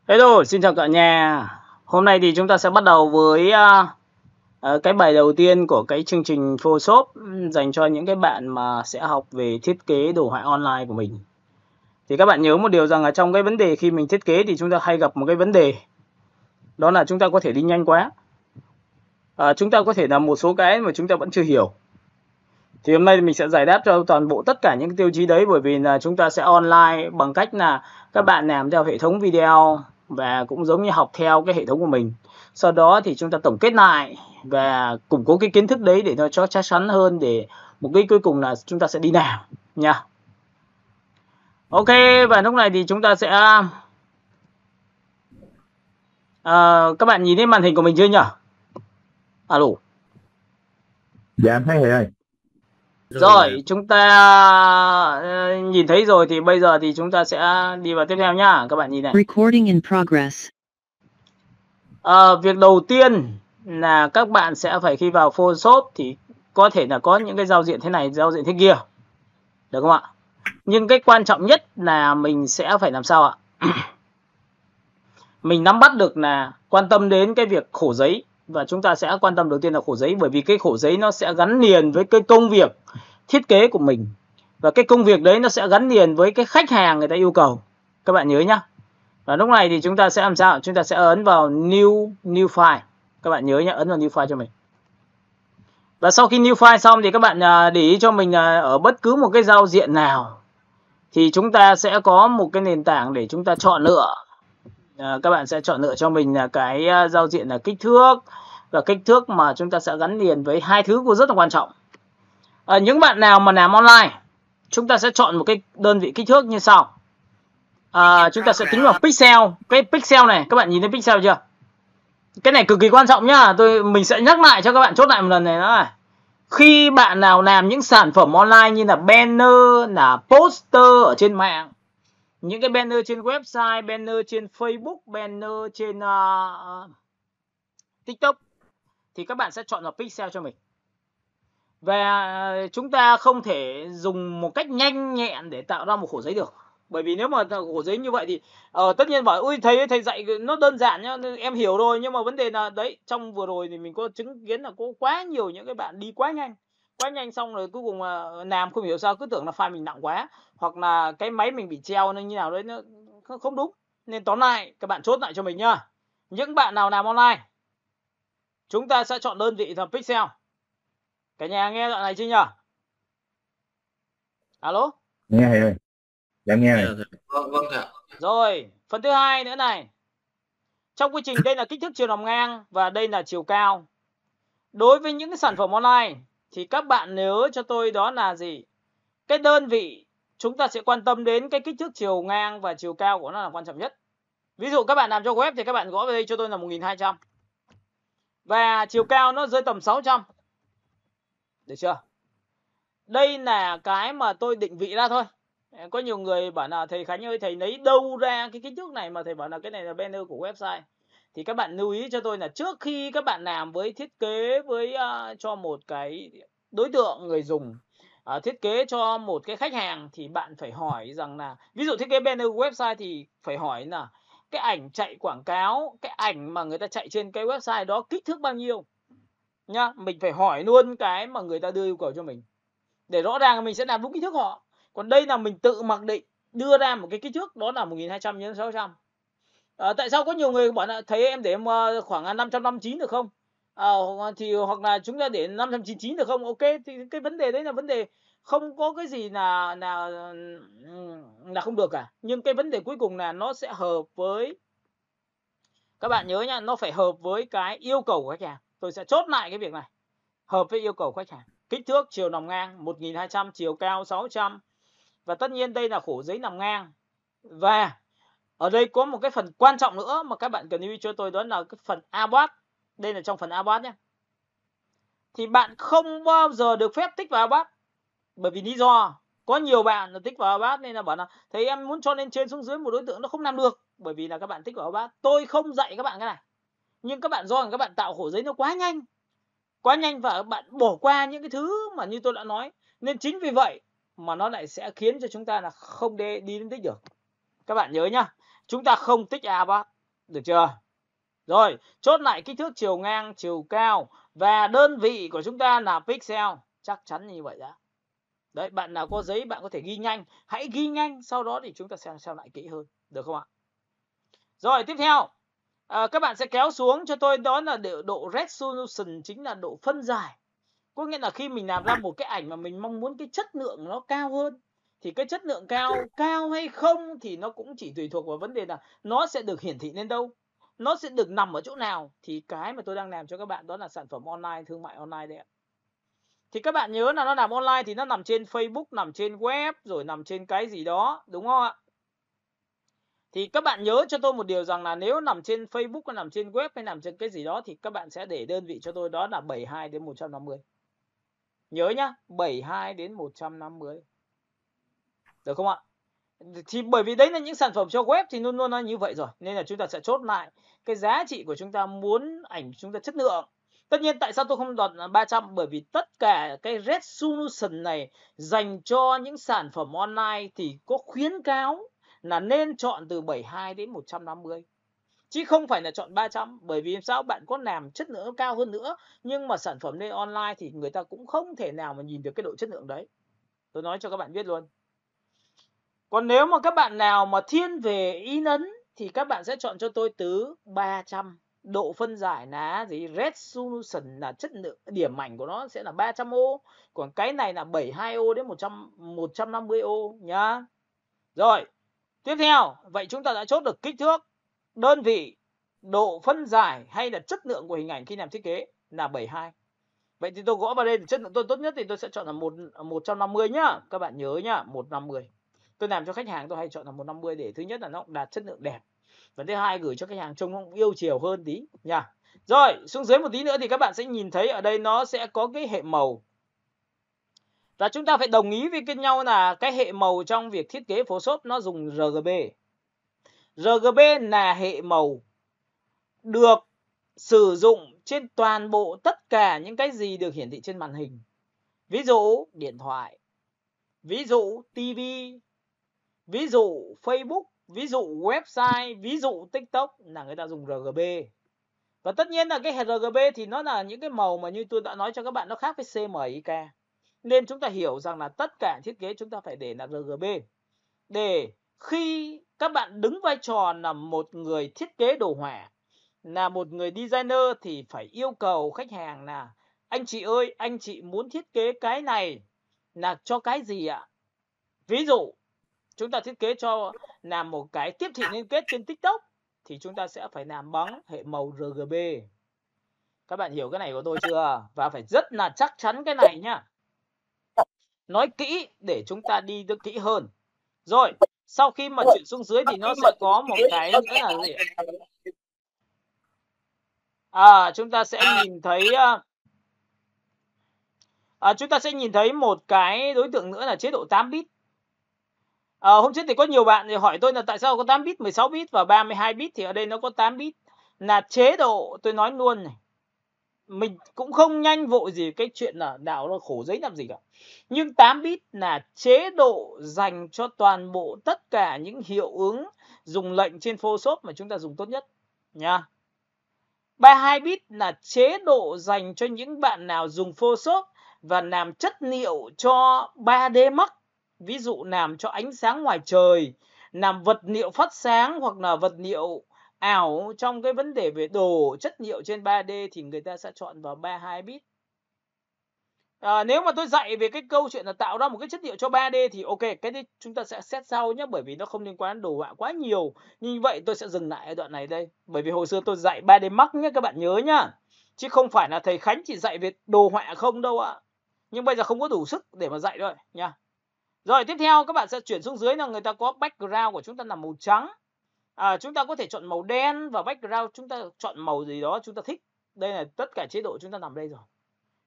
Hello, xin chào cả nhà. Hôm nay thì chúng ta sẽ bắt đầu với cái bài đầu tiên của cái chương trình Photoshop dành cho những cái bạn mà sẽ học về thiết kế đồ họa online của mình. Thì các bạn nhớ một điều rằng là trong cái vấn đề khi mình thiết kế thì chúng ta hay gặp một cái vấn đề. Đó là chúng ta có thể đi nhanh quá. Chúng ta có thể làm một số cái mà chúng ta vẫn chưa hiểu. Thì hôm nay mình sẽ giải đáp cho toàn bộ tất cả những tiêu chí đấy, bởi vì là chúng ta sẽ online bằng cách là các bạn làm theo hệ thống video và cũng giống như học theo cái hệ thống của mình. Sau đó thì chúng ta tổng kết lại và củng cố cái kiến thức đấy để nó cho chắc chắn hơn, để mục đích cuối cùng là chúng ta sẽ đi làm nha. Ok, và lúc này thì chúng ta sẽ các bạn nhìn thấy màn hình của mình chưa nhỉ? Alo. Dạ em thấy rồi. Rồi, chúng ta nhìn thấy rồi thì bây giờ thì chúng ta sẽ đi vào tiếp theo nhá. Các bạn nhìn này. Recording in progress. Việc đầu tiên là các bạn sẽ phải khi vào Photoshop thì có thể là có những cái giao diện thế này, giao diện thế kia. Được không ạ? Nhưng cái quan trọng nhất là mình sẽ phải làm sao ạ? Mình nắm bắt được là quan tâm đến cái việc khổ giấy. Và chúng ta sẽ quan tâm đầu tiên là khổ giấy, bởi vì cái khổ giấy nó sẽ gắn liền với cái công việc thiết kế của mình. Và cái công việc đấy nó sẽ gắn liền với cái khách hàng người ta yêu cầu. Các bạn nhớ nhá. Và lúc này thì chúng ta sẽ làm sao? Chúng ta sẽ ấn vào new file. Các bạn nhớ nhé, ấn vào new file cho mình. Và sau khi new file xong thì các bạn để ý cho mình ở bất cứ một cái giao diện nào thì chúng ta sẽ có một cái nền tảng để chúng ta chọn lựa. Các bạn sẽ chọn lựa cho mình là cái giao diện là kích thước, và kích thước mà chúng ta sẽ gắn liền với hai thứ cũng rất là quan trọng. Những bạn nào mà làm online, chúng ta sẽ chọn một cái đơn vị kích thước như sau. Chúng ta sẽ tính vào pixel. Cái pixel này, các bạn nhìn thấy pixel chưa? Cái này cực kỳ quan trọng nhá. Mình sẽ nhắc lại cho các bạn, chốt lại một lần này nữa này. Khi bạn nào làm những sản phẩm online như là banner, là poster ở trên mạng, những cái banner trên website, banner trên Facebook, banner trên TikTok, thì các bạn sẽ chọn vào pixel cho mình. Và chúng ta không thể dùng một cách nhanh nhẹn để tạo ra một khổ giấy được. Bởi vì nếu mà khổ giấy như vậy thì tất nhiên bảo ui thầy dạy nó đơn giản nhá, em hiểu rồi, nhưng mà vấn đề là đấy, trong vừa rồi thì mình có chứng kiến là có quá nhiều những cái bạn đi quá nhanh xong rồi cuối cùng mà làm không hiểu sao cứ tưởng là file mình nặng quá, hoặc là cái máy mình bị treo nên như nào đấy, nó không đúng. Nên tóm lại các bạn chốt lại cho mình nhá. Những bạn nào làm online, chúng ta sẽ chọn đơn vị là pixel. Cả nhà nghe đoạn này chưa nhỉ? Alo? Nghe thầy ơi. Dạ em nghe này. Vâng ạ. Rồi, phần thứ hai nữa này. Trong quy trình đây là kích thước chiều nằm ngang và đây là chiều cao. Đối với những cái sản phẩm online thì các bạn nhớ cho tôi đó là gì? Cái đơn vị chúng ta sẽ quan tâm đến cái kích thước chiều ngang và chiều cao của nó là quan trọng nhất. Ví dụ các bạn làm cho web thì các bạn gõ vào đây cho tôi là 1200. Và chiều cao nó rơi tầm 600. Được chưa? Đây là cái mà tôi định vị ra thôi. Có nhiều người bảo là thầy Khánh ơi, thầy lấy đâu ra cái kích thước này mà thầy bảo là cái này là banner của website. Thì các bạn lưu ý cho tôi là trước khi các bạn làm với thiết kế với cho một cái đối tượng người dùng, thiết kế cho một cái khách hàng, thì bạn phải hỏi rằng là ví dụ thiết kế banner website thì phải hỏi là cái ảnh chạy quảng cáo, cái ảnh mà người ta chạy trên cái website đó kích thước bao nhiêu nhá. Mình phải hỏi luôn cái mà người ta đưa yêu cầu cho mình, để rõ ràng mình sẽ làm đúng kích thước họ. Còn đây là mình tự mặc định đưa ra một cái kích thước đó là 1200 x 600. Tại sao có nhiều người bảo là thấy em để khoảng 559 được không? Thì hoặc là chúng ta để 599 được không? Ok, thì cái vấn đề đấy là vấn đề không có cái gì là không được cả. Nhưng cái vấn đề cuối cùng là nó sẽ hợp với, các bạn nhớ nha, nó phải hợp với cái yêu cầu của khách hàng. Tôi sẽ chốt lại cái việc này. Hợp với yêu cầu khách hàng. Kích thước chiều nằm ngang 1200, chiều cao 600. Và tất nhiên đây là khổ giấy nằm ngang. Và ở đây có một cái phần quan trọng nữa mà các bạn cần lưu ý cho tôi, đó là cái phần abort. Đây là trong phần abort nhé. Thì bạn không bao giờ được phép tích vào abort. Bởi vì lý do có nhiều bạn là tích vào abort nên là bảo là thầy em muốn cho lên trên xuống dưới một đối tượng nó không làm được, bởi vì là các bạn tích vào abort. Tôi không dạy các bạn cái này. Nhưng các bạn do các bạn tạo khổ giấy nó quá nhanh và bạn bỏ qua những cái thứ mà như tôi đã nói, nên chính vì vậy mà nó lại sẽ khiến cho chúng ta là không đi đến tích được. Các bạn nhớ nhá, chúng ta không tích abort, Được chưa? Rồi, chốt lại kích thước chiều ngang, chiều cao và đơn vị của chúng ta là pixel. Chắc chắn như vậy đã. Đấy, bạn nào có giấy bạn có thể ghi nhanh. Hãy ghi nhanh, sau đó thì chúng ta xem lại kỹ hơn. Được không ạ? Rồi, tiếp theo. Các bạn sẽ kéo xuống cho tôi đó là độ resolution, chính là độ phân giải. Có nghĩa là khi mình làm ra một cái ảnh mà mình mong muốn cái chất lượng nó cao hơn, thì cái chất lượng cao hay không thì nó cũng chỉ tùy thuộc vào vấn đề là nó sẽ được hiển thị lên đâu, nó sẽ được nằm ở chỗ nào. Thì cái mà tôi đang làm cho các bạn đó là sản phẩm online, thương mại online đấy ạ. Thì các bạn nhớ là nó nằm online thì nó nằm trên Facebook, nằm trên web, rồi nằm trên cái gì đó, đúng không ạ? Thì các bạn nhớ cho tôi một điều rằng là nếu nằm trên Facebook hay nằm trên web hay nằm trên cái gì đó thì các bạn sẽ để đơn vị cho tôi đó là 72 đến 150. Nhớ nhá, 72 đến 150. Được không ạ? Thì bởi vì đấy là những sản phẩm cho web thì luôn luôn là như vậy rồi. Nên là chúng ta sẽ chốt lại cái giá trị của chúng ta, muốn ảnh chúng ta chất lượng. Tất nhiên tại sao tôi không đặt 300? Bởi vì tất cả cái resolution này dành cho những sản phẩm online thì có khuyến cáo là nên chọn từ 72 đến 150. Chứ không phải là chọn 300. Bởi vì sao? Bạn có làm chất lượng cao hơn nữa, nhưng mà sản phẩm lên online thì người ta cũng không thể nào mà nhìn được cái độ chất lượng đấy. Tôi nói cho các bạn biết luôn. Còn nếu mà các bạn nào mà thiên về in ấn thì các bạn sẽ chọn cho tôi từ 300. Độ phân giải là gì? Resolution là chất lượng, điểm ảnh của nó sẽ là 300 ô. Còn cái này là 72 ô đến 150 ô nhá. Rồi, tiếp theo, vậy chúng ta đã chốt được kích thước, đơn vị, độ phân giải hay là chất lượng của hình ảnh khi làm thiết kế là 72. Vậy thì tôi gõ vào đây, chất lượng tôi tốt nhất thì tôi sẽ chọn là 150 nhá. Các bạn nhớ nhá, 150. Tôi làm cho khách hàng tôi hay chọn là 150 để thứ nhất là nó đạt chất lượng đẹp. Và thứ hai gửi cho khách hàng trông nó yêu chiều hơn tí nha. Rồi, xuống dưới một tí nữa thì các bạn sẽ nhìn thấy ở đây nó sẽ có cái hệ màu. Và chúng ta phải đồng ý với nhau là cái hệ màu trong việc thiết kế Photoshop nó dùng RGB. RGB là hệ màu được sử dụng trên toàn bộ tất cả những cái gì được hiển thị trên màn hình. Ví dụ điện thoại, ví dụ TV, ví dụ Facebook, ví dụ website, ví dụ TikTok là người ta dùng RGB. Và tất nhiên là cái RGB thì nó là những cái màu mà như tôi đã nói cho các bạn, nó khác với CMYK. Nên chúng ta hiểu rằng là tất cả thiết kế chúng ta phải để là RGB. Để khi các bạn đứng vai trò là một người thiết kế đồ họa, là một người designer thì phải yêu cầu khách hàng là: anh chị ơi, anh chị muốn thiết kế cái này là cho cái gì ạ? Ví dụ chúng ta thiết kế cho làm một cái tiếp thị liên kết trên TikTok thì chúng ta sẽ phải làm bằng hệ màu RGB. Các bạn hiểu cái này của tôi chưa? Và phải rất là chắc chắn cái này nhá. Nói kỹ để chúng ta đi được kỹ hơn. Rồi, sau khi mà chuyển xuống dưới thì nó sẽ có một cái nữa là gì? Chúng ta sẽ nhìn thấy một cái đối tượng nữa là chế độ 8 bit. Hôm trước thì có nhiều bạn thì hỏi tôi là tại sao có 8 bit, 16 bit và 32 bit, thì ở đây nó có 8 bit là chế độ. Tôi nói luôn này, mình cũng không nhanh vội gì cái chuyện là đảo nó khổ giấy làm gì cả. Nhưng 8 bit là chế độ dành cho toàn bộ tất cả những hiệu ứng dùng lệnh trên Photoshop mà chúng ta dùng tốt nhất nha. 32 bit là chế độ dành cho những bạn nào dùng Photoshop và làm chất liệu cho 3D Max. Ví dụ làm cho ánh sáng ngoài trời, làm vật liệu phát sáng hoặc là vật liệu ảo trong cái vấn đề về đồ chất liệu trên 3D thì người ta sẽ chọn vào 32 bit. Nếu mà tôi dạy về cái câu chuyện là tạo ra một cái chất liệu cho 3D thì ok, cái đấy chúng ta sẽ xét sau nhé, bởi vì nó không liên quan đến đồ họa quá nhiều. Như vậy tôi sẽ dừng lại ở đoạn này đây, bởi vì hồi xưa tôi dạy 3D Max nhé, các bạn nhớ nhá. Chứ không phải là thầy Khánh chỉ dạy về đồ họa không đâu ạ. Nhưng bây giờ không có đủ sức để mà dạy rồi nha. Rồi tiếp theo các bạn sẽ chuyển xuống dưới là người ta có background của chúng ta là màu trắng. Chúng ta có thể chọn màu đen và background chúng ta chọn màu gì đó chúng ta thích. Đây là tất cả chế độ chúng ta nằm đây rồi.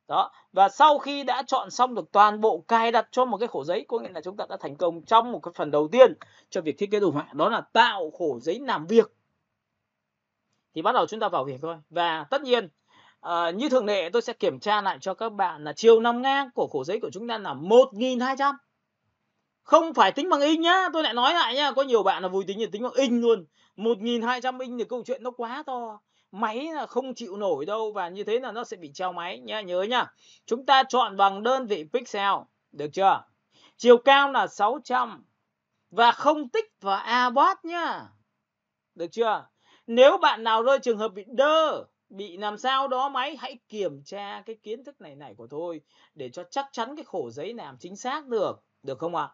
Đó, và sau khi đã chọn xong được toàn bộ cài đặt cho một cái khổ giấy, có nghĩa là chúng ta đã thành công trong một cái phần đầu tiên cho việc thiết kế đồ họa, đó là tạo khổ giấy làm việc. Thì bắt đầu chúng ta vào việc thôi. Và tất nhiên như thường lệ tôi sẽ kiểm tra lại cho các bạn là chiều nằm ngang của khổ giấy của chúng ta là 1200. Không phải tính bằng inch nhá, tôi lại nói lại nhá, có nhiều bạn là vui tính bằng inch luôn. 1200 inch thì câu chuyện nó quá to, máy là không chịu nổi đâu, và như thế là nó sẽ bị treo máy nhá. Nhớ nhá, chúng ta chọn bằng đơn vị pixel, được chưa? Chiều cao là 600 và không tích vào abort nhá, được chưa? Nếu bạn nào rơi trường hợp bị đơ, bị làm sao đó máy, hãy kiểm tra cái kiến thức này của tôi để cho chắc chắn cái khổ giấy làm chính xác được không ạ?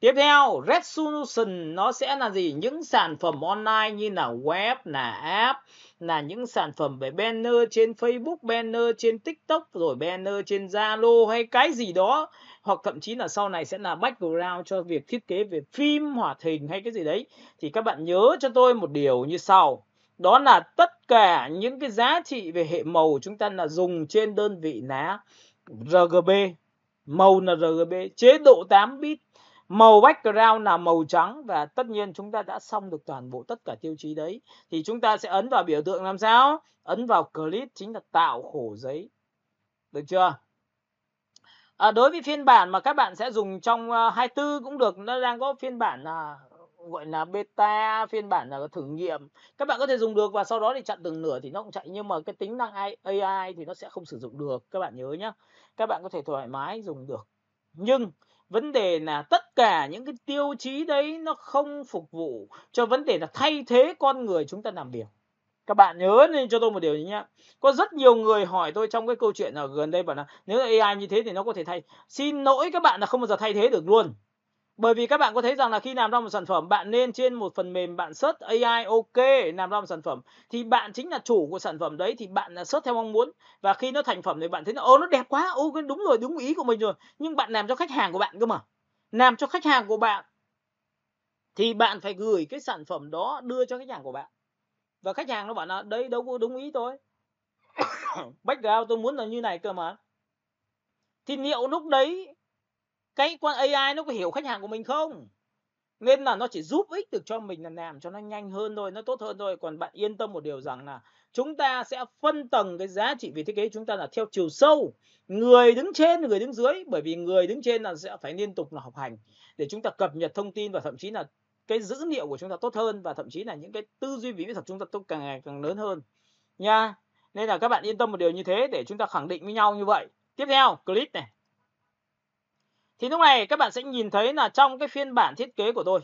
Tiếp theo, resolution nó sẽ là gì? Những sản phẩm online như là web, là app, là những sản phẩm về banner trên Facebook, banner trên TikTok, rồi banner trên Zalo hay cái gì đó, hoặc thậm chí là sau này sẽ là background cho việc thiết kế về phim, hoạt hình hay cái gì đấy. Thì các bạn nhớ cho tôi một điều như sau. Đó là tất cả những cái giá trị về hệ màu chúng ta là dùng trên đơn vị là RGB. Màu là RGB, chế độ 8 bit. Màu background là màu trắng, và tất nhiên chúng ta đã xong được toàn bộ tất cả tiêu chí đấy. Thì chúng ta sẽ ấn vào biểu tượng làm sao? Ấn vào clip, chính là tạo khổ giấy. Được chưa? Đối với phiên bản mà các bạn sẽ dùng trong 24 cũng được, nó đang có phiên bản gọi là beta, phiên bản là thử nghiệm. Các bạn có thể dùng được và sau đó thì chặn từng nửa thì nó cũng chạy, nhưng mà cái tính năng AI thì nó sẽ không sử dụng được. Các bạn nhớ nhé. Các bạn có thể thoải mái dùng được. Nhưng vấn đề là tất cả những cái tiêu chí đấy nó không phục vụ cho vấn đề là thay thế con người chúng ta làm việc. Các bạn nhớ nên cho tôi một điều nhé. Có rất nhiều người hỏi tôi trong cái câu chuyện ở gần đây bảo là nếu là AI như thế thì nó có thể thay. Xin lỗi các bạn là không bao giờ thay thế được luôn. Bởi vì các bạn có thấy rằng là khi làm ra một sản phẩm, bạn nên trên một phần mềm bạn search AI ok làm ra một sản phẩm, thì bạn chính là chủ của sản phẩm đấy, thì bạn là search theo mong muốn, và khi nó thành phẩm thì bạn thấy nó nó đẹp quá, đúng rồi, đúng ý của mình rồi. Nhưng bạn làm cho khách hàng của bạn cơ mà. Làm cho khách hàng của bạn thì bạn phải gửi cái sản phẩm đó đưa cho khách hàng của bạn. Và khách hàng nó bảo là đấy đâu có đúng ý tôi. Background tôi muốn là như này cơ mà. Thì liệu lúc đấy cái con AI nó có hiểu khách hàng của mình không? Nên là nó chỉ giúp ích được cho mình là làm cho nó nhanh hơn thôi, nó tốt hơn thôi. Còn bạn yên tâm một điều rằng là chúng ta sẽ phân tầng cái giá trị về thiết kế chúng ta là theo chiều sâu, người đứng trên, người đứng dưới. Bởi vì người đứng trên là sẽ phải liên tục là học hành để chúng ta cập nhật thông tin, và thậm chí là cái dữ liệu của chúng ta tốt hơn, và thậm chí là những cái tư duy về mỹ thuật chúng ta tốt càng ngày càng lớn hơn nha. Nên là các bạn yên tâm một điều như thế để chúng ta khẳng định với nhau như vậy. Tiếp theo, clip này. Thì lúc này các bạn sẽ nhìn thấy là trong cái phiên bản thiết kế của tôi.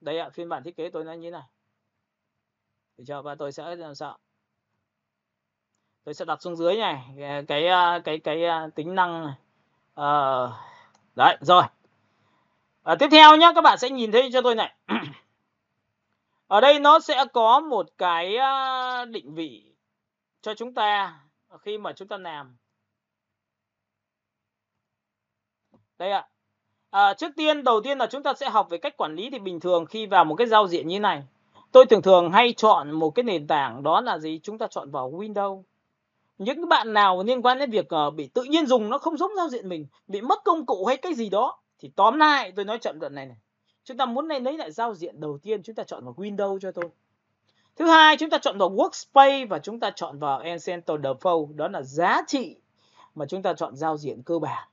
Đây ạ, phiên bản thiết kế tôi nó như thế này. Được chưa? Và tôi sẽ làm sao? Tôi sẽ đặt xuống dưới này cái tính năng này. Đấy, rồi. Tiếp theo nhé, các bạn sẽ nhìn thấy cho tôi này. Ở đây nó sẽ có một cái định vị cho chúng ta khi mà chúng ta làm. Đây ạ. Trước tiên, đầu tiên là chúng ta sẽ học về cách quản lý. Thì bình thường khi vào một cái giao diện như này, tôi thường hay chọn một cái nền tảng, đó là gì? Chúng ta chọn vào Windows. Những bạn nào liên quan đến việc bị tự nhiên dùng nó không giống giao diện mình, bị mất công cụ hay cái gì đó, thì tóm lại tôi nói chậm đoạn này. Chúng ta muốn lấy lại giao diện, đầu tiên chúng ta chọn vào Windows cho tôi. Thứ hai, chúng ta chọn vào Workspace và chúng ta chọn vào Essential Default. Đó là giá trị mà chúng ta chọn giao diện cơ bản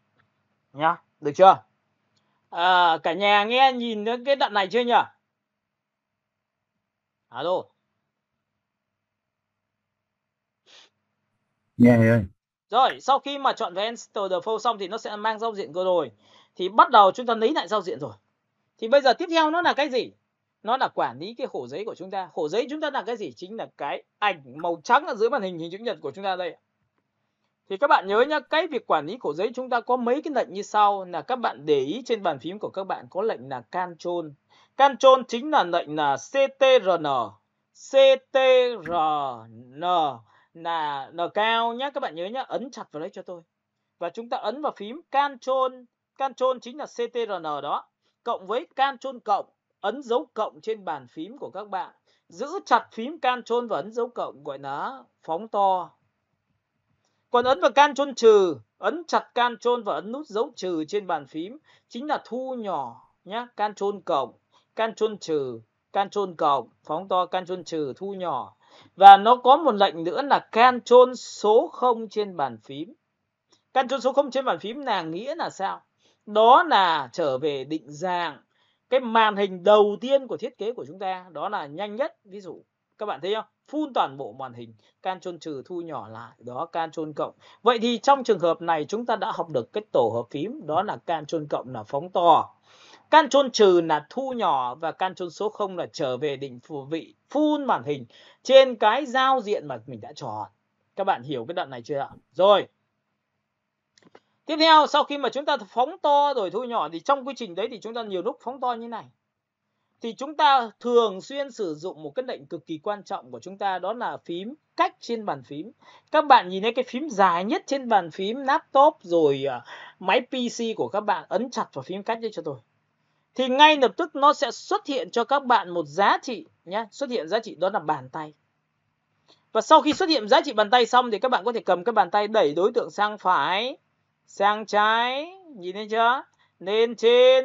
nhá, được chưa? Cả nhà nghe nhìn đến cái đoạn này chưa nhỉ? Alo. Nghe ơi. Rồi, sau khi mà chọn về Essential Default xong thì nó sẽ mang giao diện cơ rồi. Thì bắt đầu chúng ta lấy lại giao diện rồi. Thì bây giờ tiếp theo nó là cái gì? Nó là quản lý cái khổ giấy của chúng ta. Khổ giấy chúng ta là cái gì? Chính là cái ảnh màu trắng ở dưới màn hình chữ nhật của chúng ta đây. Thì các bạn nhớ nhá, cái việc quản lý khổ giấy chúng ta có mấy cái lệnh như sau. Là các bạn để ý trên bàn phím của các bạn có lệnh là Ctrl. Ctrl chính là lệnh là CTRN. CTRN là N cao nhá, các bạn nhớ nhá, ấn chặt vào đấy cho tôi. Và chúng ta ấn vào phím Ctrl. Ctrl chính là CTRN đó. Cộng với Ctrl cộng, ấn dấu cộng trên bàn phím của các bạn. Giữ chặt phím Ctrl và ấn dấu cộng, gọi là phóng to. Còn ấn vào Ctrl trừ, ấn chặt Ctrl và ấn nút dấu trừ trên bàn phím, chính là thu nhỏ nhá. Ctrl cộng, Ctrl trừ, Ctrl cộng, phóng to, Ctrl trừ, thu nhỏ. Và nó có một lệnh nữa là Ctrl số 0 trên bàn phím. Ctrl số 0 trên bàn phím là nghĩa là sao? Đó là trở về định dạng. cái màn hình đầu tiên của thiết kế của chúng ta, đó là nhanh nhất. Ví dụ các bạn thấy không? Full toàn bộ màn hình, Ctrl trừ thu nhỏ lại, đó, Ctrl cộng. Vậy thì trong trường hợp này chúng ta đã học được cái tổ hợp phím, đó là Ctrl cộng là phóng to, Ctrl trừ là thu nhỏ và Ctrl số 0 là trở về định vị full màn hình trên cái giao diện mà mình đã chọn. Các bạn hiểu cái đoạn này chưa ạ? Rồi. Tiếp theo, sau khi mà chúng ta phóng to rồi thu nhỏ thì trong quy trình đấy thì chúng ta nhiều lúc phóng to như này. Thì chúng ta thường xuyên sử dụng một cái lệnh cực kỳ quan trọng của chúng ta, đó là phím cách trên bàn phím. Các bạn nhìn thấy cái phím dài nhất trên bàn phím laptop rồi máy PC của các bạn, ấn chặt vào phím cách đấy cho tôi. Thì ngay lập tức nó sẽ xuất hiện cho các bạn một giá trị nhé, xuất hiện giá trị đó là bàn tay. Và sau khi xuất hiện giá trị bàn tay xong thì các bạn có thể cầm cái bàn tay đẩy đối tượng sang phải, sang trái, nhìn thấy chưa? Lên trên,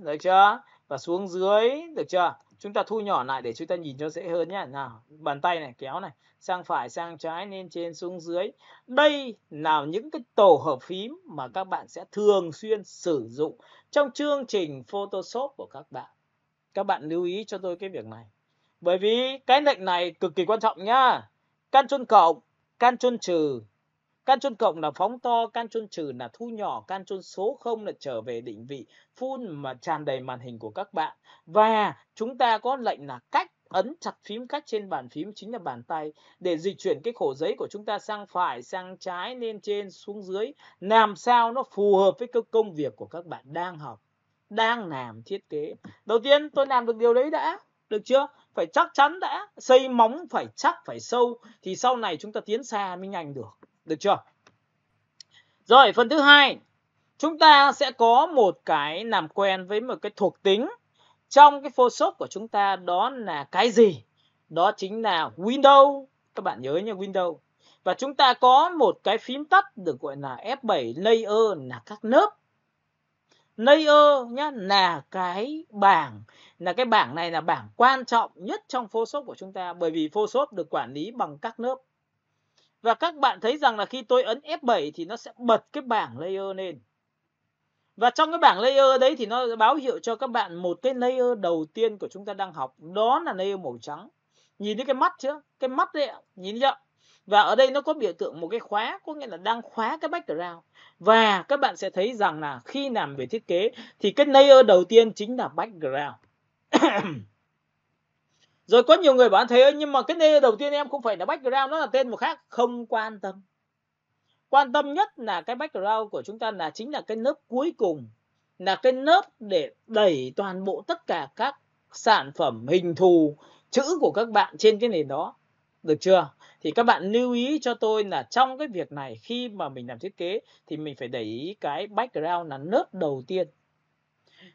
được chưa? Và xuống dưới, được chưa? Chúng ta thu nhỏ lại để chúng ta nhìn cho dễ hơn nhé. Nào, bàn tay này, kéo này, sang phải, sang trái, lên trên, xuống dưới. Đây là những cái tổ hợp phím mà các bạn sẽ thường xuyên sử dụng trong chương trình Photoshop của các bạn. Các bạn lưu ý cho tôi cái việc này. Bởi vì cái lệnh này cực kỳ quan trọng nhá. Ctrl cộng, Ctrl trừ. Ctrl cộng là phóng to, Ctrl trừ là thu nhỏ, Ctrl số 0 là trở về định vị full mà tràn đầy màn hình của các bạn. Và chúng ta có lệnh là cách, ấn chặt phím cách trên bàn phím chính là bàn tay để dịch chuyển cái khổ giấy của chúng ta sang phải, sang trái, lên trên, xuống dưới, làm sao nó phù hợp với cái công việc của các bạn đang học, đang làm thiết kế. Đầu tiên tôi làm được điều đấy đã, được chưa? Phải chắc chắn đã, xây móng phải chắc, phải sâu thì sau này chúng ta tiến xa mới nhanh được. Được chưa? Rồi, phần thứ hai, chúng ta sẽ có một cái làm quen với một cái thuộc tính trong cái Photoshop của chúng ta, đó là cái gì? Đó chính là Windows. Các bạn nhớ nha, Windows. Và chúng ta có một cái phím tắt được gọi là F7 layer, là các lớp. Layer nhá, là cái bảng này là bảng quan trọng nhất trong Photoshop của chúng ta, bởi vì Photoshop được quản lý bằng các lớp. Và các bạn thấy rằng là khi tôi ấn F7 thì nó sẽ bật cái bảng layer lên. Và trong cái bảng layer đấy thì nó báo hiệu cho các bạn một cái layer đầu tiên của chúng ta đang học, đó là layer màu trắng. Nhìn thấy cái mắt chưa? Cái mắt đấy ạ, nhìn chưa? Và ở đây nó có biểu tượng một cái khóa, có nghĩa là đang khóa cái background. Và các bạn sẽ thấy rằng là khi làm về thiết kế thì cái layer đầu tiên chính là background. Rồi có nhiều người bảo thế nhưng mà cái layer đầu tiên em không phải là background, nó là tên một khác. Không quan tâm. Quan tâm nhất là cái background của chúng ta là chính là cái lớp cuối cùng, là cái lớp để đẩy toàn bộ tất cả các sản phẩm, hình thù, chữ của các bạn trên cái nền đó. Được chưa? Thì các bạn lưu ý cho tôi là trong cái việc này khi mà mình làm thiết kế thì mình phải để ý cái background là lớp đầu tiên.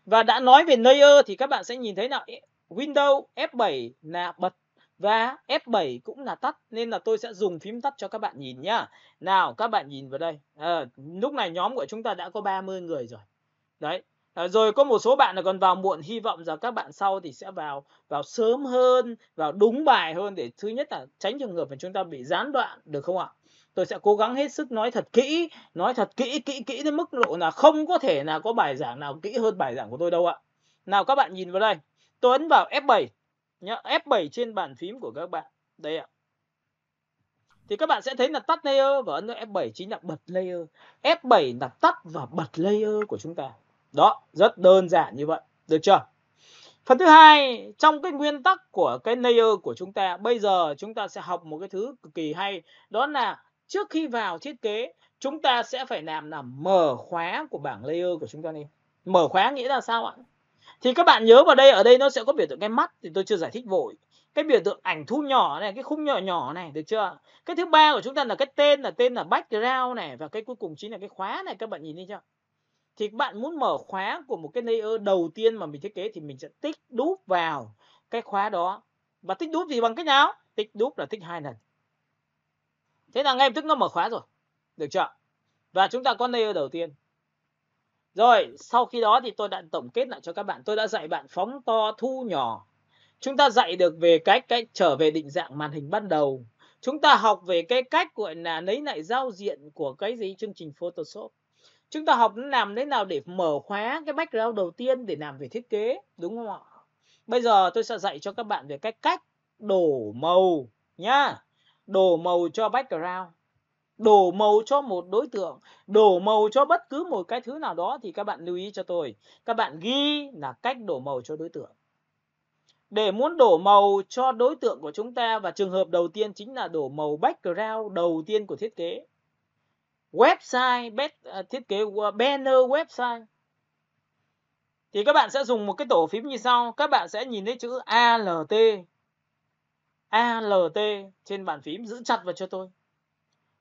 Và đã nói về layer thì các bạn sẽ nhìn thấy là Windows F7 là bật và F7 cũng là tắt, nên là tôi sẽ dùng phím tắt cho các bạn nhìn nhá. Nào các bạn nhìn vào đây. Lúc này nhóm của chúng ta đã có 30 người rồi. Đấy. Rồi có một số bạn là còn vào muộn, hy vọng rằng các bạn sau thì sẽ vào sớm hơn, vào đúng bài hơn để thứ nhất là tránh trường hợp mà chúng ta bị gián đoạn, được không ạ? Tôi sẽ cố gắng hết sức nói thật kỹ đến mức độ là không có thể nào có bài giảng nào kỹ hơn bài giảng của tôi đâu ạ. Nào các bạn nhìn vào đây. Tôi ấn vào F7 nhá, F7 trên bàn phím của các bạn. Đây ạ. Thì các bạn sẽ thấy là tắt layer và ấn vào F7 chính là bật layer. F7 là tắt và bật layer của chúng ta. Đó, rất đơn giản như vậy. Được chưa? Phần thứ hai, trong cái nguyên tắc của cái layer của chúng ta, bây giờ chúng ta sẽ học một cái thứ cực kỳ hay, đó là trước khi vào thiết kế, chúng ta sẽ phải làm là mở khóa của bảng layer của chúng ta đi. Mở khóa nghĩa là sao ạ? Thì các bạn nhớ vào đây, ở đây nó sẽ có biểu tượng cái mắt, thì tôi chưa giải thích vội. Cái biểu tượng ảnh thu nhỏ này, cái khung nhỏ nhỏ này, được chưa? Cái thứ ba của chúng ta là cái tên là background này, và cái cuối cùng chính là cái khóa này, các bạn nhìn thấy chưa? Thì các bạn muốn mở khóa của một cái layer đầu tiên mà mình thiết kế thì mình sẽ tích đúp vào cái khóa đó. Và tích đúp thì bằng cách nào? Tích đúp là tích 2 lần. Thế là ngay lập tức nó mở khóa rồi. Được chưa? Và chúng ta có layer đầu tiên. Rồi, sau khi đó thì tôi đã tổng kết lại cho các bạn. Tôi đã dạy bạn phóng to, thu nhỏ. Chúng ta dạy được về cách trở về định dạng màn hình ban đầu. Chúng ta học về cái cách gọi là lấy lại giao diện của cái chương trình Photoshop. Chúng ta học làm thế nào để mở khóa cái background đầu tiên để làm về thiết kế, đúng không ạ? Bây giờ tôi sẽ dạy cho các bạn về cách đổ màu nhá. Đổ màu cho background, đổ màu cho một đối tượng, đổ màu cho bất cứ một cái thứ nào đó thì các bạn lưu ý cho tôi. Các bạn ghi là cách đổ màu cho đối tượng. Để muốn đổ màu cho đối tượng của chúng ta, và trường hợp đầu tiên chính là đổ màu background đầu tiên của thiết kế. Website, thiết kế banner website. Thì các bạn sẽ dùng một cái tổ phím như sau. Các bạn sẽ nhìn thấy chữ ALT. ALT trên bàn phím, giữ chặt vào cho tôi.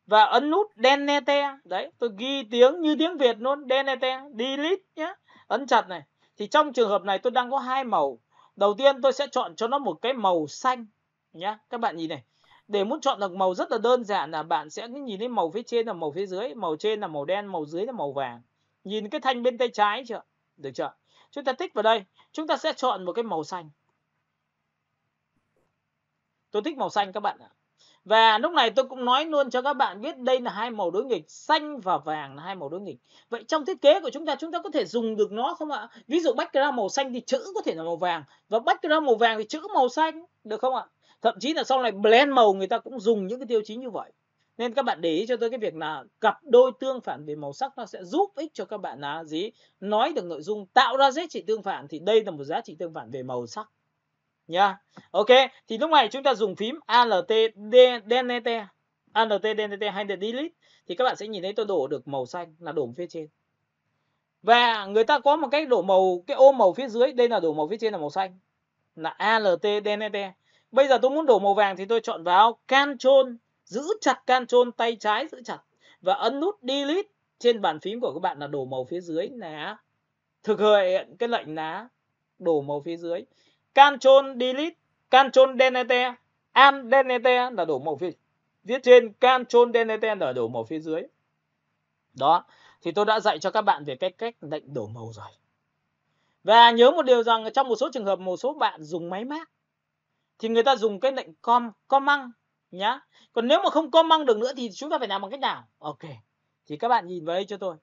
Và ấn nút Delete. Đấy, tôi ghi tiếng như tiếng Việt luôn. Delete, delete nhé. Ấn chặt này. Thì trong trường hợp này tôi đang có hai màu. Đầu tiên tôi sẽ chọn cho nó một cái màu xanh nhá. Các bạn nhìn này. Để muốn chọn được màu rất là đơn giản là bạn sẽ nhìn thấy màu phía trên là màu phía dưới, màu trên là màu đen, màu dưới là màu vàng. Nhìn cái thanh bên tay trái chưa? Được chưa? Chúng ta tích vào đây, chúng ta sẽ chọn một cái màu xanh. Tôi thích màu xanh các bạn ạ. Và lúc này tôi cũng nói luôn cho các bạn biết đây là hai màu đối nghịch, xanh và vàng là hai màu đối nghịch. Vậy trong thiết kế của chúng ta có thể dùng được nó không ạ? Ví dụ background màu xanh thì chữ có thể là màu vàng, và background màu vàng thì chữ màu xanh, được không ạ? Thậm chí là sau này blend màu người ta cũng dùng những cái tiêu chí như vậy. Nên các bạn để ý cho tôi cái việc là cặp đôi tương phản về màu sắc nó sẽ giúp ích cho các bạn là gì? Nói được nội dung, tạo ra giá trị tương phản, thì đây là một giá trị tương phản về màu sắc. Nha. Ok, thì lúc này chúng ta dùng phím Alt Delete, Alt Delete hay là Delete thì các bạn sẽ nhìn thấy tôi đổ được màu xanh là đổ phía trên. Và người ta có một cái đổ màu, cái ô màu phía dưới, đây là đổ màu phía trên là màu xanh, là Alt Delete. Bây giờ tôi muốn đổ màu vàng thì tôi chọn vào Ctrl, giữ chặt Ctrl tay trái giữ chặt và ấn nút Delete trên bàn phím của các bạn là đổ màu phía dưới, là thực hiện cái lệnh là đổ màu phía dưới. Ctrl Delete, Ctrl Delete, Alt Delete là đổ màu phía trên, Ctrl Delete là đổ màu phía dưới. Đó, thì tôi đã dạy cho các bạn về cách lệnh đổ màu rồi. Và nhớ một điều rằng trong một số trường hợp một số bạn dùng máy mác thì người ta dùng cái lệnh command nhá. Còn nếu mà không command được nữa thì chúng ta phải làm bằng cách nào? Ok. Thì các bạn nhìn vào đây cho tôi.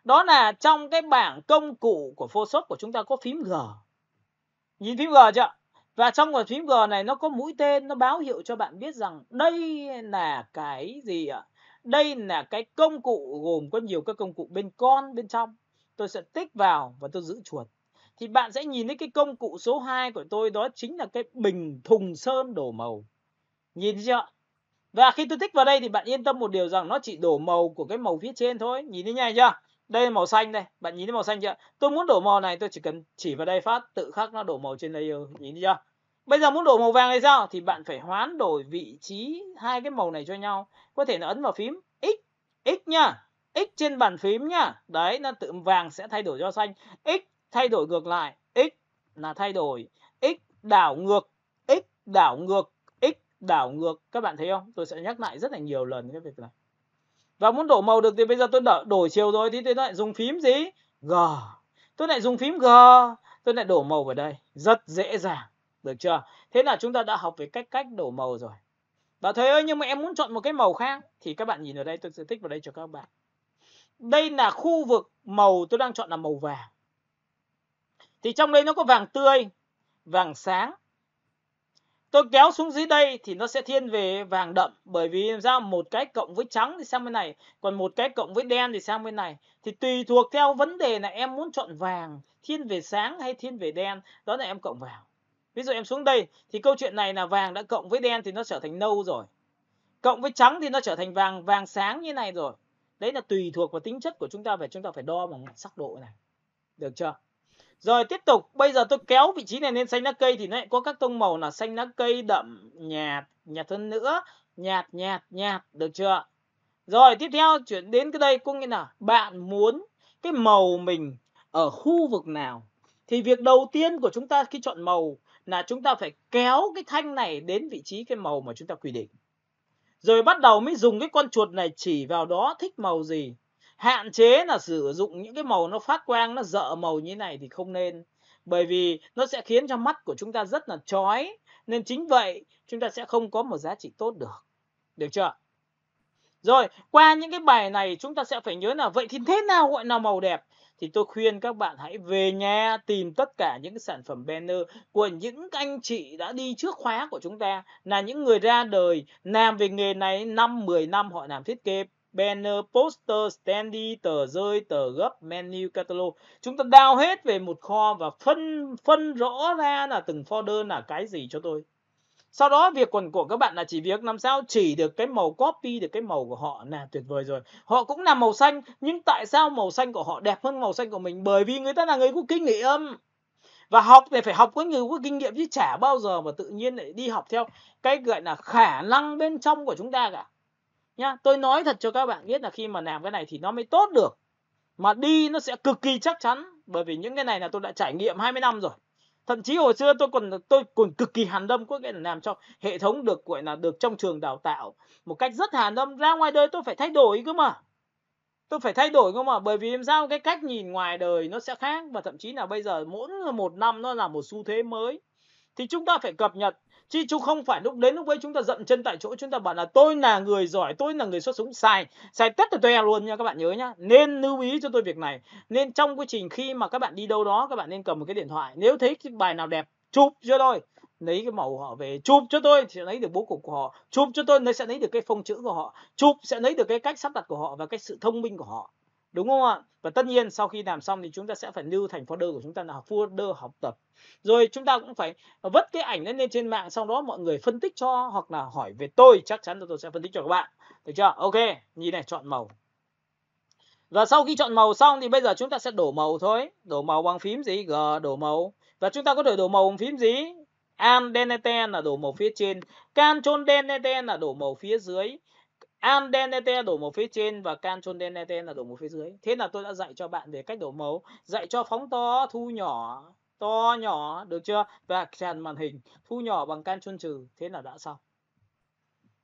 Đó là trong cái bảng công cụ của Photoshop của chúng ta có phím G. Nhìn phím G chưa? Và trong cái phím G này nó có mũi tên, nó báo hiệu cho bạn biết rằng đây là cái gì ạ? Đây là cái công cụ gồm có nhiều các công cụ bên con bên trong. Tôi sẽ tích vào và tôi giữ chuột. Thì bạn sẽ nhìn thấy cái công cụ số 2 của tôi, đó chính là cái bình thùng sơn đổ màu. Nhìn chưa? Và khi tôi tích vào đây thì bạn yên tâm một điều rằng nó chỉ đổ màu của cái màu phía trên thôi. Nhìn thấy nhanh chưa? Đây là màu xanh đây, bạn nhìn thấy màu xanh chưa? Tôi muốn đổ màu này tôi chỉ cần chỉ vào đây phát, tự khắc nó đổ màu trên layer, nhìn thấy chưa? Bây giờ muốn đổ màu vàng hay sao? Thì bạn phải hoán đổi vị trí hai cái màu này cho nhau. Có thể là ấn vào phím X, X nhá, X trên bàn phím nhá. Đấy, nó tự vàng sẽ thay đổi cho xanh. X thay đổi ngược lại, X là thay đổi, X đảo ngược, X đảo ngược, X đảo ngược. Các bạn thấy không? Tôi sẽ nhắc lại rất là nhiều lần cái việc này. Và muốn đổ màu được thì bây giờ tôi đổi chiều rồi thì tôi lại dùng phím gì? G. Tôi lại dùng phím G, tôi lại đổ màu vào đây, rất dễ dàng, được chưa? Thế là chúng ta đã học về cách đổ màu rồi. Và thầy ơi, nhưng mà em muốn chọn một cái màu khác thì các bạn nhìn ở đây, tôi sẽ tích vào đây cho các bạn. Đây là khu vực màu tôi đang chọn là màu vàng. Thì trong đây nó có vàng tươi, vàng sáng. Tôi kéo xuống dưới đây thì nó sẽ thiên về vàng đậm, bởi vì làm sao? Một cái cộng với trắng thì sang bên này, còn một cái cộng với đen thì sang bên này. Thì tùy thuộc theo vấn đề là em muốn chọn vàng thiên về sáng hay thiên về đen, đó là em cộng vào. Ví dụ em xuống đây thì câu chuyện này là vàng đã cộng với đen thì nó trở thành nâu rồi, cộng với trắng thì nó trở thành vàng sáng như này rồi. Đấy là tùy thuộc vào tính chất của chúng ta, và chúng ta phải đo bằng sắc độ này, được chưa? Rồi tiếp tục, bây giờ tôi kéo vị trí này lên xanh lá cây thì nó lại có các tông màu là xanh lá cây đậm, nhạt, nhạt hơn nữa, nhạt, được chưa? Rồi tiếp theo chuyển đến cái đây, có nghĩa là bạn muốn cái màu mình ở khu vực nào. Thì việc đầu tiên của chúng ta khi chọn màu là chúng ta phải kéo cái thanh này đến vị trí cái màu mà chúng ta quy định. Rồi bắt đầu mới dùng cái con chuột này chỉ vào đó thích màu gì. Hạn chế là sử dụng những cái màu nó phát quang, nó rợ màu như này thì không nên. Bởi vì nó sẽ khiến cho mắt của chúng ta rất là chói. Nên chính vậy chúng ta sẽ không có một giá trị tốt được. Được chưa? Rồi, qua những cái bài này chúng ta sẽ phải nhớ là vậy thì thế nào gọi là màu đẹp? Thì tôi khuyên các bạn hãy về nhà tìm tất cả những cái sản phẩm banner của những anh chị đã đi trước khóa của chúng ta, là những người ra đời làm về nghề này 5-10 năm, họ làm thiết kế banner, poster, standee, tờ rơi, tờ gấp, menu, catalog. Chúng ta download hết về một kho và phân rõ ra là từng folder là cái gì cho tôi. Sau đó việc còn của các bạn là chỉ việc làm sao chỉ được cái màu, copy được cái màu của họ là tuyệt vời rồi. Họ cũng làm màu xanh, nhưng tại sao màu xanh của họ đẹp hơn màu xanh của mình? Bởi vì người ta là người có kinh nghiệm. Và học thì phải học với người có kinh nghiệm, chứ chả bao giờ mà tự nhiên lại đi học theo cái gọi là khả năng bên trong của chúng ta cả. Nhá, tôi nói thật cho các bạn biết là khi mà làm cái này thì nó mới tốt được. Mà đi nó sẽ cực kỳ chắc chắn, bởi vì những cái này là tôi đã trải nghiệm 20 năm rồi. Thậm chí hồi xưa tôi còn cực kỳ hàn lâm, có nghĩa là làm cho hệ thống được gọi là được trong trường đào tạo một cách rất hàn lâm, ra ngoài đời tôi phải thay đổi cơ mà. Tôi phải thay đổi cơ mà, bởi vì làm sao cái cách nhìn ngoài đời nó sẽ khác, và thậm chí là bây giờ mỗi một năm nó là một xu thế mới. Thì chúng ta phải cập nhật, chứ chúng không phải lúc ấy chúng ta dậm chân tại chỗ, chúng ta bảo là tôi là người giỏi, tôi là người xuất chúng, sai tất là toe luôn nha các bạn nhớ nhá. Nên lưu ý cho tôi việc này. Nên trong quá trình khi mà các bạn đi đâu đó, các bạn nên cầm một cái điện thoại, nếu thấy cái bài nào đẹp chụp cho tôi, lấy cái màu của họ về chụp cho tôi thì sẽ lấy được bố cục của họ, chụp cho tôi nó sẽ lấy được cái phông chữ của họ, chụp sẽ lấy được cái cách sắp đặt của họ và cái sự thông minh của họ, đúng không ạ? Và tất nhiên sau khi làm xong thì chúng ta sẽ phải lưu thành folder của chúng ta là folder học tập. Rồi chúng ta cũng phải vất cái ảnh lên trên mạng, sau đó mọi người phân tích cho hoặc là hỏi về tôi, chắc chắn là tôi sẽ phân tích cho các bạn, được chưa? Ok, nhìn này, chọn màu. Và sau khi chọn màu xong thì bây giờ chúng ta sẽ đổ màu thôi. Đổ màu bằng phím gì? G, đổ màu. Và chúng ta có thể đổ màu bằng phím gì? Alt Delete là đổ màu phía trên, Ctrl Delete là đổ màu phía dưới, Alt Delete đổ màu phía trên và Ctrl Delete là đổ màu phía dưới. Thế là tôi đã dạy cho bạn về cách đổ màu, dạy cho phóng to, thu nhỏ, to nhỏ, được chưa? Và tràn màn hình, thu nhỏ bằng Ctrl trừ, thế là đã xong.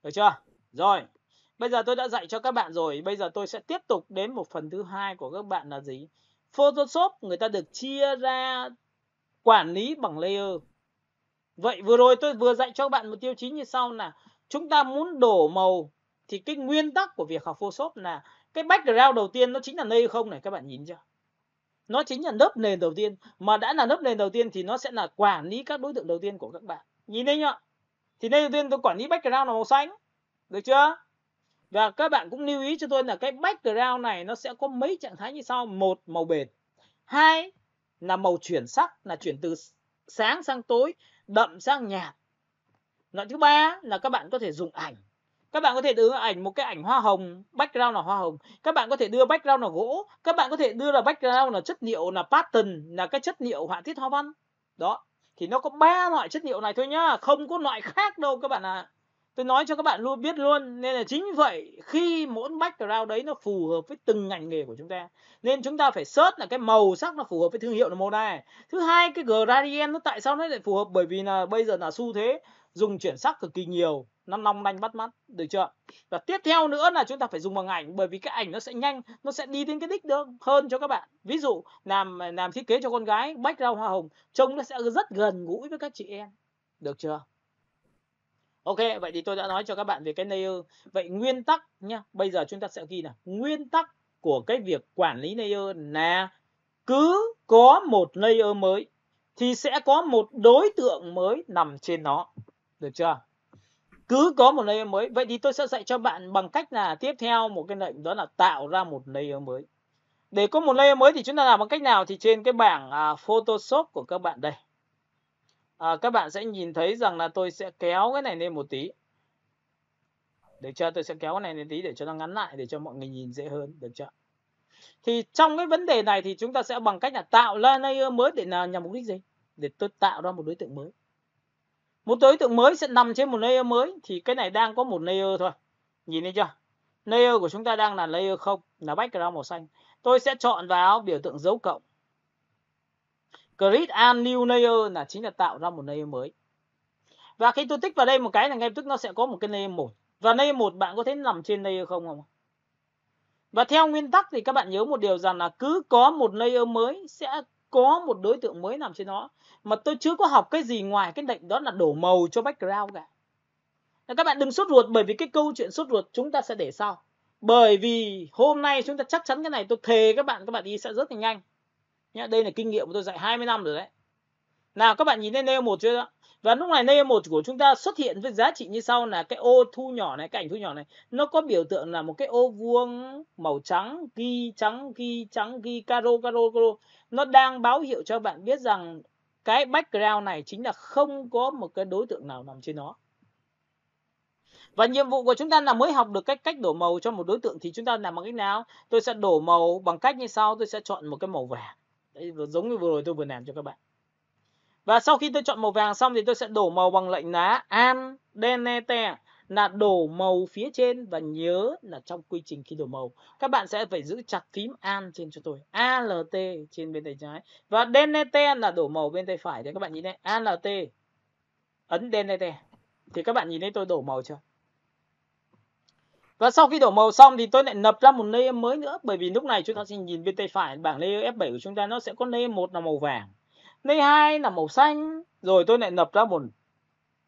Được chưa? Rồi. Bây giờ tôi đã dạy cho các bạn rồi, bây giờ tôi sẽ tiếp tục đến một phần thứ hai của các bạn là gì? Photoshop người ta được chia ra quản lý bằng layer. Vậy vừa rồi tôi vừa dạy cho các bạn một tiêu chí như sau là chúng ta muốn đổ màu thì cái nguyên tắc của việc học Photoshop là cái background đầu tiên nó chính là layer không này, các bạn nhìn chưa? Nó chính là lớp nền đầu tiên, mà đã là lớp nền đầu tiên thì nó sẽ là quản lý các đối tượng đầu tiên của các bạn. Nhìn thấy nhá? Thì đây đầu tiên tôi quản lý background là màu xanh, được chưa? Và các bạn cũng lưu ý cho tôi là cái background này nó sẽ có mấy trạng thái như sau. Một, màu bệt. Hai là màu chuyển sắc, là chuyển từ sáng sang tối, đậm sang nhạt. Loại thứ ba là các bạn có thể dùng ảnh. Các bạn có thể đưa ảnh một cái ảnh hoa hồng, background là hoa hồng. Các bạn có thể đưa background là gỗ. Các bạn có thể đưa là background là chất liệu là pattern, là cái chất liệu họa tiết hoa văn. Đó. Thì nó có 3 loại chất liệu này thôi nhá, không có loại khác đâu các bạn ạ. Tôi nói cho các bạn luôn biết luôn. Nên là chính vậy, khi mỗi background đấy nó phù hợp với từng ngành nghề của chúng ta, nên chúng ta phải search là cái màu sắc nó phù hợp với thương hiệu là màu này. Thứ hai, cái gradient nó tại sao nó lại phù hợp? Bởi vì là bây giờ là xu thế dùng chuyển sắc cực kỳ nhiều, nó long lanh bắt mắt, được chưa? Và tiếp theo nữa là chúng ta phải dùng bằng ảnh, bởi vì cái ảnh nó sẽ nhanh, nó sẽ đi đến cái đích được hơn cho các bạn. Ví dụ làm thiết kế cho con gái, background hoa hồng trông nó sẽ rất gần gũi với các chị em, được chưa? Ok, vậy thì tôi đã nói cho các bạn về cái layer. Vậy nguyên tắc nhá, bây giờ chúng ta sẽ ghi là nguyên tắc của cái việc quản lý layer là cứ có một layer mới thì sẽ có một đối tượng mới nằm trên nó, được chưa? Cứ có một layer mới. Vậy thì tôi sẽ dạy cho bạn bằng cách là tiếp theo một cái lệnh, đó là tạo ra một layer mới. Để có một layer mới thì chúng ta làm bằng cách nào? Thì trên cái bảng Photoshop của các bạn đây, các bạn sẽ nhìn thấy rằng là tôi sẽ kéo cái này lên một tí. Được chưa? Tôi sẽ kéo cái này lên tí để cho nó ngắn lại, để cho mọi người nhìn dễ hơn, được chưa? Thì trong cái vấn đề này thì chúng ta sẽ bằng cách là tạo ra layer mới để là nhằm mục đích gì? Để tôi tạo ra một đối tượng mới. Một đối tượng mới sẽ nằm trên một layer mới, thì cái này đang có một layer thôi. Nhìn thấy chưa? Layer của chúng ta đang là layer 0, là background màu xanh. Tôi sẽ chọn vào biểu tượng dấu cộng. Create a new layer là chính là tạo ra một layer mới. Và khi tôi tích vào đây một cái là ngay lập tức nó sẽ có một cái layer 1. Và layer 1 bạn có thấy nằm trên layer 0 không? Và theo nguyên tắc thì các bạn nhớ một điều rằng là cứ có một layer mới sẽ có một đối tượng mới nằm trên nó. Mà tôi chưa có học cái gì ngoài cái lệnh đó là đổ màu cho background cả. Các bạn đừng sốt ruột, bởi vì cái câu chuyện sốt ruột chúng ta sẽ để sau. Bởi vì hôm nay chúng ta chắc chắn cái này, tôi thề các bạn đi sẽ rất là nhanh nhá. Đây là kinh nghiệm của tôi dạy 20 năm rồi đấy. Nào các bạn nhìn thấy nail 1 chưa ạ? Và lúc này nail 1 của chúng ta xuất hiện với giá trị như sau, là cái ô thu nhỏ này, cái ảnh thu nhỏ này, nó có biểu tượng là một cái ô vuông màu trắng, ghi trắng, ghi caro. Nó đang báo hiệu cho bạn biết rằng cái background này chính là không có một cái đối tượng nào nằm trên nó. Và nhiệm vụ của chúng ta là mới học được cách đổ màu cho một đối tượng thì chúng ta làm bằng cách nào? Tôi sẽ đổ màu bằng cách như sau, tôi sẽ chọn một cái màu vàng. Đấy, giống như vừa rồi tôi vừa làm cho các bạn. Và sau khi tôi chọn màu vàng xong thì tôi sẽ đổ màu bằng lệnh lá Alt Delete, là đổ màu phía trên. Và nhớ là trong quy trình khi đổ màu, các bạn sẽ phải giữ chặt phím Alt trên cho tôi, Alt trên bên tay trái, và Delete là đổ màu bên tay phải. Để các bạn nhìn đây, Alt ấn Delete thì các bạn nhìn thấy tôi đổ màu chưa? Và sau khi đổ màu xong thì tôi lại nập ra một layer mới nữa, bởi vì lúc này chúng ta sẽ nhìn bên tay phải bảng layer F7 của chúng ta, nó sẽ có layer 1 là màu vàng, layer 2 là màu xanh, rồi tôi lại nập ra một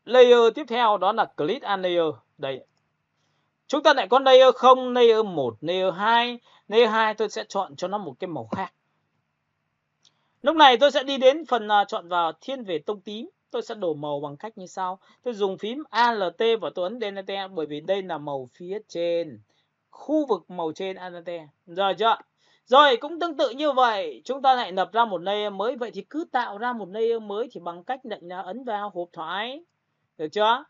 layer tiếp theo, đó là click on layer. Đây, chúng ta lại có layer 0, layer 1, layer 2. Layer 2 tôi sẽ chọn cho nó một cái màu khác. Lúc này tôi sẽ đi đến phần chọn vào thiên về tông tím. Tôi sẽ đổ màu bằng cách như sau. Tôi dùng phím Alt và tôi ấn Delete, bởi vì đây là màu phía trên, khu vực màu trên Delete. Rồi chưa? Rồi cũng tương tự như vậy, chúng ta lại nập ra một layer mới. Vậy thì cứ tạo ra một layer mới thì bằng cách lệnh là ấn vào hộp thoại. Được chưa?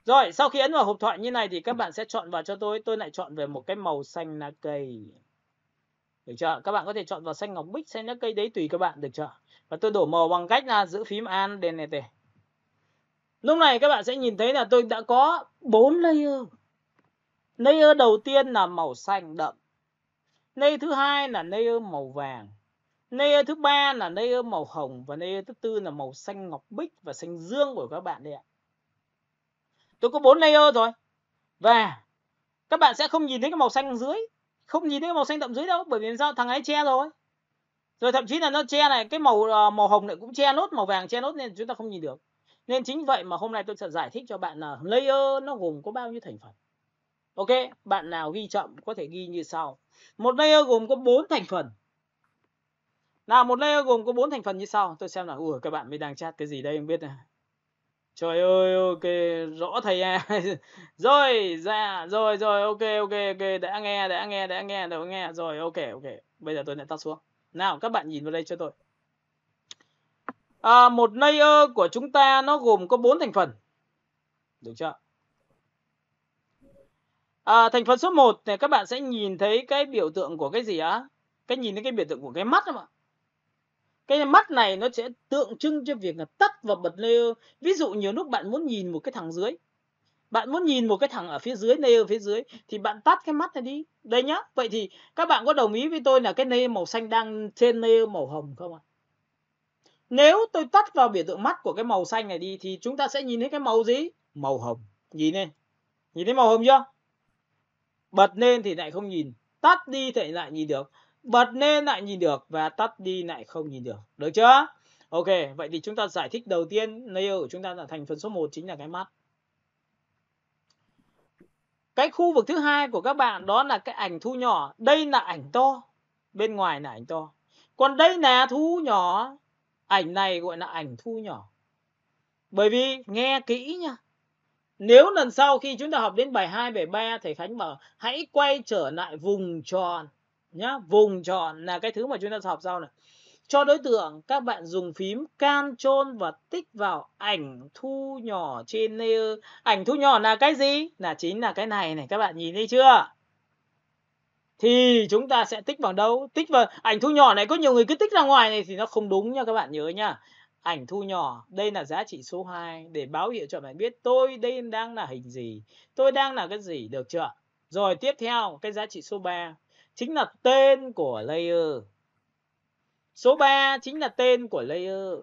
Rồi, sau khi ấn vào hộp thoại như này thì các bạn sẽ chọn vào cho tôi lại chọn về một cái màu xanh lá cây. Được chưa? Các bạn có thể chọn vào xanh ngọc bích, xanh lá cây đấy tùy các bạn, được chưa? Và tôi đổ màu bằng cách là giữ phím Alt Delete. Lúc này các bạn sẽ nhìn thấy là tôi đã có 4 layer. Layer đầu tiên là màu xanh đậm. Layer thứ hai là layer màu vàng. Layer thứ ba là layer màu hồng, và layer thứ tư là màu xanh ngọc bích và xanh dương của các bạn đây ạ. Tôi có 4 layer rồi. Và các bạn sẽ không nhìn thấy cái màu xanh dưới, không nhìn thấy cái màu xanh đậm dưới đâu, bởi vì sao? Thằng ấy che rồi. Rồi thậm chí là nó che này, cái màu hồng này cũng che nốt, màu vàng che nốt, nên chúng ta không nhìn được. Nên chính vậy mà hôm nay tôi sẽ giải thích cho bạn là layer nó gồm có bao nhiêu thành phần. Ok, bạn nào ghi chậm có thể ghi như sau. Một layer gồm có 4 thành phần. Nào, một layer gồm có 4 thành phần như sau. Tôi xem là các bạn mới đang chat cái gì đây không biết này. Trời ơi, ok, rõ thầy à. Rồi, ok, đã nghe. Rồi, ok. Bây giờ tôi lại tắt xuống. Nào, các bạn nhìn vào đây cho tôi. Một layer của chúng ta nó gồm có 4 thành phần. Được chưa? Thành phần số 1 này các bạn sẽ nhìn thấy cái biểu tượng của cái gì á? Nhìn thấy cái biểu tượng của cái mắt không ạ? Cái mắt này nó sẽ tượng trưng cho việc là tắt và bật layer. Ví dụ nhiều lúc bạn muốn nhìn một cái thằng dưới, bạn muốn nhìn một cái thằng ở phía dưới, layer phía dưới, thì bạn tắt cái mắt này đi. Đây nhá. Vậy thì các bạn có đồng ý với tôi là cái layer màu xanh đang trên layer màu hồng không ạ? Nếu tôi tắt vào biểu tượng mắt của cái màu xanh này đi thì chúng ta sẽ nhìn thấy cái màu gì? Màu hồng. Nhìn lên. Nhìn thấy màu hồng chưa? Bật lên thì lại không nhìn, tắt đi thì lại nhìn được, bật lên lại nhìn được, và tắt đi lại không nhìn được. Được chưa? Ok, vậy thì chúng ta giải thích đầu tiên, layer của chúng ta là thành phần số 1 chính là cái mắt. Cái khu vực thứ hai của các bạn đó là cái ảnh thu nhỏ. Đây là ảnh to, bên ngoài là ảnh to. Còn đây là thu nhỏ. Ảnh này gọi là ảnh thu nhỏ. Bởi vì nghe kỹ nha, nếu lần sau khi chúng ta học đến bài 2, bài 3, thầy Khánh bảo hãy quay trở lại vùng tròn nhá. Vùng tròn là cái thứ mà chúng ta học sau này. Cho đối tượng, các bạn dùng phím Ctrl và tích vào ảnh thu nhỏ trên layer. Ảnh thu nhỏ là cái gì? Chính là cái này các bạn nhìn thấy chưa? Thì chúng ta sẽ tích vào đâu? Tích vào ảnh thu nhỏ này. Có nhiều người cứ tích ra ngoài này thì nó không đúng nha, các bạn nhớ nha. Ảnh thu nhỏ, đây là giá trị số 2 để báo hiệu cho bạn biết tôi đây đang là hình gì, tôi đang là cái gì, được chưa? Rồi tiếp theo, cái giá trị số 3 chính là tên của layer. Số 3 chính là tên của layer.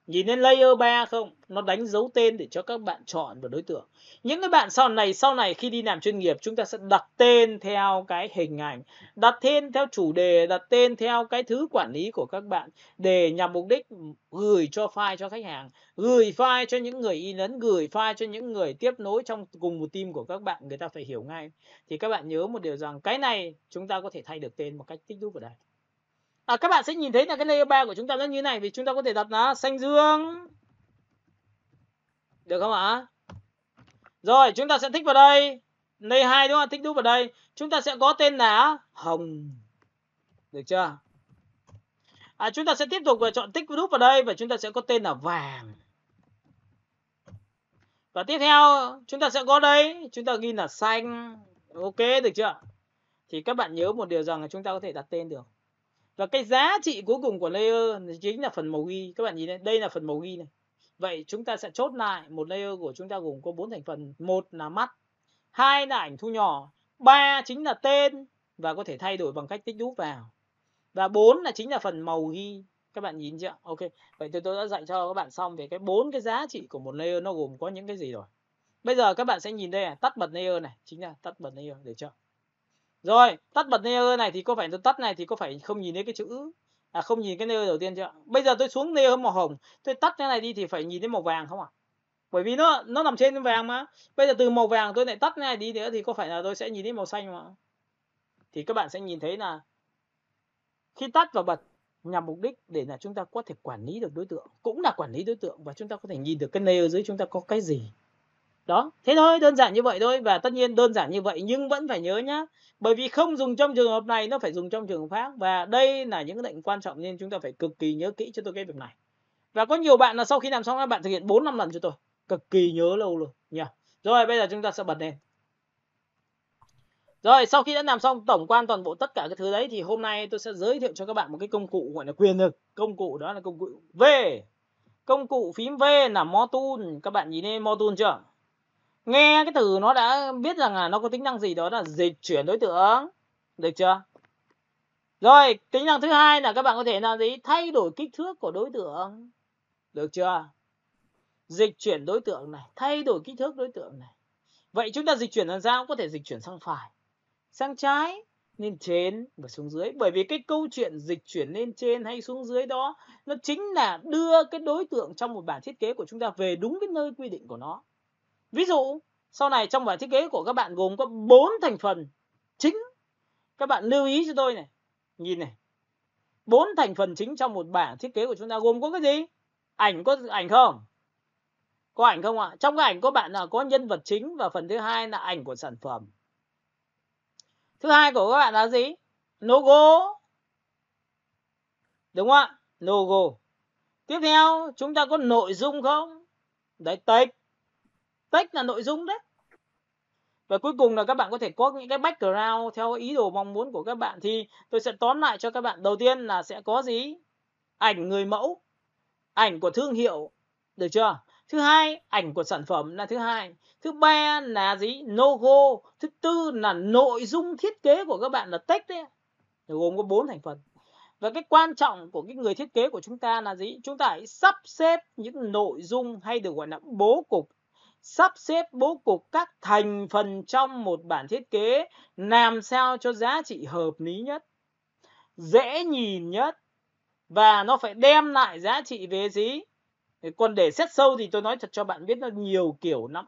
Nhìn đến layer 3 không? Nó đánh dấu tên để cho các bạn chọn vào đối tượng. Những cái bạn sau này khi đi làm chuyên nghiệp, chúng ta sẽ đặt tên theo cái hình ảnh, đặt tên theo chủ đề, đặt tên theo cái thứ quản lý của các bạn để nhằm mục đích gửi cho file cho khách hàng, gửi file cho những người in ấn, gửi file cho những người tiếp nối trong cùng một team của các bạn, người ta phải hiểu ngay. Thì các bạn nhớ một điều rằng cái này chúng ta có thể thay được tên một cách tích đúc ở đây. Các bạn sẽ nhìn thấy là cái layer 3 của chúng ta nó như này, vì chúng ta có thể đặt là xanh dương. Được không ạ? Rồi, chúng ta sẽ tích vào đây. Layer 2 đúng không? Tích đúc vào đây. Chúng ta sẽ có tên là hồng. Được chưa? Chúng ta sẽ tiếp tục chọn tích đúc vào đây và chúng ta sẽ có tên là vàng. Và tiếp theo chúng ta sẽ có đây, chúng ta ghi là xanh. Ok, được chưa? Thì các bạn nhớ một điều rằng là chúng ta có thể đặt tên được. Và cái giá trị cuối cùng của layer chính là phần màu ghi. Các bạn nhìn đây là phần màu ghi này. Vậy chúng ta sẽ chốt lại một layer của chúng ta gồm có 4 thành phần. 1 là mắt, 2 là ảnh thu nhỏ, 3 chính là tên và có thể thay đổi bằng cách tích đúc vào. Và 4 là chính là phần màu ghi. Các bạn nhìn chưa? Ok. Vậy tôi đã dạy cho các bạn xong về cái 4 cái giá trị của một layer nó gồm có những cái gì rồi. Bây giờ các bạn sẽ nhìn đây là tắt bật layer này, chính là tắt bật layer, được chưa? Rồi, tắt bật layer này thì có phải tôi tắt này thì có phải không nhìn thấy cái chữ, không nhìn cái layer đầu tiên chưa? Bây giờ tôi xuống layer màu hồng, tôi tắt cái này đi thì phải nhìn thấy màu vàng không ạ? Bởi vì nó nằm trên cái vàng mà. Bây giờ từ màu vàng tôi lại tắt cái này đi nữa thì có phải là tôi sẽ nhìn thấy màu xanh mà? Thì các bạn sẽ nhìn thấy là khi tắt và bật nhằm mục đích để là chúng ta có thể quản lý được đối tượng, cũng là quản lý đối tượng, và chúng ta có thể nhìn được cái layer dưới chúng ta có cái gì. Đó, thế thôi, đơn giản như vậy thôi. Và tất nhiên đơn giản như vậy nhưng vẫn phải nhớ nhá. Bởi vì không dùng trong trường hợp này nó phải dùng trong trường hợp khác. Và đây là những lệnh quan trọng nên chúng ta phải cực kỳ nhớ kỹ cho tôi cái việc này. Và có nhiều bạn là sau khi làm xong các bạn thực hiện 4-5 lần cho tôi. Cực kỳ nhớ lâu luôn nha. Rồi bây giờ chúng ta sẽ bật lên. Rồi sau khi đã làm xong tổng quan toàn bộ tất cả cái thứ đấy thì hôm nay tôi sẽ giới thiệu cho các bạn một cái công cụ gọi là quyền lực. Công cụ đó là công cụ V. Công cụ phím V là Motool. Các bạn nhìn thấy Motool chưa? Nghe cái từ nó đã biết rằng là nó có tính năng gì, đó là dịch chuyển đối tượng. Được chưa? Rồi, tính năng thứ hai là các bạn có thể làm gì? Thay đổi kích thước của đối tượng. Được chưa? Dịch chuyển đối tượng này, thay đổi kích thước đối tượng này. Vậy chúng ta dịch chuyển làm sao? Có thể dịch chuyển sang phải, sang trái, lên trên và xuống dưới. Bởi vì cái câu chuyện dịch chuyển lên trên hay xuống dưới đó nó chính là đưa cái đối tượng trong một bản thiết kế của chúng ta về đúng cái nơi quy định của nó. Ví dụ sau này trong bản thiết kế của các bạn gồm có 4 thành phần chính. Các bạn lưu ý cho tôi này, nhìn này, 4 thành phần chính trong một bản thiết kế của chúng ta gồm có cái gì? Ảnh, có ảnh không? Có ảnh không ạ? Trong cái ảnh có bạn là có nhân vật chính, và phần thứ hai là ảnh của sản phẩm. Thứ hai của các bạn là gì? Logo. Đúng không ạ? Logo. Tiếp theo chúng ta có nội dung không? Đấy, text. Text là nội dung đấy. Và cuối cùng là các bạn có thể có những cái background theo ý đồ mong muốn của các bạn. Thì tôi sẽ tóm lại cho các bạn. Đầu tiên là sẽ có gì? Ảnh người mẫu, ảnh của thương hiệu. Được chưa? Thứ hai, ảnh của sản phẩm là thứ hai. Thứ ba là gì? Logo. Thứ tư là nội dung thiết kế của các bạn là text đấy. Gồm có 4 thành phần. Và cái quan trọng của cái người thiết kế của chúng ta là gì? Chúng ta hãy sắp xếp những nội dung hay được gọi là bố cục. Sắp xếp bố cục các thành phần trong một bản thiết kế làm sao cho giá trị hợp lý nhất, dễ nhìn nhất, và nó phải đem lại giá trị về gì? Còn để xét sâu thì tôi nói thật cho bạn biết nó nhiều kiểu lắm.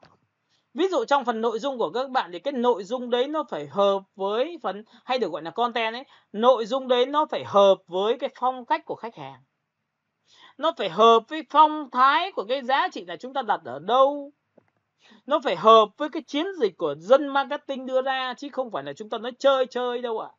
Ví dụ trong phần nội dung của các bạn thì cái nội dung đấy nó phải hợp với phần hay được gọi là content ấy. Nội dung đấy nó phải hợp với cái phong cách của khách hàng. Nó phải hợp với phong thái của cái giá trị là chúng ta đặt ở đâu. Nó phải hợp với cái chiến dịch của dân marketing đưa ra, chứ không phải là chúng ta nói chơi đâu ạ.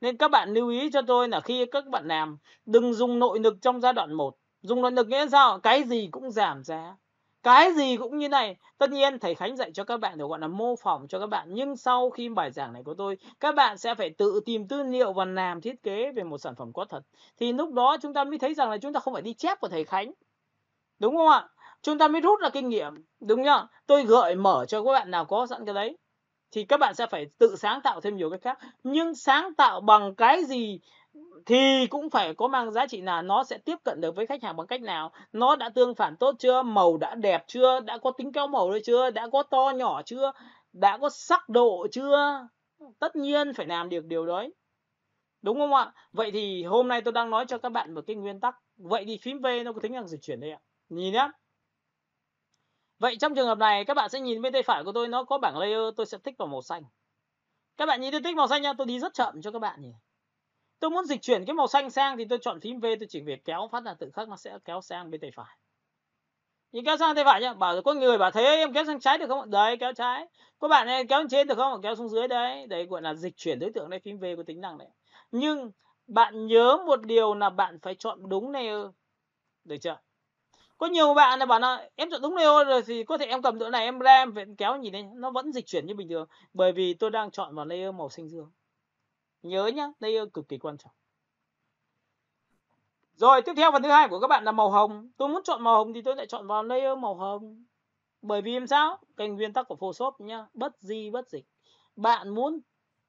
Nên các bạn lưu ý cho tôi là khi các bạn làm, đừng dùng nội lực trong giai đoạn 1. Dùng nội lực nghĩa là sao? Cái gì cũng giảm giá, cái gì cũng như này. Tất nhiên thầy Khánh dạy cho các bạn được gọi là mô phỏng cho các bạn. Nhưng sau khi bài giảng này của tôi, các bạn sẽ phải tự tìm tư liệu và làm thiết kế về một sản phẩm có thật. Thì lúc đó chúng ta mới thấy rằng là chúng ta không phải đi chép của thầy Khánh. Đúng không ạ? Chúng ta mới rút ra kinh nghiệm. Đúng nhá? Tôi gợi mở cho các bạn nào có sẵn cái đấy. Thì các bạn sẽ phải tự sáng tạo thêm nhiều cách khác. Nhưng sáng tạo bằng cái gì thì cũng phải có mang giá trị là nó sẽ tiếp cận được với khách hàng bằng cách nào, nó đã tương phản tốt chưa, màu đã đẹp chưa, đã có tính kéo màu đấy chưa, đã có to nhỏ chưa, đã có sắc độ chưa. Tất nhiên phải làm được điều đấy, đúng không ạ? Vậy thì hôm nay tôi đang nói cho các bạn một cái nguyên tắc. Vậy thì phím V nó có tính năng dịch chuyển đây ạ. Nhìn nhé. Vậy trong trường hợp này các bạn sẽ nhìn bên tay phải của tôi, nó có bảng layer, tôi sẽ tích vào màu xanh. Các bạn nhìn tôi tích màu xanh nha, tôi đi rất chậm cho các bạn nhìn. Tôi muốn dịch chuyển cái màu xanh sang thì tôi chọn phím V, tôi chỉ việc kéo phát là tự khắc nó sẽ kéo sang bên tay phải. Nhìn kéo sang tay phải nhá, có người bảo thế em kéo sang trái được không? Đấy, kéo trái. Có bạn này kéo lên trên được không? Kéo xuống dưới đấy. Đấy gọi là dịch chuyển đối tượng, đây phím V có tính năng đấy. Nhưng bạn nhớ một điều là bạn phải chọn đúng layer. Được chưa? Có nhiều bạn là bảo là em chọn đúng layer rồi thì có thể em cầm chỗ này em ra em phải kéo nhìn thấy nó vẫn dịch chuyển như bình thường, bởi vì tôi đang chọn vào layer màu xanh dương. Nhớ nhá, layer cực kỳ quan trọng. Rồi tiếp theo phần thứ hai của các bạn là màu hồng. Tôi muốn chọn màu hồng thì tôi lại chọn vào layer màu hồng. Bởi vì làm sao? Cái nguyên tắc của Photoshop nhá, bất di bất dịch. Bạn muốn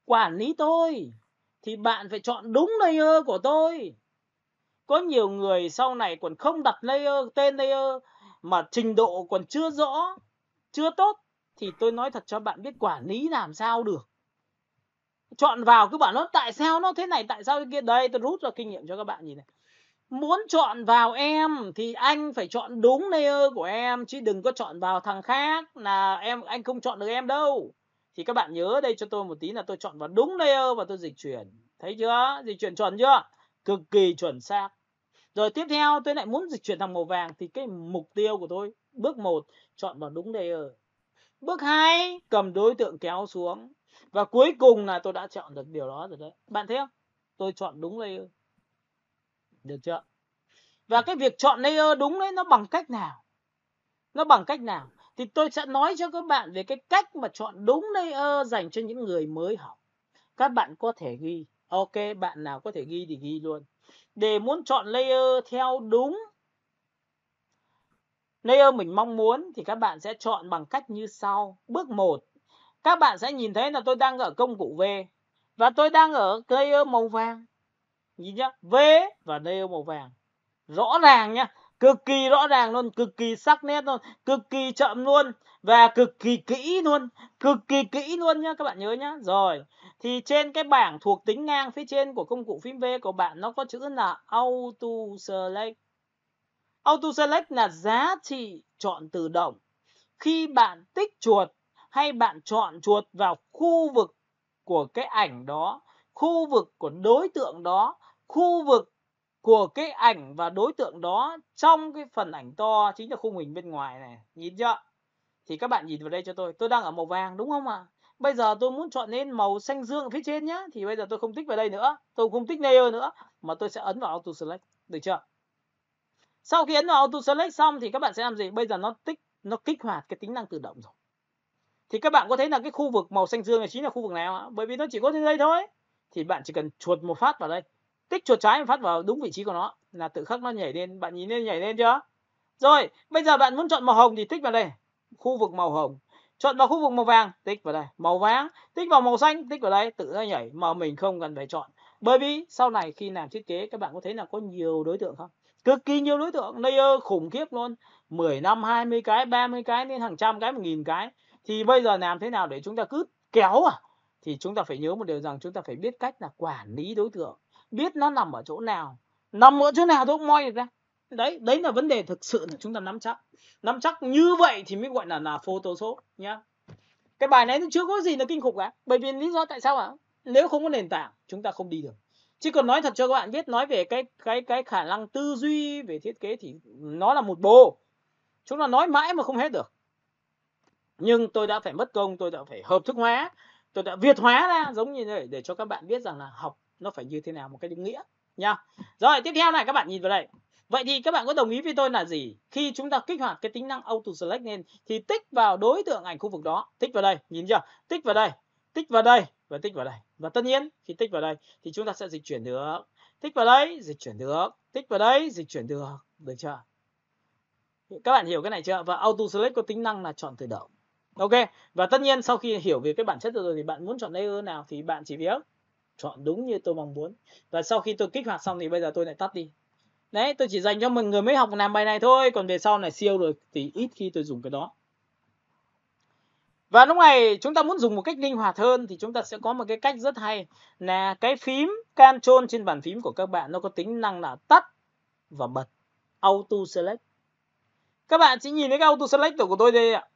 quản lý tôi thì bạn phải chọn đúng layer của tôi. Có nhiều người sau này còn không đặt layer, tên layer mà trình độ còn chưa rõ, chưa tốt thì tôi nói thật cho bạn biết quản lý làm sao được. Chọn vào cứ bảo nó tại sao nó thế này, tại sao thế kia. Đây tôi rút ra kinh nghiệm cho các bạn nhìn này. Muốn chọn vào em thì anh phải chọn đúng layer của em, chứ đừng có chọn vào thằng khác là anh không chọn được em đâu. Thì các bạn nhớ đây cho tôi một tí là tôi chọn vào đúng layer và tôi dịch chuyển. Thấy chưa? Dịch chuyển chuẩn chưa? Cực kỳ chuẩn xác. Rồi tiếp theo tôi lại muốn dịch chuyển thành màu vàng thì cái mục tiêu của tôi, bước 1 chọn vào đúng layer. Bước 2 cầm đối tượng kéo xuống. Và cuối cùng là tôi đã chọn được điều đó rồi đấy. Bạn thấy không? Tôi chọn đúng layer. Được chưa? Và cái việc chọn layer đúng đấy nó bằng cách nào? Nó bằng cách nào? Thì tôi sẽ nói cho các bạn về cái cách mà chọn đúng layer dành cho những người mới học. Các bạn có thể ghi. Ok, bạn nào có thể ghi thì ghi luôn. Để muốn chọn layer theo đúng layer mình mong muốn thì các bạn sẽ chọn bằng cách như sau. Bước 1, các bạn sẽ nhìn thấy là tôi đang ở công cụ V và tôi đang ở layer màu vàng. Nhìn nhá, V và layer màu vàng. Rõ ràng nhá, cực kỳ rõ ràng luôn, cực kỳ sắc nét luôn, cực kỳ chậm luôn và cực kỳ kỹ luôn nhá, các bạn nhớ nhá. Rồi, thì trên cái bảng thuộc tính ngang phía trên của công cụ phím V của bạn nó có chữ là Auto Select. Auto Select là giá trị chọn tự động. Khi bạn tích chuột hay bạn chọn chuột vào khu vực của cái ảnh đó, khu vực của đối tượng đó, khu vực của cái ảnh và đối tượng đó trong cái phần ảnh to, chính là khung hình bên ngoài này, nhìn chưa? Thì các bạn nhìn vào đây cho tôi đang ở màu vàng đúng không ạ? Bây giờ tôi muốn chọn lên màu xanh dương ở phía trên nhá, thì bây giờ tôi không tích vào đây nữa, tôi không tích layer nữa mà tôi sẽ ấn vào Auto Select, được chưa? Sau khi ấn vào Auto Select xong thì các bạn sẽ làm gì? Bây giờ nó kích hoạt cái tính năng tự động rồi. Thì các bạn có thấy là cái khu vực màu xanh dương này chính là khu vực nào ạ? Bởi vì nó chỉ có trên đây thôi. Thì bạn chỉ cần chuột một phát vào đây, tích chuột trái một phát vào đúng vị trí của nó là tự khắc nó nhảy lên. Bạn nhìn lên nhảy lên chưa? Rồi, bây giờ bạn muốn chọn màu hồng thì tích vào đây, khu vực màu hồng. Chọn vào khu vực màu vàng, tích vào đây, màu vàng, tích vào màu xanh, tích vào đây, tự nó nhảy mà mình không cần phải chọn. Bởi vì sau này khi làm thiết kế các bạn có thấy là có nhiều đối tượng không? Cực kỳ nhiều đối tượng, layer khủng khiếp luôn. 10, 5, 20 cái, 30 cái đến hàng trăm cái, 1000 cái. Thì bây giờ làm thế nào để chúng ta cứ kéo thì chúng ta phải nhớ một điều rằng chúng ta phải biết cách là quản lý đối tượng, biết nó nằm ở chỗ nào, tôi cũng moi được ra. Đấy là vấn đề thực sự là chúng ta nắm chắc như vậy thì mới gọi là Photoshop nhá. Cái bài này nó chưa có gì là kinh khủng cả, bởi vì lý do tại sao ạ? Nếu không có nền tảng chúng ta không đi được. Chứ còn nói thật cho các bạn biết, nói về cái khả năng tư duy về thiết kế thì nó là một bồ, chúng ta nói mãi mà không hết được. Nhưng tôi đã phải mất công, tôi đã phải hợp thức hóa, tôi đã Việt hóa ra giống như thế để cho các bạn biết rằng là học nó phải như thế nào một cái đúng nghĩa nha. Rồi tiếp theo này các bạn nhìn vào đây. Vậy thì các bạn có đồng ý với tôi là gì? Khi chúng ta kích hoạt cái tính năng Auto Select lên thì tích vào đối tượng ảnh khu vực đó, tích vào đây, nhìn chưa? Tích vào đây, tích vào đây và tích vào đây. Và tất nhiên khi tích vào đây thì chúng ta sẽ dịch chuyển được. Tích vào đây, dịch chuyển được. Tích vào đây, dịch chuyển được. Được chưa? Các bạn hiểu cái này chưa? Và Auto Select có tính năng là chọn tự động. Ok, và tất nhiên sau khi hiểu về cái bản chất rồi thì bạn muốn chọn layer nào thì bạn chỉ việc chọn đúng như tôi mong muốn. Và sau khi tôi kích hoạt xong thì bây giờ tôi lại tắt đi. Đấy, tôi chỉ dành cho mọi người mới học làm bài này thôi, còn về sau này siêu rồi thì ít khi tôi dùng cái đó. Và lúc này chúng ta muốn dùng một cách linh hoạt hơn thì chúng ta sẽ có một cái cách rất hay là cái phím Ctrl trên bàn phím của các bạn nó có tính năng là tắt và bật Auto Select. Các bạn chỉ nhìn thấy cái Auto Select của tôi đây ạ.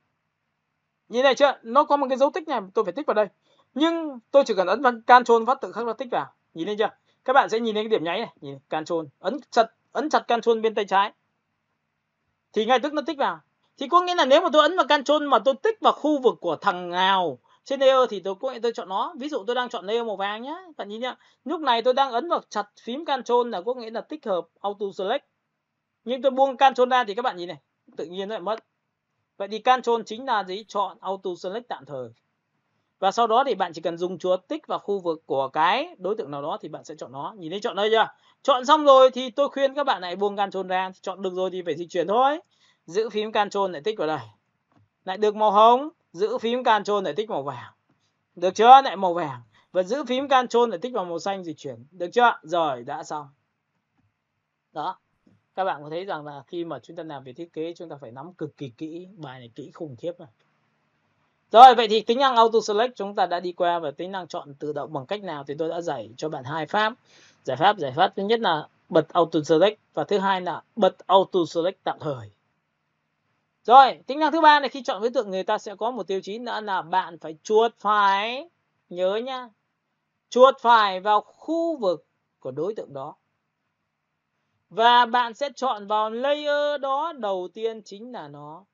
Nhìn này chưa? Nó có một cái dấu tích này, tôi phải tích vào đây. Nhưng tôi chỉ cần ấn vào Ctrl phát tự khắc nó tích vào. Nhìn thấy chưa? Các bạn sẽ nhìn thấy cái điểm nháy này, nhìn Ctrl, ấn chặt Ctrl bên tay trái. Thì ngay tức nó tích vào. Thì có nghĩa là nếu mà tôi ấn vào Ctrl mà tôi tích vào khu vực của thằng nào trên layer thì tôi chọn nó. Ví dụ tôi đang chọn layer màu vàng nhá. Bạn nhìn nhá. Lúc này tôi đang ấn vào chặt phím Ctrl là có nghĩa là tích hợp Auto Select. Nhưng tôi buông Ctrl ra thì các bạn nhìn này, tự nhiên nó lại mất. Vậy thì Ctrl chính là gì? Chọn Auto Select tạm thời. Và sau đó thì bạn chỉ cần dùng chuột tích vào khu vực của cái đối tượng nào đó thì bạn sẽ chọn nó. Nhìn thấy chọn đây chưa? Chọn xong rồi thì tôi khuyên các bạn lại buông Ctrl ra. Chọn được rồi thì phải di chuyển thôi. Giữ phím Ctrl lại tích vào đây. Lại được màu hồng, giữ phím Ctrl lại tích màu vàng. Được chưa? Lại màu vàng. Và giữ phím Ctrl lại tích vào màu xanh di chuyển. Được chưa? Rồi, đã xong. Đó. Các bạn có thấy rằng là khi mà chúng ta làm về thiết kế chúng ta phải nắm cực kỳ kỹ. Bài này kỹ khủng khiếp này. Rồi, vậy thì tính năng Auto Select chúng ta đã đi qua, và tính năng chọn tự động bằng cách nào thì tôi đã dạy cho bạn hai pháp. Giải pháp thứ nhất là bật Auto Select và thứ hai là bật Auto Select tạm thời. Rồi, tính năng thứ ba này, khi chọn đối tượng người ta sẽ có một tiêu chí nữa là bạn phải chuột phải, nhớ nhá, chuột phải vào khu vực của đối tượng đó. Và bạn sẽ chọn vào layer đó, đầu tiên chính là nó.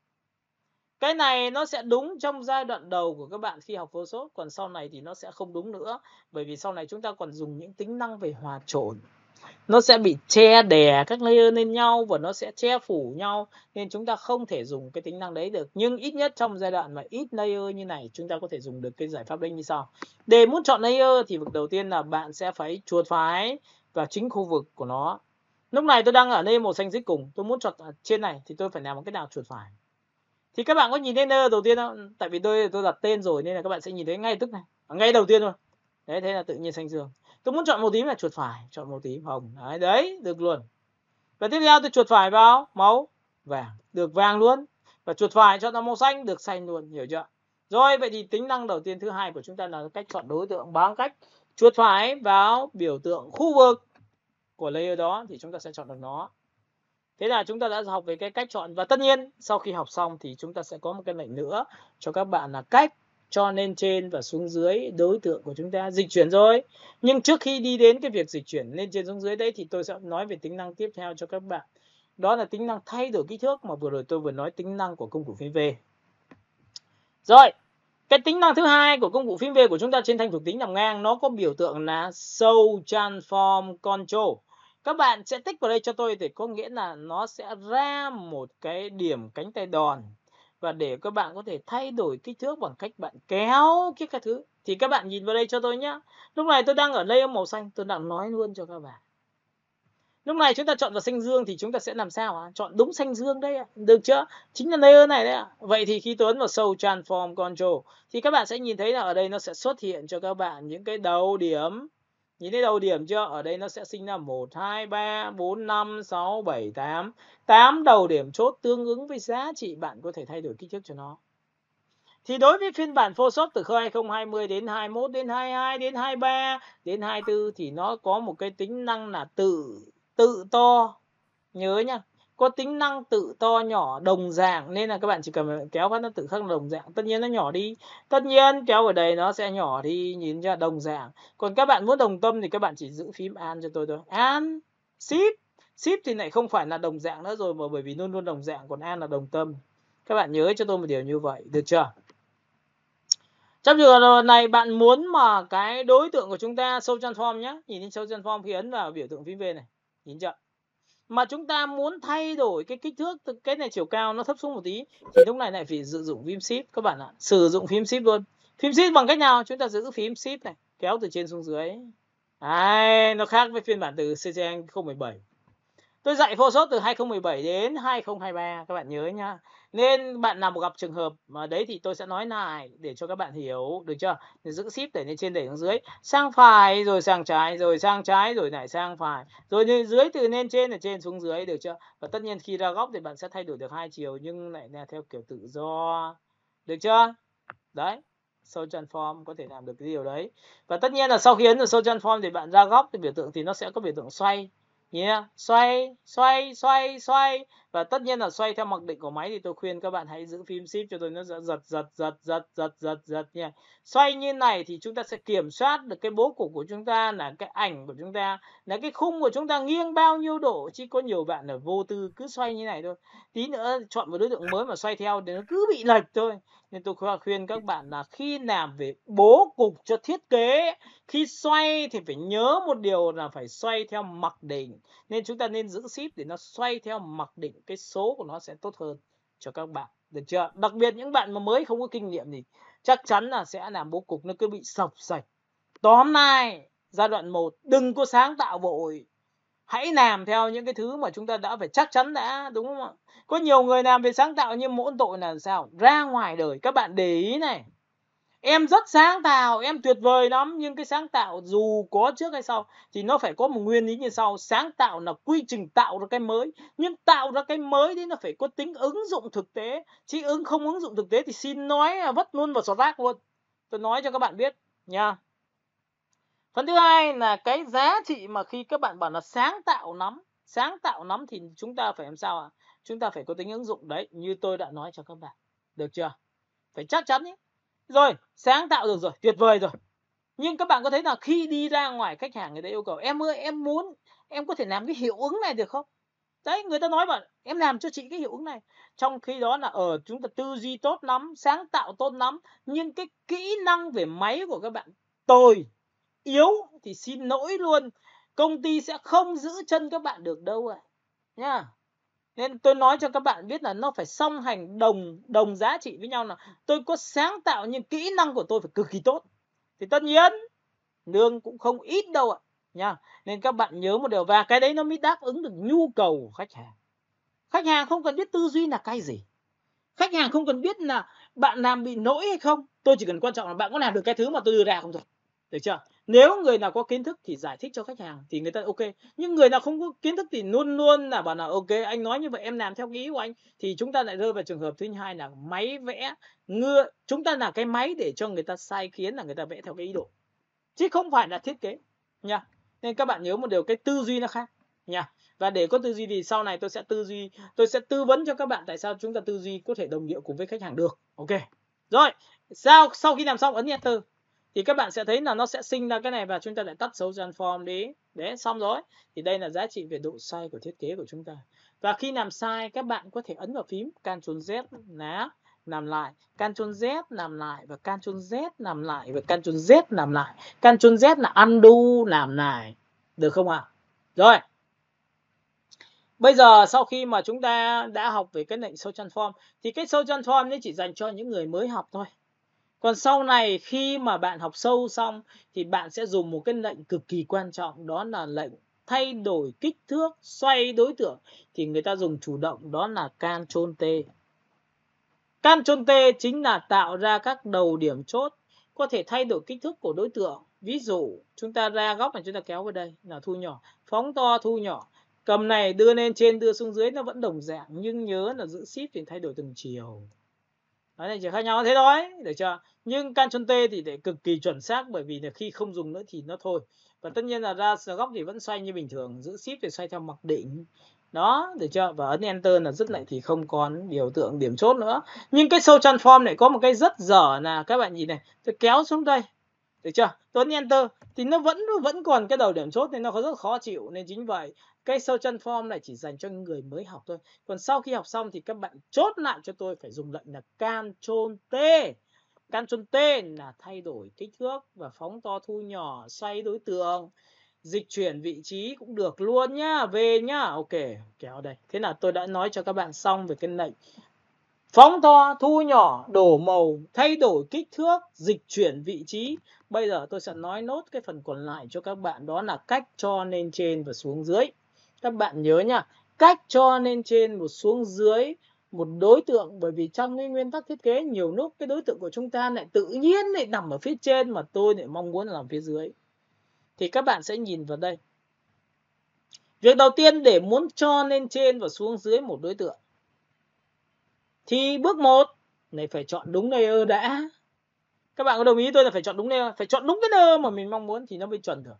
Cái này nó sẽ đúng trong giai đoạn đầu của các bạn khi học Photoshop, còn sau này thì nó sẽ không đúng nữa. Bởi vì sau này chúng ta còn dùng những tính năng về hòa trộn. Nó sẽ bị che đè các layer lên nhau và nó sẽ che phủ nhau, nên chúng ta không thể dùng cái tính năng đấy được. Nhưng ít nhất trong giai đoạn mà ít layer như này chúng ta có thể dùng được cái giải pháp đấy như sau. Để muốn chọn layer thì việc đầu tiên là bạn sẽ phải chuột phải vào chính khu vực của nó. Lúc này tôi đang ở layer màu xanh dưới cùng, tôi muốn chọn trên này thì tôi phải làm một cái nào chuột phải. Thì các bạn có nhìn thấy layer đầu tiên không? Tại vì tôi đặt tên rồi nên là các bạn sẽ nhìn thấy ngay tức này, ngay đầu tiên thôi. Đấy, thế là tự nhiên xanh dương. Tôi muốn chọn màu tím là chuột phải, chọn màu tím hồng. Đấy, được luôn. Và tiếp theo tôi chuột phải vào màu vàng, được vàng luôn. Và chuột phải chọn màu xanh, được xanh luôn, hiểu chưa? Rồi, vậy thì tính năng đầu tiên thứ hai của chúng ta là cách chọn đối tượng bằng cách chuột phải vào biểu tượng khu vực của layer đó thì chúng ta sẽ chọn được nó. Thế là chúng ta đã học về cái cách chọn. Và tất nhiên sau khi học xong thì chúng ta sẽ có một cái lệnh nữa cho các bạn là cách cho lên trên và xuống dưới đối tượng của chúng ta, dịch chuyển rồi. Nhưng trước khi đi đến cái việc dịch chuyển lên trên xuống dưới đấy thì tôi sẽ nói về tính năng tiếp theo cho các bạn. Đó là tính năng thay đổi kích thước mà vừa rồi tôi vừa nói, tính năng của công cụ phím V. Rồi, cái tính năng thứ hai của công cụ phím V của chúng ta trên thanh thuộc tính nằm ngang, nó có biểu tượng là Show Transform Control. Các bạn sẽ tích vào đây cho tôi thì có nghĩa là nó sẽ ra một cái điểm cánh tay đòn. Và để các bạn có thể thay đổi kích thước bằng cách bạn kéo các thứ. Thì các bạn nhìn vào đây cho tôi nhé. Lúc này tôi đang ở layer màu xanh, tôi đang nói luôn cho các bạn. Lúc này chúng ta chọn vào xanh dương thì chúng ta sẽ làm sao ạ? Chọn đúng xanh dương đây ạ. Được chưa? Chính là layer này đấy ạ. Vậy thì khi tôi ấn vào Show Transform Control thì các bạn sẽ nhìn thấy là ở đây nó sẽ xuất hiện cho các bạn những cái đầu điểm. Nhìn thấy đầu điểm chưa? Ở đây nó sẽ sinh ra 1, 2, 3, 4, 5, 6, 7, 8. 8 đầu điểm chốt tương ứng với giá trị bạn có thể thay đổi kích thước cho nó. Thì đối với phiên bản Photoshop từ 2020 đến 21 đến 22 đến 23 đến 24 thì nó có một cái tính năng là tự to. Nhớ nhá, có tính năng tự to nhỏ đồng dạng, nên là các bạn chỉ cần kéo phát nó tự khắc đồng dạng. Tất nhiên nó nhỏ đi, tất nhiên kéo ở đây nó sẽ nhỏ đi, nhìn cho đồng dạng. Còn các bạn muốn đồng tâm thì các bạn chỉ giữ phím Alt cho tôi thôi. Alt, Shift thì lại không phải là đồng dạng nữa rồi, mà bởi vì luôn luôn đồng dạng, còn Alt là đồng tâm. Các bạn nhớ cho tôi một điều như vậy, được chưa? Trong trường hợp này bạn muốn mà cái đối tượng của chúng ta Show Transform nhé, nhìn đến Show Transform khi ấn vào biểu tượng phím V này, nhìn chưa? Mà chúng ta muốn thay đổi cái kích thước, cái này chiều cao nó thấp xuống một tí thì lúc này lại phải sử dụng phím Shift các bạn ạ. Sử dụng phím Shift luôn. Phím Shift bằng cách nào? Chúng ta giữ phím Shift này, kéo từ trên xuống dưới. Đấy, nó khác với phiên bản từ CCN 017. Tôi dạy Photoshop từ 2017 đến 2023, các bạn nhớ nhá. Nên bạn nào mà gặp trường hợp mà đấy thì tôi sẽ nói lại để cho các bạn hiểu, được chưa? Để giữ ship đẩy lên trên đẩy xuống dưới, sang phải rồi sang trái, rồi sang trái rồi lại sang phải, rồi lên dưới từ lên trên ở trên xuống dưới, được chưa? Và tất nhiên khi ra góc thì bạn sẽ thay đổi được hai chiều nhưng lại là theo kiểu tự do, được chưa? Đấy, Show Transform có thể làm được cái điều đấy. Và tất nhiên là sau khi ấn vào Show Transform thì bạn ra góc thì biểu tượng thì nó sẽ có biểu tượng xoay nhé, xoay xoay xoay xoay. Và tất nhiên là xoay theo mặc định của máy thì tôi khuyên các bạn hãy giữ phím shift cho tôi nó giật nha. Xoay như này thì chúng ta sẽ kiểm soát được cái bố cục của chúng ta, là cái ảnh của chúng ta, là cái khung của chúng ta nghiêng bao nhiêu độ. Chứ có nhiều bạn là vô tư cứ xoay như này thôi, tí nữa chọn một đối tượng mới mà xoay theo thì nó cứ bị lệch thôi. Nên tôi khuyên các bạn là khi làm về bố cục cho thiết kế, khi xoay thì phải nhớ một điều là phải xoay theo mặc định. Nên chúng ta nên giữ shift để nó xoay theo mặc định, cái số của nó sẽ tốt hơn cho các bạn, được chưa? Đặc biệt những bạn mà mới không có kinh nghiệm thì chắc chắn là sẽ làm bố cục nó cứ bị sập sạch. Tóm lại, giai đoạn 1 đừng có sáng tạo vội. Hãy làm theo những cái thứ mà chúng ta đã phải chắc chắn đã, đúng không ạ? Có nhiều người làm về sáng tạo nhưng mỗi tội là sao? Ra ngoài đời các bạn để ý này. Em rất sáng tạo, em tuyệt vời lắm, nhưng cái sáng tạo dù có trước hay sau thì nó phải có một nguyên lý như sau. Sáng tạo là quy trình tạo ra cái mới, nhưng tạo ra cái mới thì nó phải có tính ứng dụng thực tế. Chứ không ứng dụng thực tế thì xin nói vất luôn vào sọt rác luôn. Tôi nói cho các bạn biết nha. Phần thứ hai là cái giá trị mà khi các bạn bảo là sáng tạo lắm thì chúng ta phải làm sao ạ? Chúng ta phải có tính ứng dụng đấy, như tôi đã nói cho các bạn. Được chưa? Phải chắc chắn nhé. Rồi, sáng tạo được rồi, tuyệt vời rồi. Nhưng các bạn có thấy là khi đi ra ngoài khách hàng người ta yêu cầu em ơi, em có thể làm cái hiệu ứng này được không? Đấy, người ta nói bảo em làm cho chị cái hiệu ứng này. Trong khi đó là chúng ta tư duy tốt lắm, sáng tạo tốt lắm, nhưng cái kỹ năng về máy của các bạn tồi, yếu thì xin lỗi luôn, công ty sẽ không giữ chân các bạn được đâu ạ. Nhá. Nên tôi nói cho các bạn biết là nó phải song hành đồng giá trị với nhau, là tôi có sáng tạo nhưng kỹ năng của tôi phải cực kỳ tốt. Thì tất nhiên lương cũng không ít đâu ạ. Nha. Nên các bạn nhớ một điều, và cái đấy nó mới đáp ứng được nhu cầu của khách hàng. Khách hàng không cần biết tư duy là cái gì. Khách hàng không cần biết là bạn làm bị lỗi hay không. Tôi chỉ cần quan trọng là bạn có làm được cái thứ mà tôi đưa ra không thôi. Được chưa? Nếu người nào có kiến thức thì giải thích cho khách hàng thì người ta ok. Nhưng người nào không có kiến thức thì luôn luôn là bảo là ok, anh nói như vậy em làm theo cái ý của anh. Thì chúng ta lại rơi vào trường hợp thứ hai là máy vẽ chúng ta là cái máy để cho người ta sai khiến, là người ta vẽ theo cái ý đồ, chứ không phải là thiết kế nha. Nên các bạn nhớ một điều, cái tư duy nó khác nha. Và để có tư duy thì sau này tôi sẽ tư vấn cho các bạn tại sao chúng ta tư duy có thể đồng điệu cùng với khách hàng được. Ok. Rồi, sau khi làm xong ấn Enter thì các bạn sẽ thấy là nó sẽ sinh ra cái này, và chúng ta lại tắt Show Transform đi. Đấy, xong rồi. Thì đây là giá trị về độ sai của thiết kế của chúng ta. Và khi làm sai các bạn có thể ấn vào phím Ctrl Z là làm lại, Ctrl Z làm lại, và Ctrl Z làm lại, và Ctrl Z làm lại. Ctrl Z là undo làm lại. Được không ạ? Rồi. Bây giờ sau khi mà chúng ta đã học về cái lệnh Show Transform thì cái Show Transform ấy chỉ dành cho những người mới học thôi. Còn sau này khi mà bạn học sâu xong thì bạn sẽ dùng một cái lệnh cực kỳ quan trọng, đó là lệnh thay đổi kích thước, xoay đối tượng, thì người ta dùng chủ động, đó là Ctrl T. Ctrl T chính là tạo ra các đầu điểm chốt, có thể thay đổi kích thước của đối tượng. Ví dụ chúng ta ra góc này, chúng ta kéo vào đây là thu nhỏ, phóng to thu nhỏ, cầm này đưa lên trên đưa xuống dưới nó vẫn đồng dạng, nhưng nhớ là giữ shift thì thay đổi từng chiều. Đấy là chỉ khác nhau thế thôi, được chưa? Nhưng Ctrl T thì để cực kỳ chuẩn xác, bởi vì là khi không dùng nữa thì nó thôi. Và tất nhiên là ra góc thì vẫn xoay như bình thường, giữ shift thì xoay theo mặc định. Đó, được chưa? Và ấn Enter là dứt lại thì không còn biểu tượng điểm chốt nữa. Nhưng cái Show Transform này có một cái rất dở là các bạn nhìn này, tôi kéo xuống đây, được chưa? Tôi ấn Enter thì nó vẫn còn cái đầu điểm chốt nên nó có rất khó chịu. Nên chính vậy cái Show Transform này chỉ dành cho người mới học thôi. Còn sau khi học xong thì các bạn chốt lại cho tôi phải dùng lệnh là Ctrl T. Ctrl T là thay đổi kích thước và phóng to thu nhỏ, xoay đối tượng, dịch chuyển vị trí cũng được luôn nhá, về nhá. Ok, kéo đây. Thế là tôi đã nói cho các bạn xong về cái lệnh phóng to, thu nhỏ, đổ màu, thay đổi kích thước, dịch chuyển vị trí. Bây giờ tôi sẽ nói nốt cái phần còn lại cho các bạn, đó là cách cho lên trên và xuống dưới. Các bạn nhớ nhá, cách cho lên trên và xuống dưới một đối tượng, bởi vì trong cái nguyên tắc thiết kế nhiều lúc cái đối tượng của chúng ta lại tự nhiên lại nằm ở phía trên mà tôi lại mong muốn làm phía dưới. Thì các bạn sẽ nhìn vào đây. Việc đầu tiên để muốn cho lên trên và xuống dưới một đối tượng thì bước 1 này phải chọn đúng layer đã. Các bạn có đồng ý tôi là phải chọn đúng layer, phải chọn đúng cái layer mà mình mong muốn thì nó mới chuẩn được.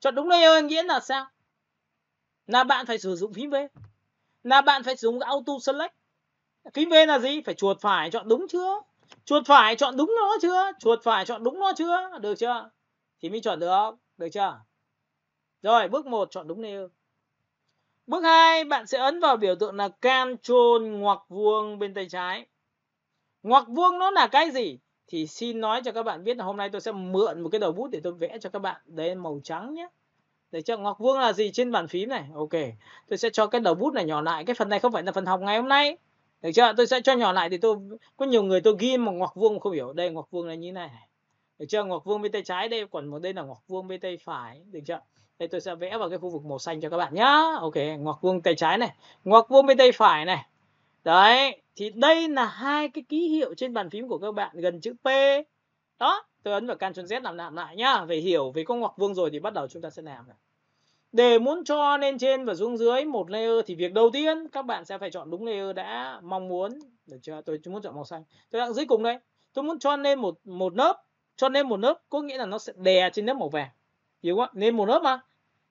Chọn đúng layer nghĩa là sao? Là bạn phải sử dụng phím V, là bạn phải dùng auto select. Phím V là gì? Phải chuột phải chọn đúng chưa? Chuột phải chọn đúng nó chưa? Chuột phải chọn đúng nó chưa? Được chưa? Thì mới chọn được, được chưa? Rồi, bước 1 chọn đúng layer. Bước 2 bạn sẽ ấn vào biểu tượng là Ctrl ngoặc vuông bên tay trái. Ngoặc vuông nó là cái gì? Thì xin nói cho các bạn biết là hôm nay tôi sẽ mượn một cái đầu bút để tôi vẽ cho các bạn. Đấy, màu trắng nhé. Để cho ngoặc vuông là gì trên bàn phím này. Ok, tôi sẽ cho cái đầu bút này nhỏ lại. Cái phần này không phải là phần học ngày hôm nay. Được chưa? Tôi sẽ cho nhỏ lại thì tôi có nhiều người tôi ghi một ngoặc vuông không hiểu. Đây ngoặc vuông là như này. Được chưa? Ngoặc vuông bên tay trái đây, còn một đây là ngoặc vuông bên tay phải. Được chưa? Đây tôi sẽ vẽ vào cái khu vực màu xanh cho các bạn nhá. Ok, ngoặc vuông tay trái này, ngoặc vuông bên tay phải này. Đấy, thì đây là hai cái ký hiệu trên bàn phím của các bạn gần chữ P. Đó, tôi ấn vào Ctrl Z làm lại nhá. Về hiểu về con ngoặc vuông rồi thì bắt đầu chúng ta sẽ làm này. Để muốn cho lên trên và xuống dưới một layer thì việc đầu tiên các bạn sẽ phải chọn đúng layer đã mong muốn. Được chưa? Tôi muốn chọn màu xanh. Tôi đang dưới cùng đây. Tôi muốn cho lên một lớp, cho lên một lớp có nghĩa là nó sẽ đè trên lớp màu vàng. Hiểu không? Lên một lớp mà.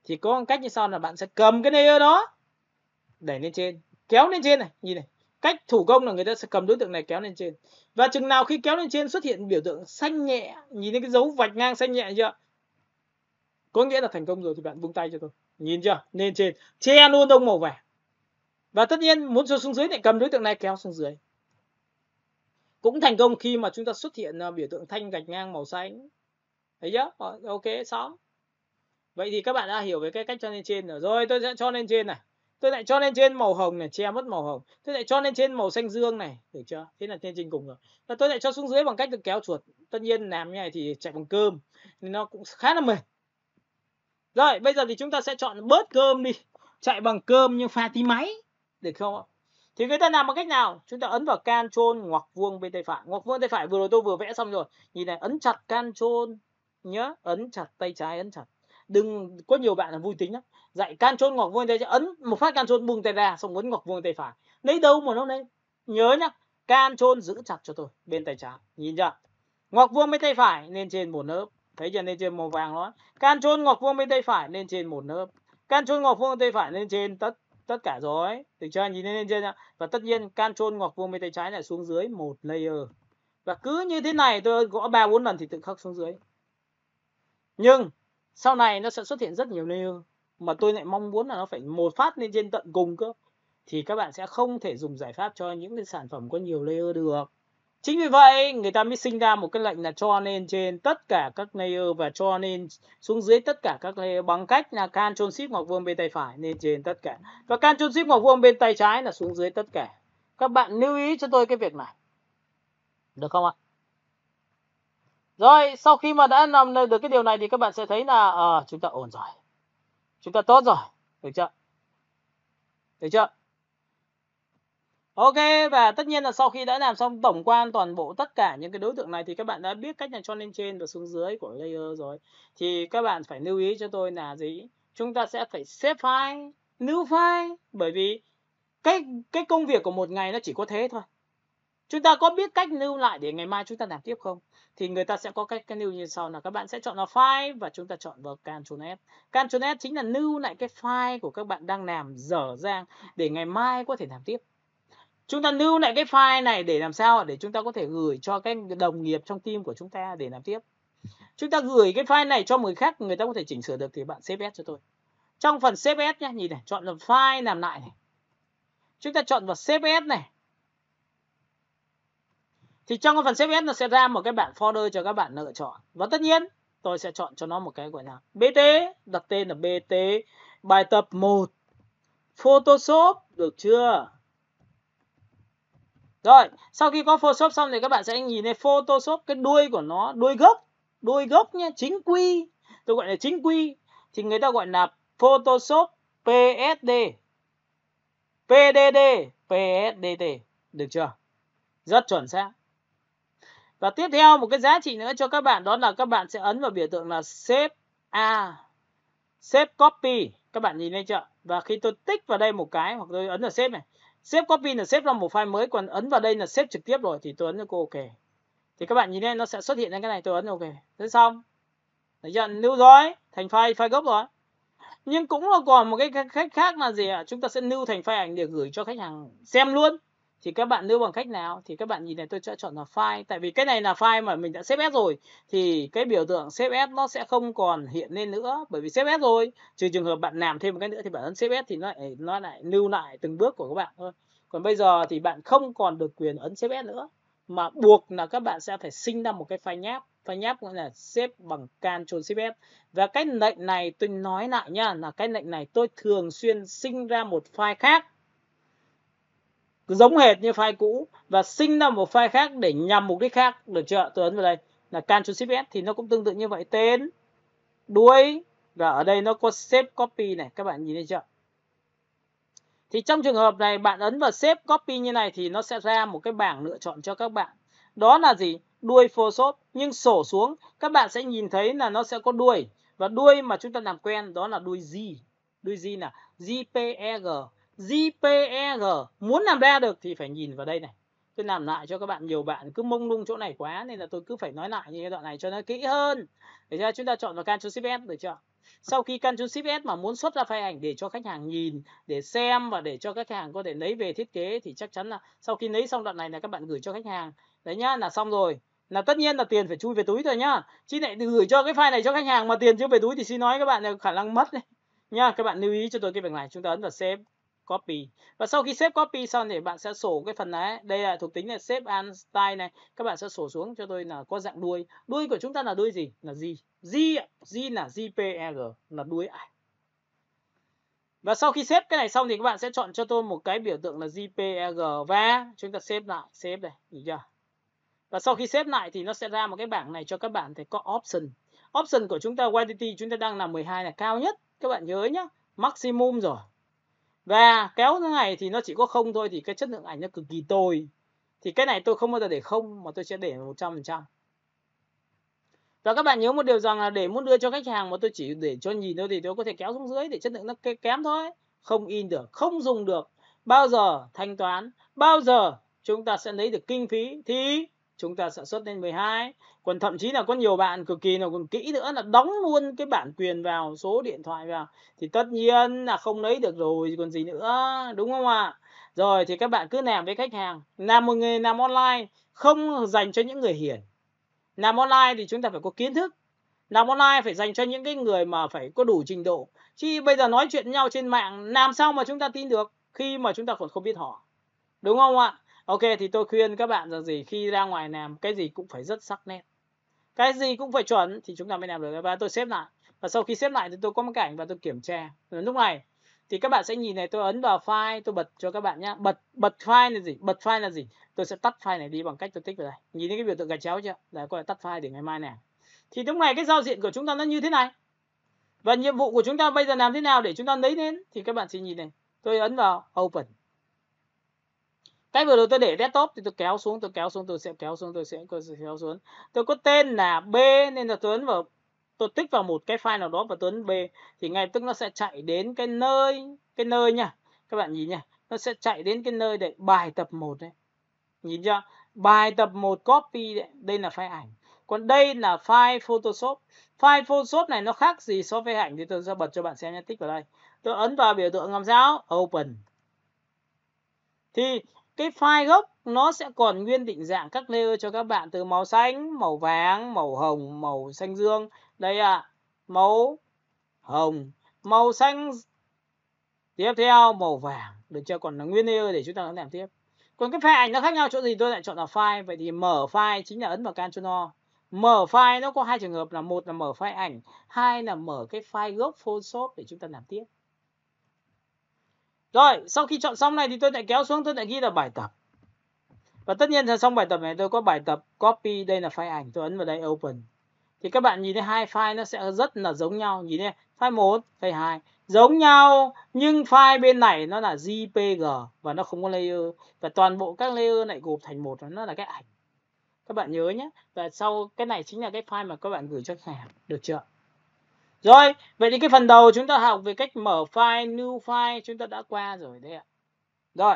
Thì có một cách như sau là bạn sẽ cầm cái layer đó đẩy lên trên, kéo lên trên này, nhìn này. Cách thủ công là người ta sẽ cầm đối tượng này kéo lên trên. Và chừng nào khi kéo lên trên xuất hiện biểu tượng xanh nhẹ, nhìn thấy cái dấu vạch ngang xanh nhẹ chưa? Có nghĩa là thành công rồi thì bạn buông tay cho tôi. Nhìn chưa? Lên trên, che luôn đông màu vàng. Và tất nhiên muốn cho xuống dưới lại cầm đối tượng này kéo xuống dưới. Cũng thành công khi mà chúng ta xuất hiện biểu tượng thanh gạch ngang màu xanh. Thấy chưa? Ok, xong. Vậy thì các bạn đã hiểu về cái cách cho lên trên rồi. Rồi tôi sẽ cho lên trên này. Tôi lại cho lên trên màu hồng này, che mất màu hồng. Tôi lại cho lên trên màu xanh dương này, được chưa? Thế là lên trên cùng rồi. Và tôi lại cho xuống dưới bằng cách được kéo chuột. Tất nhiên làm như này thì chạy bằng cơm nên nó cũng khá là mệt. Rồi, bây giờ thì chúng ta sẽ chọn bớt cơm đi. Chạy bằng cơm nhưng pha tí máy. Được không ạ? Thì người ta làm bằng cách nào? Chúng ta ấn vào Ctrl ngoặc vuông bên tay phải. Ngoặc vuông tay phải vừa rồi tôi vừa vẽ xong rồi. Nhìn này, ấn chặt Ctrl nhớ, ấn chặt tay trái, ấn chặt. Đừng có nhiều bạn là vui tính lắm. Dạy Ctrl ngoặc vuông tay trái, ấn một phát Ctrl buông tay ra, xong ấn ngoặc vuông tay phải. Lấy đâu mà nó lên. Nhớ nhá, Ctrl giữ chặt cho tôi bên tay trái. Nhìn chưa? Ngoặc vuông bên tay phải lên trên một lớp. Thấy chưa? Lên trên màu vàng đó. Ctrl ngoặc vuông bên tay phải lên trên một lớp. Ctrl ngoặc vuông bên tay phải lên trên tất cả rồi. Được chưa? Nhìn lên trên. Và tất nhiên Ctrl ngoặc vuông bên tay trái lại xuống dưới một layer. Và cứ như thế này tôi gõ 3-4 lần thì tự khắc xuống dưới. Nhưng sau này nó sẽ xuất hiện rất nhiều layer mà tôi lại mong muốn là nó phải một phát lên trên tận cùng cơ. Thì các bạn sẽ không thể dùng giải pháp cho những cái sản phẩm có nhiều layer được. Chính vì vậy người ta mới sinh ra một cái lệnh là cho lên trên tất cả các layer và cho lên xuống dưới tất cả các layer bằng cách là Ctrl Shift ngoặc vuông bên tay phải lên trên tất cả và Ctrl Shift ngoặc vuông bên tay trái là xuống dưới tất cả. Các bạn lưu ý cho tôi cái việc này. Được không ạ? Rồi, sau khi mà đã làm được cái điều này thì các bạn sẽ thấy là chúng ta ổn rồi. Chúng ta tốt rồi. Được chưa? Được chưa? Ok, và tất nhiên là sau khi đã làm xong tổng quan toàn bộ tất cả những cái đối tượng này thì các bạn đã biết cách là cho lên trên và xuống dưới của layer rồi. Thì các bạn phải lưu ý cho tôi là gì? Chúng ta sẽ phải save file, lưu file. Bởi vì cái công việc của một ngày nó chỉ có thế thôi. Chúng ta có biết cách lưu lại để ngày mai chúng ta làm tiếp không? Thì người ta sẽ có cách lưu như sau là các bạn sẽ chọn vào file và chúng ta chọn vào Ctrl S. Ctrl S chính là lưu lại cái file của các bạn đang làm dở dang để ngày mai có thể làm tiếp. Chúng ta lưu lại cái file này để làm sao? Để chúng ta có thể gửi cho các đồng nghiệp trong team của chúng ta để làm tiếp. Chúng ta gửi cái file này cho người khác, người ta có thể chỉnh sửa được thì bạn save as cho tôi. Trong phần save as nhé, nhìn này, chọn vào file làm lại này. Chúng ta chọn vào save as này. Thì trong cái phần save as nó sẽ ra một cái bảng folder cho các bạn lựa chọn. Và tất nhiên tôi sẽ chọn cho nó một cái gọi là BT, đặt tên là BT bài tập 1 Photoshop, được chưa? Rồi, sau khi có Photoshop xong thì các bạn sẽ nhìn thấy Photoshop cái đuôi của nó, đuôi gốc nhé, chính quy. Tôi gọi là chính quy thì người ta gọi là Photoshop PSD, PDD, PSDT. Được chưa? Rất chuẩn xác. Và tiếp theo một cái giá trị nữa cho các bạn, đó là các bạn sẽ ấn vào biểu tượng là Save Save Copy. Các bạn nhìn thấy chưa? Và khi tôi tích vào đây một cái, hoặc tôi ấn vào Save này, Save Copy là save ra một file mới, còn ấn vào đây là save trực tiếp rồi, thì tôi ấn vào cô OK. Thì các bạn nhìn thấy nó sẽ xuất hiện ra cái này, tôi ấn OK. Thế xong. Thấy chưa? Lưu rồi, thành file gốc rồi. Nhưng cũng là còn một cái cách khác là gì ạ? Chúng ta sẽ lưu thành file ảnh để gửi cho khách hàng xem luôn. Thì các bạn lưu bằng cách nào? Thì các bạn nhìn này, tôi sẽ chọn là file. Tại vì cái này là file mà mình đã save as rồi. Thì cái biểu tượng save as nó sẽ không còn hiện lên nữa. Bởi vì save as rồi. Trừ trường hợp bạn làm thêm một cái nữa thì bạn ấn save as thì nó lại lưu lại từng bước của các bạn thôi. Còn bây giờ thì bạn không còn được quyền ấn save as nữa. Mà buộc là các bạn sẽ phải sinh ra một cái file nháp. File nháp gọi là save bằng Ctrl Shift S. Và cái lệnh này tôi nói lại nhá, là cái lệnh này tôi thường xuyên sinh ra một file khác giống hệt như file cũ và sinh ra một file khác để nhằm mục đích khác. Được chưa? Tôi ấn vào đây là Ctrl Shift S thì nó cũng tương tự như vậy, tên, đuôi, và ở đây nó có Save Copy này, các bạn nhìn thấy chưa? Thì trong trường hợp này bạn ấn vào Save Copy như này thì nó sẽ ra một cái bảng lựa chọn cho các bạn. Đó là gì? Đuôi Photoshop. Nhưng sổ xuống các bạn sẽ nhìn thấy là nó sẽ có đuôi. Và đuôi mà chúng ta làm quen đó là đuôi G. Đuôi G là JPEG. JPEG. Muốn làm ra được thì phải nhìn vào đây này. Tôi làm lại cho các bạn, nhiều bạn cứ mông lung chỗ này quá nên là tôi cứ phải nói lại như cái đoạn này cho nó kỹ hơn. Để cho chúng ta chọn vào Ctrl Shift S, được chưa? Sau khi Ctrl Shift S mà muốn xuất ra file ảnh để cho khách hàng nhìn, để xem và để cho khách hàng có thể lấy về thiết kế thì chắc chắn là sau khi lấy xong đoạn này là các bạn gửi cho khách hàng. Đấy nhá, là xong rồi. Là tất nhiên là tiền phải chui về túi rồi nhá. Chứ lại gửi cho cái file này cho khách hàng mà tiền chưa về túi thì xin nói các bạn là khả năng mất đấy. Nha, các bạn lưu ý cho tôi cái việc này, chúng ta ấn vào Save Copy. Và sau khi Save Copy xong thì bạn sẽ sổ cái phần này. Đây là thuộc tính là Save as Style này. Các bạn sẽ sổ xuống cho tôi là có dạng đuôi. Đuôi của chúng ta là đuôi gì? Là G. G là JPEG, là đuôi ảnh. Và sau khi xếp cái này xong thì các bạn sẽ chọn cho tôi một cái biểu tượng là JPEG và chúng ta xếp lại, xếp đây, nhìn chưa? Và sau khi xếp lại thì nó sẽ ra một cái bảng này cho các bạn thấy có option. Option của chúng ta quantity chúng ta đang là 12 là cao nhất, các bạn nhớ nhá, maximum rồi. Và kéo thế này thì nó chỉ có 0 thôi thì cái chất lượng ảnh nó cực kỳ tồi. Thì cái này tôi không bao giờ để 0 mà tôi sẽ để 100%. Và các bạn nhớ một điều rằng là để muốn đưa cho khách hàng mà tôi chỉ để cho nhìn thôi thì tôi có thể kéo xuống dưới để chất lượng nó kém thôi. Không in được, không dùng được. Bao giờ thanh toán, bao giờ chúng ta sẽ lấy được kinh phí thì chúng ta sẽ xuất lên 12. Còn thậm chí là có nhiều bạn cực kỳ là còn kỹ nữa là đóng luôn cái bản quyền vào, số điện thoại vào. Thì tất nhiên là không lấy được rồi còn gì nữa, đúng không ạ? Rồi thì các bạn cứ làm với khách hàng. Làm một nghề làm online không dành cho những người hiền. Làm online thì chúng ta phải có kiến thức. Làm online phải dành cho những cái người mà phải có đủ trình độ. Chứ bây giờ nói chuyện với nhau trên mạng làm sao mà chúng ta tin được khi mà chúng ta còn không biết họ. Đúng không ạ? Ok, thì tôi khuyên các bạn rằng gì, khi ra ngoài làm cái gì cũng phải rất sắc nét. Cái gì cũng phải chuẩn thì chúng ta mới làm được. Và tôi xếp lại. Và sau khi xếp lại thì tôi có một cái ảnh và tôi kiểm tra. Rồi lúc này thì các bạn sẽ nhìn này, tôi ấn vào file, tôi bật cho các bạn nhé. Bật file là gì? Bật file là gì? Tôi sẽ tắt file này đi bằng cách tôi tích vào đây. Nhìn thấy cái biểu tượng gạch chéo chưa? Là có thể tắt file để ngày mai làm. Thì lúc này cái giao diện của chúng ta nó như thế này. Và nhiệm vụ của chúng ta bây giờ làm thế nào để chúng ta lấy đến thì các bạn sẽ nhìn này. Tôi ấn vào Open. Cái vừa rồi tôi để desktop thì tôi kéo xuống, tôi sẽ kéo xuống. Tôi có tên là B nên là tôi ấn vào, tôi tích vào một cái file nào đó và tôi ấn B thì ngay tức nó sẽ chạy đến cái nơi nha. Các bạn nhìn nha, nó sẽ chạy đến cái nơi để bài tập 1 đấy. Nhìn chưa? Bài tập 1 copy đấy, đây là file ảnh. Còn đây là file Photoshop. File Photoshop này nó khác gì so với ảnh thì tôi sẽ bật cho bạn xem nhé, tích vào đây. Tôi ấn vào biểu tượng làm sao? Open. Thì cái file gốc nó sẽ còn nguyên định dạng các layer cho các bạn từ màu xanh, màu vàng, màu hồng, màu xanh dương. Đây ạ, màu hồng, màu xanh. Tiếp theo màu vàng, được chưa? Còn là nguyên layer để chúng ta làm tiếp. Còn cái file ảnh nó khác nhau chỗ gì tôi lại chọn là file. Vậy thì mở file chính là ấn vào Ctrl O. Mở file nó có hai trường hợp là một là mở file ảnh, hai là mở cái file gốc Photoshop để chúng ta làm tiếp. Rồi, sau khi chọn xong này thì tôi lại kéo xuống, tôi lại ghi là bài tập. Và tất nhiên là xong bài tập này tôi có bài tập copy, đây là file ảnh, tôi ấn vào đây Open. Thì các bạn nhìn thấy hai file nó sẽ rất là giống nhau, nhìn đây, file 1, file 2. giống nhau, nhưng file bên này nó là JPG và nó không có layer, và toàn bộ các layer này gộp thành một, nó là cái ảnh. Các bạn nhớ nhé. Và sau cái này chính là cái file mà các bạn gửi cho khách hàng, được chưa? Rồi, vậy thì cái phần đầu chúng ta học về cách mở file, new file chúng ta đã qua rồi đấy ạ. Rồi,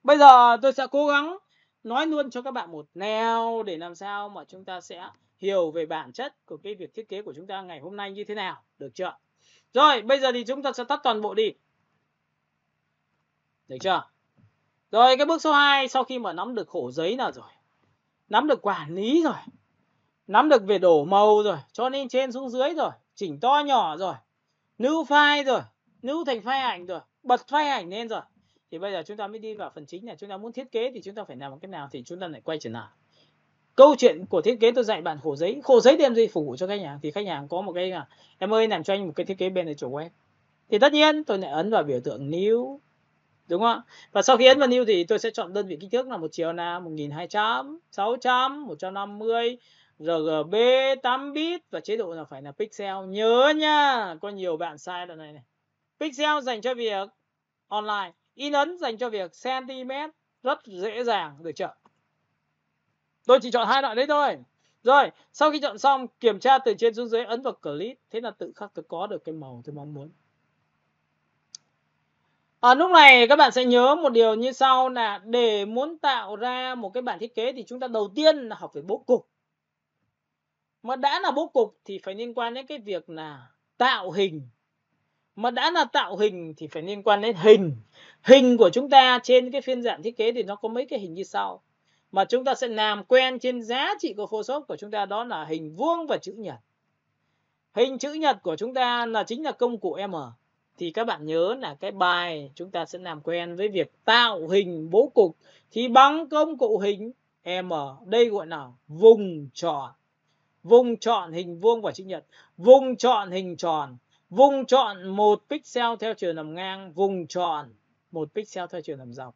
bây giờ tôi sẽ cố gắng nói luôn cho các bạn một nèo để làm sao mà chúng ta sẽ hiểu về bản chất của cái việc thiết kế của chúng ta ngày hôm nay như thế nào, được chưa? Rồi, bây giờ thì chúng ta sẽ tắt toàn bộ đi. Được chưa? Rồi, cái bước số 2, sau khi mà nắm được khổ giấy nào rồi, nắm được quản lý rồi, nắm được về đổ màu rồi, cho nên trên xuống dưới rồi, chỉnh to nhỏ rồi, new file rồi, new thành file ảnh rồi, bật file ảnh lên rồi, thì bây giờ chúng ta mới đi vào phần chính này. Chúng ta muốn thiết kế thì chúng ta phải làm một cái nào, thì chúng ta lại quay trở lại câu chuyện của thiết kế. Tôi dạy bạn khổ giấy. Khổ giấy đem gì phục vụ cho khách hàng, thì khách hàng có một cái là em ơi làm cho anh một cái thiết kế bên chủ web, thì tất nhiên tôi lại ấn vào biểu tượng new, đúng không? Và sau khi ấn vào new thì tôi sẽ chọn đơn vị kích thước là một chiều là 1200, 600, 150, RGB 8 bit và chế độ là phải là pixel. Nhớ nhá, có nhiều bạn sai đoạn này. Pixel dành cho việc online, in ấn dành cho việc cm, rất dễ dàng, được chưa? Tôi chỉ chọn hai loại đấy thôi. Rồi, sau khi chọn xong, kiểm tra từ trên xuống dưới, ấn vào click, thế là tự khắc tôi có được cái màu tôi mong muốn. Ở lúc này các bạn sẽ nhớ một điều như sau, là để muốn tạo ra một cái bản thiết kế thì chúng ta đầu tiên là học về bố cục. Mà đã là bố cục thì phải liên quan đến cái việc là tạo hình. Mà đã là tạo hình thì phải liên quan đến hình. Hình của chúng ta trên cái phiên bản thiết kế thì nó có mấy cái hình như sau, mà chúng ta sẽ làm quen trên giá trị của Photoshop của chúng ta, đó là hình vuông và chữ nhật. Hình chữ nhật của chúng ta là chính là công cụ M. Thì các bạn nhớ là cái bài chúng ta sẽ làm quen với việc tạo hình bố cục thì bằng công cụ hình M. Đây gọi là vùng chọn. Vùng chọn hình vuông và chữ nhật, vùng chọn hình tròn, vùng chọn 1 pixel theo chiều nằm ngang, vùng chọn 1 pixel theo chiều nằm dọc.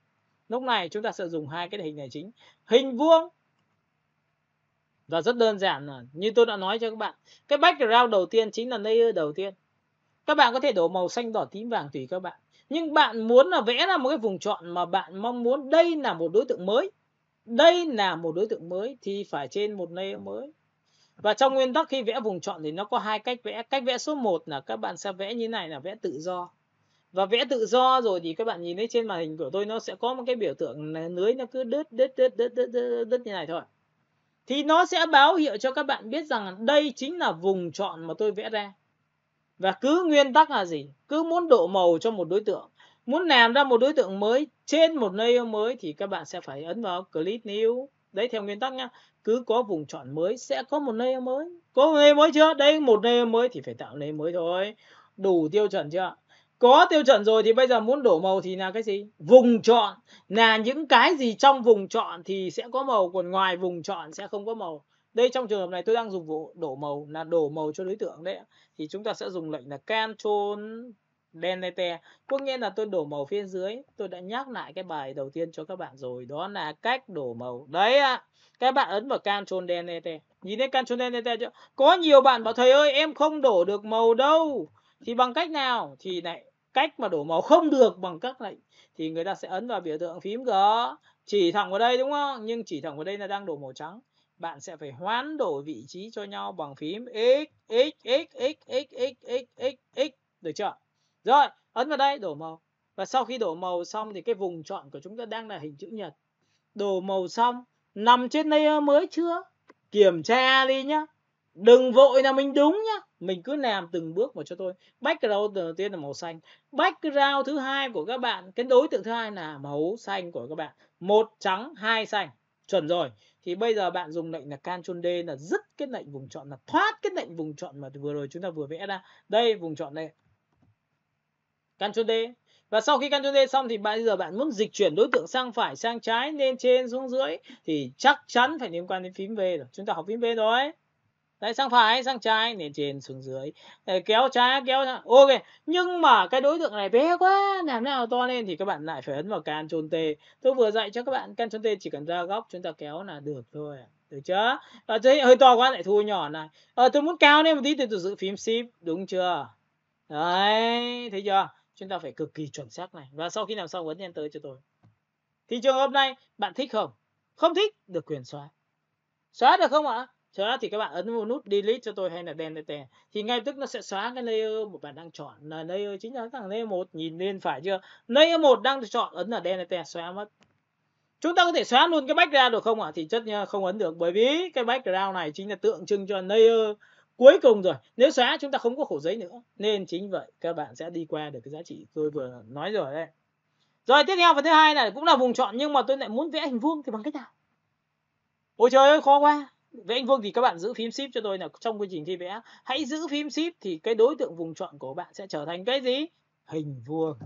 Lúc này chúng ta sẽ dùng hai cái hình này chính. Hình vuông và rất đơn giản là như tôi đã nói cho các bạn, cái background đầu tiên chính là layer đầu tiên. Các bạn có thể đổ màu xanh, đỏ, tím, vàng tùy các bạn. Nhưng bạn muốn là vẽ ra một cái vùng chọn mà bạn mong muốn đây là một đối tượng mới. Đây là một đối tượng mới thì phải trên một layer mới. Và trong nguyên tắc khi vẽ vùng chọn thì nó có hai cách vẽ. Cách vẽ số 1 là các bạn sẽ vẽ như này, là vẽ tự do. Và vẽ tự do rồi thì các bạn nhìn thấy trên màn hình của tôi nó sẽ có một cái biểu tượng lưới nó cứ đứt như này thôi. Thì nó sẽ báo hiệu cho các bạn biết rằng đây chính là vùng chọn mà tôi vẽ ra. Và cứ nguyên tắc là gì? Cứ muốn đổ màu cho một đối tượng, muốn làm ra một đối tượng mới trên một layer mới thì các bạn sẽ phải ấn vào Click New. Đấy, theo nguyên tắc nhá. Cứ có vùng chọn mới sẽ có một layer mới. Có một layer mới chưa? Đây, một layer mới thì phải tạo layer mới thôi. Đủ tiêu chuẩn chưa? Có tiêu chuẩn rồi thì bây giờ muốn đổ màu thì là cái gì? Vùng chọn. Là những cái gì trong vùng chọn thì sẽ có màu, còn ngoài vùng chọn sẽ không có màu. Đây, trong trường hợp này tôi đang dùng vụ đổ màu, là đổ màu cho đối tượng đấy. Thì chúng ta sẽ dùng lệnh là Ctrl Delete, có nghĩa là tôi đổ màu phía dưới. Tôi đã nhắc lại cái bài đầu tiên cho các bạn rồi, đó là cách đổ màu. Đấy ạ. Các bạn ấn vào Ctrl Delete. Nhìn thấy Ctrl Delete chưa? Có nhiều bạn bảo thầy ơi em không đổ được màu đâu. Thì bằng cách nào? Thì này, cách mà đổ màu không được bằng các lệnh thì người ta sẽ ấn vào biểu tượng phím G, chỉ thẳng vào đây, đúng không? Nhưng chỉ thẳng vào đây là đang đổ màu trắng. Bạn sẽ phải hoán đổi vị trí cho nhau bằng phím x, được chưa? Rồi, ấn vào đây đổ màu. Và sau khi đổ màu xong thì cái vùng chọn của chúng ta đang là hình chữ nhật. Đổ màu xong, nằm trên layer mới chưa? Kiểm tra đi nhá. Đừng vội là mình đúng nhá. Mình cứ làm từng bước một cho tôi. Background đầu tiên là màu xanh. Background thứ hai của các bạn, cái đối tượng thứ hai là màu xanh của các bạn. 1 trắng, 2 xanh. Chuẩn rồi. Thì bây giờ bạn dùng lệnh là Ctrl D là dứt cái lệnh vùng chọn, là thoát cái lệnh vùng chọn mà vừa rồi chúng ta vừa vẽ ra. Đây, vùng chọn đây. Ctrl D. Và sau khi Ctrl D xong thì bây giờ bạn muốn dịch chuyển đối tượng sang phải, sang trái, lên trên, xuống dưới thì chắc chắn phải liên quan đến phím V rồi. Chúng ta học phím V rồi. Đấy, sang phải, sang trái, lên trên, xuống dưới. Kéo trái, kéo ra. Ok. Nhưng mà cái đối tượng này bé quá, làm nào to lên thì các bạn lại phải ấn vào Ctrl T. Tôi vừa dạy cho các bạn Ctrl T chỉ cần ra góc chúng ta kéo là được thôi. Được chưa? Hơi to quá lại thu nhỏ này. Tôi muốn cao lên một tí thì tôi giữ phím Shift, đúng chưa? Đấy, thấy chưa? Chúng ta phải cực kỳ chuẩn xác này. Và sau khi làm xong ấn Enter cho tôi. Thì trường hợp này bạn thích không? Không thích, được quyền xóa. Xóa được không ạ? Xóa thì các bạn ấn vào nút Delete cho tôi hay là Delete. Thì ngay tức nó sẽ xóa cái layer mà bạn đang chọn. Là layer chính là thằng layer 1. Nhìn lên phải chưa? Layer 1 đang chọn, ấn là Delete, xóa mất. Chúng ta có thể xóa luôn cái background được không ạ? Thì tất nhiên không ấn được. Bởi vì cái background này chính là tượng trưng cho layer cuối cùng rồi. Nếu xóa chúng ta không có khổ giấy nữa. Nên chính vậy các bạn sẽ đi qua được cái giá trị tôi vừa nói rồi đấy. Rồi tiếp theo phần thứ hai này cũng là vùng chọn, nhưng mà tôi lại muốn vẽ hình vuông thì bằng cách nào? Ôi trời ơi, khó quá. Vẽ hình vuông thì các bạn giữ phím Shift cho tôi là trong quy trình khi vẽ, hãy giữ phím Shift thì cái đối tượng vùng chọn của bạn sẽ trở thành cái gì? Hình vuông.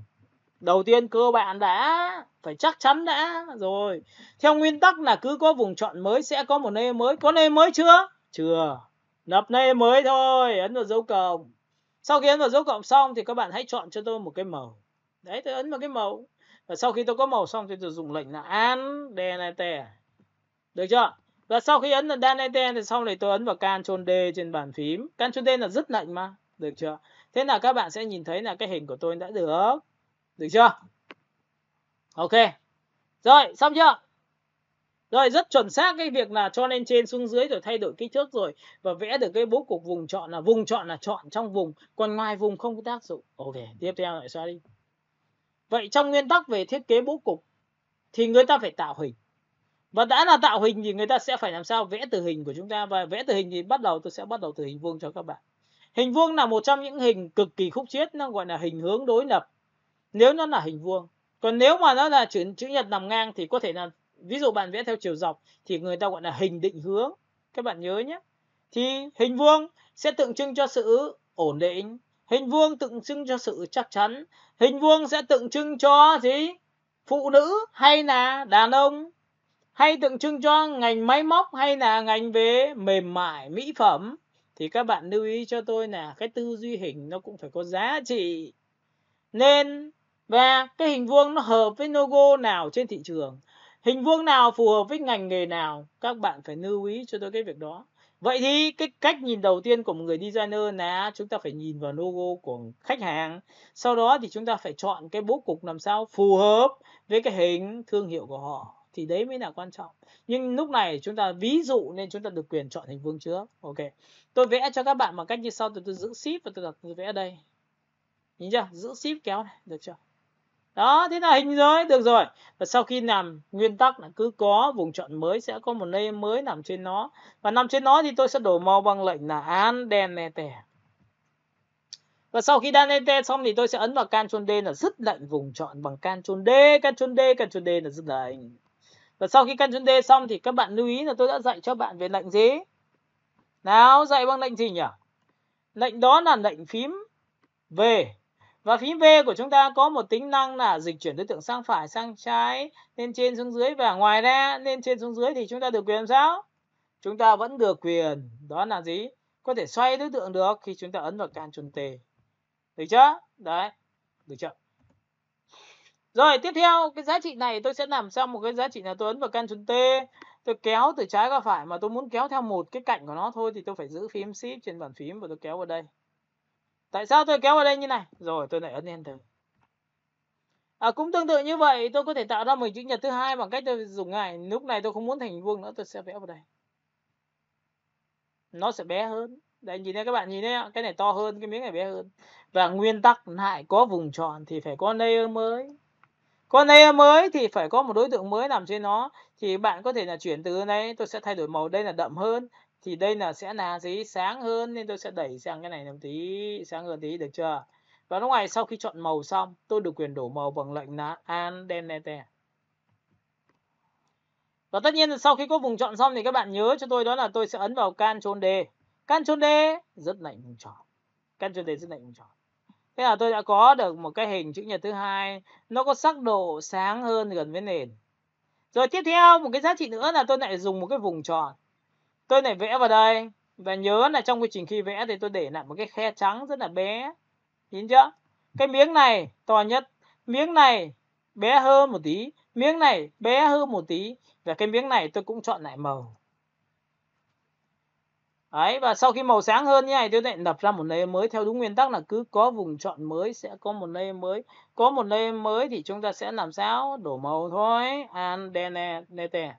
Đầu tiên cơ bản đã, phải chắc chắn đã. Rồi, theo nguyên tắc là cứ có vùng chọn mới sẽ có một layer mới. Có layer mới chưa? Chưa. Lập layer mới thôi, ấn vào dấu cộng. Sau khi ấn vào dấu cộng xong thì các bạn hãy chọn cho tôi một cái màu. Đấy, tôi ấn vào cái màu. Và sau khi tôi có màu xong thì tôi dùng lệnh là Alt Delete. Được chưa? Và sau khi ấn là Delete thì xong thì tôi ấn vào Ctrl D trên bàn phím. Ctrl D là dứt lệnh mà. Được chưa? Thế là các bạn sẽ nhìn thấy là cái hình của tôi đã được. Được chưa? Ok. Rồi, xong chưa? Rồi, rất chuẩn xác cái việc là cho lên trên xuống dưới rồi thay đổi kích thước rồi. Và vẽ được cái bố cục vùng chọn là chọn trong vùng. Còn ngoài vùng không có tác dụng. Ok, tiếp theo lại xóa đi. Vậy trong nguyên tắc về thiết kế bố cục thì người ta phải tạo hình. Và đã là tạo hình thì người ta sẽ phải làm sao vẽ từ hình của chúng ta. Và vẽ từ hình thì tôi sẽ bắt đầu từ hình vuông cho các bạn. Hình vuông là một trong những hình cực kỳ khúc chiết, nó gọi là hình hướng đối lập. Nếu nó là hình vuông. Còn nếu mà nó là chữ nhật nằm ngang thì có thể là, ví dụ bạn vẽ theo chiều dọc thì người ta gọi là hình định hướng. Các bạn nhớ nhé. Thì hình vuông sẽ tượng trưng cho sự ổn định. Hình vuông tượng trưng cho sự chắc chắn. Hình vuông sẽ tượng trưng cho gì? Phụ nữ hay là đàn ông? Hay tượng trưng cho ngành máy móc hay là ngành về mềm mại, mỹ phẩm? Thì các bạn lưu ý cho tôi là cái tư duy hình nó cũng phải có giá trị. Nên và cái hình vuông nó hợp với logo nào trên thị trường, hình vuông nào phù hợp với ngành nghề nào, các bạn phải lưu ý cho tôi cái việc đó. Vậy thì cái cách nhìn đầu tiên của một người designer là chúng ta phải nhìn vào logo của khách hàng. Sau đó thì chúng ta phải chọn cái bố cục làm sao phù hợp với cái hình thương hiệu của họ. Thì đấy mới là quan trọng. Nhưng lúc này chúng ta ví dụ nên chúng ta được quyền chọn hình vuông trước. Ok. Tôi vẽ cho các bạn bằng cách như sau. Tôi giữ Shift và tôi vẽ đây. Nhìn chưa? Giữ Shift kéo này. Được chưa? Đó, thế là hình rồi, được rồi. Và sau khi làm nguyên tắc là cứ có vùng chọn mới sẽ có một layer mới nằm trên nó. Và nằm trên nó thì tôi sẽ đổi màu bằng lệnh là Alt Delete. Và sau khi Delete xong thì tôi sẽ ấn vào Ctrl D là dứt lệnh vùng chọn bằng Ctrl D, Ctrl D, Ctrl D là dứt lệnh. Và sau khi Ctrl D xong thì các bạn lưu ý là tôi đã dạy cho bạn về lệnh gì? Nào, dạy bằng lệnh gì nhỉ? Lệnh đó là lệnh phím V. Và phím V của chúng ta có một tính năng là dịch chuyển đối tượng sang phải, sang trái, lên trên xuống dưới. Và ngoài ra lên trên xuống dưới thì chúng ta được quyền làm sao? Chúng ta vẫn được quyền, đó là gì? Có thể xoay đối tượng được khi chúng ta ấn vào Ctrl T. Được chưa? Đấy, được chưa? Rồi tiếp theo cái giá trị này tôi sẽ làm xong một cái giá trị là tôi ấn vào Ctrl T. Tôi kéo từ trái qua phải mà tôi muốn kéo theo một cái cạnh của nó thôi thì tôi phải giữ phím Shift trên bàn phím và tôi kéo vào đây. Tại sao tôi kéo vào đây như này? Rồi tôi lại ấn Enter. Cũng tương tự như vậy, tôi có thể tạo ra một chữ nhật thứ hai bằng cách tôi dùng này. Lúc này tôi không muốn thành hình vuông nữa, tôi sẽ vẽ vào đây. Nó sẽ bé hơn. Đây nhìn đây các bạn nhìn thấy ạ, cái này to hơn, cái miếng này bé hơn. Và nguyên tắc lại có vùng tròn thì phải có layer mới. Có layer mới thì phải có một đối tượng mới nằm trên nó. Thì bạn có thể là chuyển từ đây, tôi sẽ thay đổi màu đây là đậm hơn. Thì đây là sẽ là gì? Sáng hơn, nên tôi sẽ đẩy sang cái này một tí, sáng hơn tí, được chưa? Và lúc này sau khi chọn màu xong, tôi được quyền đổ màu bằng lệnh là Alt Delete. Và tất nhiên là sau khi có vùng chọn xong thì các bạn nhớ cho tôi đó là tôi sẽ ấn vào Ctrl D. Ctrl D dứt lệnh vùng chọn. Ctrl D dứt lệnh vùng chọn. Thế là tôi đã có được một cái hình chữ nhật thứ hai, nó có sắc độ sáng hơn gần với nền. Rồi tiếp theo một cái giá trị nữa là tôi lại dùng một cái vùng tròn. Tôi lại vẽ vào đây. Và nhớ là trong quy trình khi vẽ thì tôi để lại một cái khe trắng rất là bé. Nhìn chưa? Cái miếng này to nhất, miếng này bé hơn một tí, miếng này bé hơn một tí. Và cái miếng này tôi cũng chọn lại màu. Đấy, và sau khi màu sáng hơn như này tôi lại lập ra một layer mới theo đúng nguyên tắc là cứ có vùng chọn mới sẽ có một layer mới. Có một layer mới thì chúng ta sẽ làm sao? Đổ màu thôi. Delete.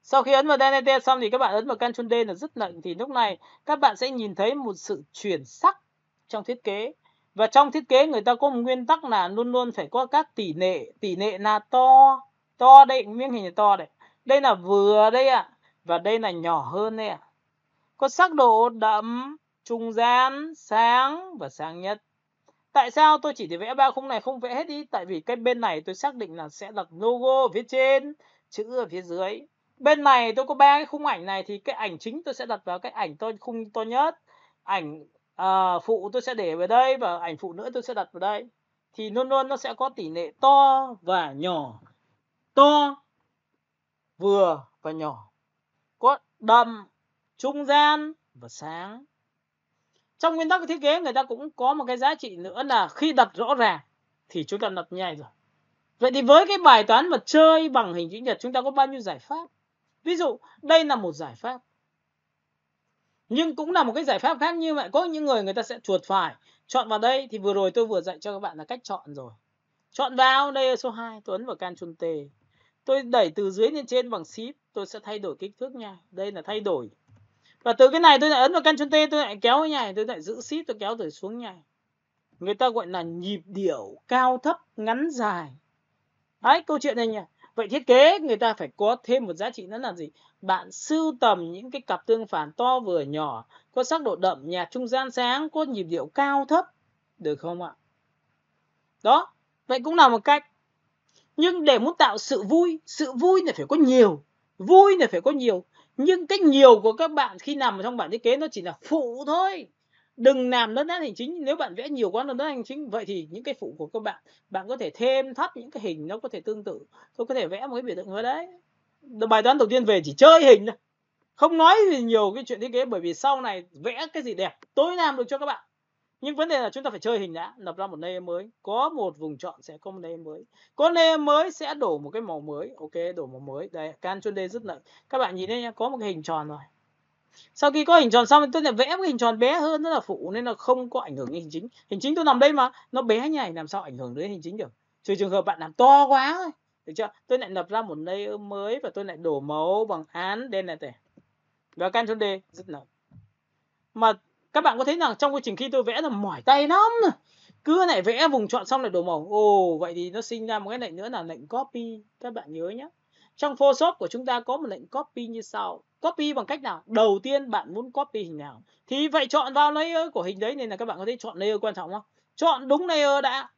Sau khi ấn vào Delete xong thì các bạn ấn vào Ctrl D là dứt lệnh, thì lúc này các bạn sẽ nhìn thấy một sự chuyển sắc trong thiết kế. Và trong thiết kế người ta có một nguyên tắc là luôn luôn phải có các tỷ lệ. Tỷ lệ là to đây, miếng hình này to đây. Đây là vừa đây ạ. Và đây là nhỏ hơn đây ạ. Có sắc độ đậm, trung gian, sáng và sáng nhất. Tại sao tôi chỉ để vẽ ba khung này không vẽ hết đi? Tại vì cái bên này tôi xác định là sẽ đặt logo ở phía trên, chữ ở phía dưới. Bên này tôi có ba cái khung ảnh này thì cái ảnh chính tôi sẽ đặt vào cái ảnh khung to nhất. Ảnh phụ tôi sẽ để vào đây và ảnh phụ nữa tôi sẽ đặt vào đây. Thì luôn luôn nó sẽ có tỷ lệ to và nhỏ. To, vừa và nhỏ. Có đậm, trung gian và sáng. Trong nguyên tắc thiết kế người ta cũng có một cái giá trị nữa là khi đặt rõ ràng thì chúng ta đặt nhanh rồi. Vậy thì với cái bài toán mà chơi bằng hình chữ nhật chúng ta có bao nhiêu giải pháp? Ví dụ đây là một giải pháp, nhưng cũng là một cái giải pháp khác. Như vậy có những người ta sẽ chuột phải chọn vào đây, thì vừa rồi tôi vừa dạy cho các bạn là cách chọn rồi. Chọn vào đây là số 2, tôi ấn vào Ctrl T, tôi đẩy từ dưới lên trên bằng Shift, tôi sẽ thay đổi kích thước nha. Đây là thay đổi. Và từ cái này tôi lại ấn vào Ctrl T, tôi lại kéo cái này, tôi lại giữ Shift, tôi kéo từ xuống này. Người ta gọi là nhịp điệu cao thấp ngắn dài. Đấy, câu chuyện này nhỉ. Vậy thiết kế người ta phải có thêm một giá trị nữa là gì? Bạn sưu tầm những cái cặp tương phản to vừa nhỏ, có sắc độ đậm nhạt trung gian sáng, có nhịp điệu cao thấp, được không ạ? Đó, vậy cũng là một cách. Nhưng để muốn tạo sự vui này phải có nhiều. Vui này phải có nhiều. Nhưng cái nhiều của các bạn khi nằm trong bản thiết kế nó chỉ là phụ thôi. Đừng làm lấn át hành chính. Nếu bạn vẽ nhiều quá lấn át hành chính, vậy thì những cái phụ của các bạn có thể thêm thắt những cái hình nó có thể tương tự. Tôi có thể vẽ một cái biểu tượng vào đấy. Bài toán đầu tiên về chỉ chơi hình thôi. Không nói gì nhiều cái chuyện thiết kế, bởi vì sau này vẽ cái gì đẹp tôi làm được cho các bạn. Nhưng vấn đề là chúng ta phải chơi hình đã, lập ra một layer mới. Có một vùng chọn sẽ có một layer mới. Có layer mới sẽ đổ một cái màu mới. Ok, đổ màu mới. Đây, Ctrl D dứt lệnh. Các bạn nhìn đây nha, có một cái hình tròn rồi. Sau khi có hình tròn xong thì tôi lại vẽ một hình tròn bé hơn, đó là phụ, nên là không có ảnh hưởng đến hình chính. Hình chính tôi nằm đây mà, nó bé như này làm sao ảnh hưởng đến hình chính được. Trừ trường hợp bạn làm to quá thôi. Được chưa? Tôi lại lập ra một layer mới và tôi lại đổ màu bằng án đen này. Và Ctrl D dứt lệnh. Mà các bạn có thấy rằng trong quá trình khi tôi vẽ là mỏi tay lắm, cứ lại vẽ vùng chọn xong lại đổ màu. Ồ, vậy thì nó sinh ra một cái lệnh nữa là lệnh copy. Các bạn nhớ nhé. Trong Photoshop của chúng ta có một lệnh copy như sau. Copy bằng cách nào? Đầu tiên bạn muốn copy hình nào thì vậy chọn vào layer của hình đấy. Nên là các bạn có thấy chọn layer quan trọng không? Chọn đúng layer đã.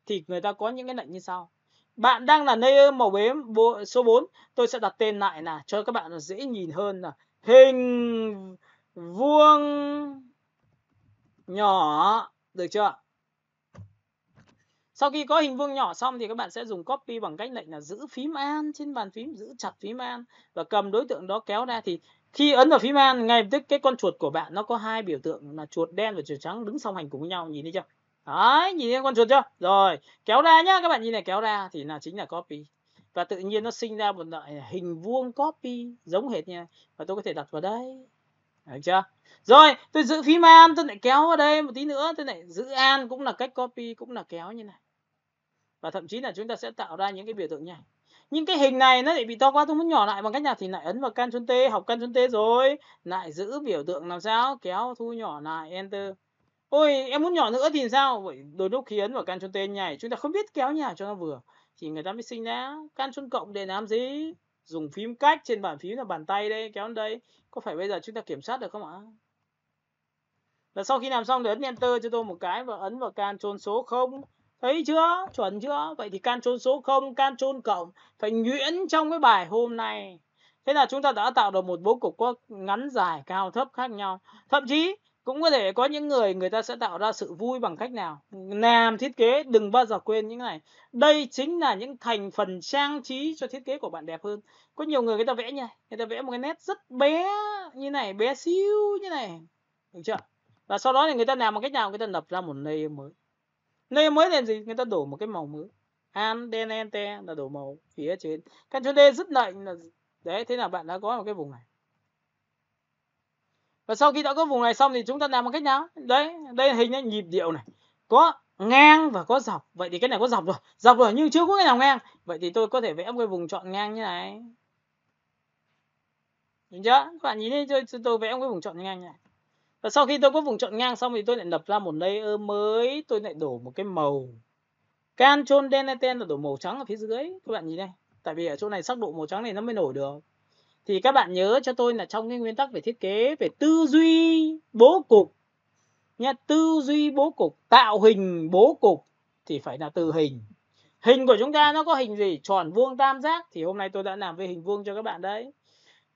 Thì người ta có những cái lệnh như sau. Bạn đang là layer màu bếm số 4. Tôi sẽ đặt tên lại là cho các bạn dễ nhìn hơn là hình vuông nhỏ. Được chưa? Sau khi có hình vuông nhỏ xong thì các bạn sẽ dùng copy bằng cách lệnh là giữ phím An trên bàn phím, giữ chặt phím An và cầm đối tượng đó kéo ra. Thì khi ấn vào phím An, ngay lập tức cái con chuột của bạn nó có hai biểu tượng là chuột đen và chuột trắng đứng song hành cùng với nhau, nhìn thấy chưa? Đấy, nhìn thấy con chuột chưa? Rồi, kéo ra nhá, các bạn nhìn này, kéo ra thì là chính là copy. Và tự nhiên nó sinh ra một loại hình vuông copy giống hệt nha. Và tôi có thể đặt vào đây. Được chưa? Rồi, tôi giữ phím An, tôi lại kéo vào đây một tí nữa, tôi lại giữ An, cũng là cách copy, cũng là kéo như này. Và thậm chí là chúng ta sẽ tạo ra những cái biểu tượng như này. Nhưng cái hình này nó lại bị to quá, tôi muốn nhỏ lại bằng cách nào thì lại ấn vào Ctrl T, học Ctrl T rồi, lại giữ biểu tượng làm sao, kéo thu nhỏ lại, Enter. Ôi, em muốn nhỏ nữa thì sao? Vậy đôi lúc khi ấn vào Ctrl T như này, chúng ta không biết kéo như nào cho nó vừa, thì người ta mới sinh ra Ctrl cộng để làm gì? Dùng phím cách trên bàn phím là bàn tay đây, kéo đến đây. Có phải bây giờ chúng ta kiểm soát được không ạ? Và sau khi làm xong thì ấn Enter cho tôi một cái và ấn vào Ctrl số 0. Thấy chưa? Chuẩn chưa? Vậy thì Ctrl số 0, Ctrl cộng phải nhuyễn trong cái bài hôm nay. Thế là chúng ta đã tạo được một bố cục có ngắn dài, cao thấp khác nhau. Thậm chí cũng có thể có những người ta sẽ tạo ra sự vui bằng cách nào. Làm thiết kế đừng bao giờ quên những này. Đây chính là những thành phần trang trí cho thiết kế của bạn đẹp hơn. Có nhiều người ta vẽ như này, người ta vẽ một cái nét rất bé như này, bé xíu như này. Được chưa? Và sau đó thì người ta làm một cách nào? Người ta lập ra một layer mới. Layer mới là gì? Người ta đổ một cái màu mới. An đen enter là đổ màu phía trên. Ctrl D dứt lệnh là đấy, thế là bạn đã có một cái vùng này. Và sau khi đã có vùng này xong thì chúng ta làm bằng cách nào? Đấy, đây là hình này, nhịp điệu này. Có ngang và có dọc. Vậy thì cái này có dọc rồi. Dọc rồi nhưng chưa có cái nào ngang. Vậy thì tôi có thể vẽ một cái vùng chọn ngang như này. Đúng chưa? Các bạn nhìn thấy tôi vẽ một cái vùng chọn ngang như này. Và sau khi tôi có vùng chọn ngang xong thì tôi lại lập ra một layer mới. Tôi lại đổ một cái màu. Ctrl Delete là đổ màu trắng ở phía dưới. Các bạn nhìn đây. Tại vì ở chỗ này sắc độ màu trắng này nó mới nổi được. Thì các bạn nhớ cho tôi là trong cái nguyên tắc về thiết kế, về tư duy bố cục nha, tư duy bố cục, tạo hình bố cục thì phải là từ hình. Hình của chúng ta nó có hình gì? Tròn, vuông, tam giác. Thì hôm nay tôi đã làm về hình vuông cho các bạn đấy.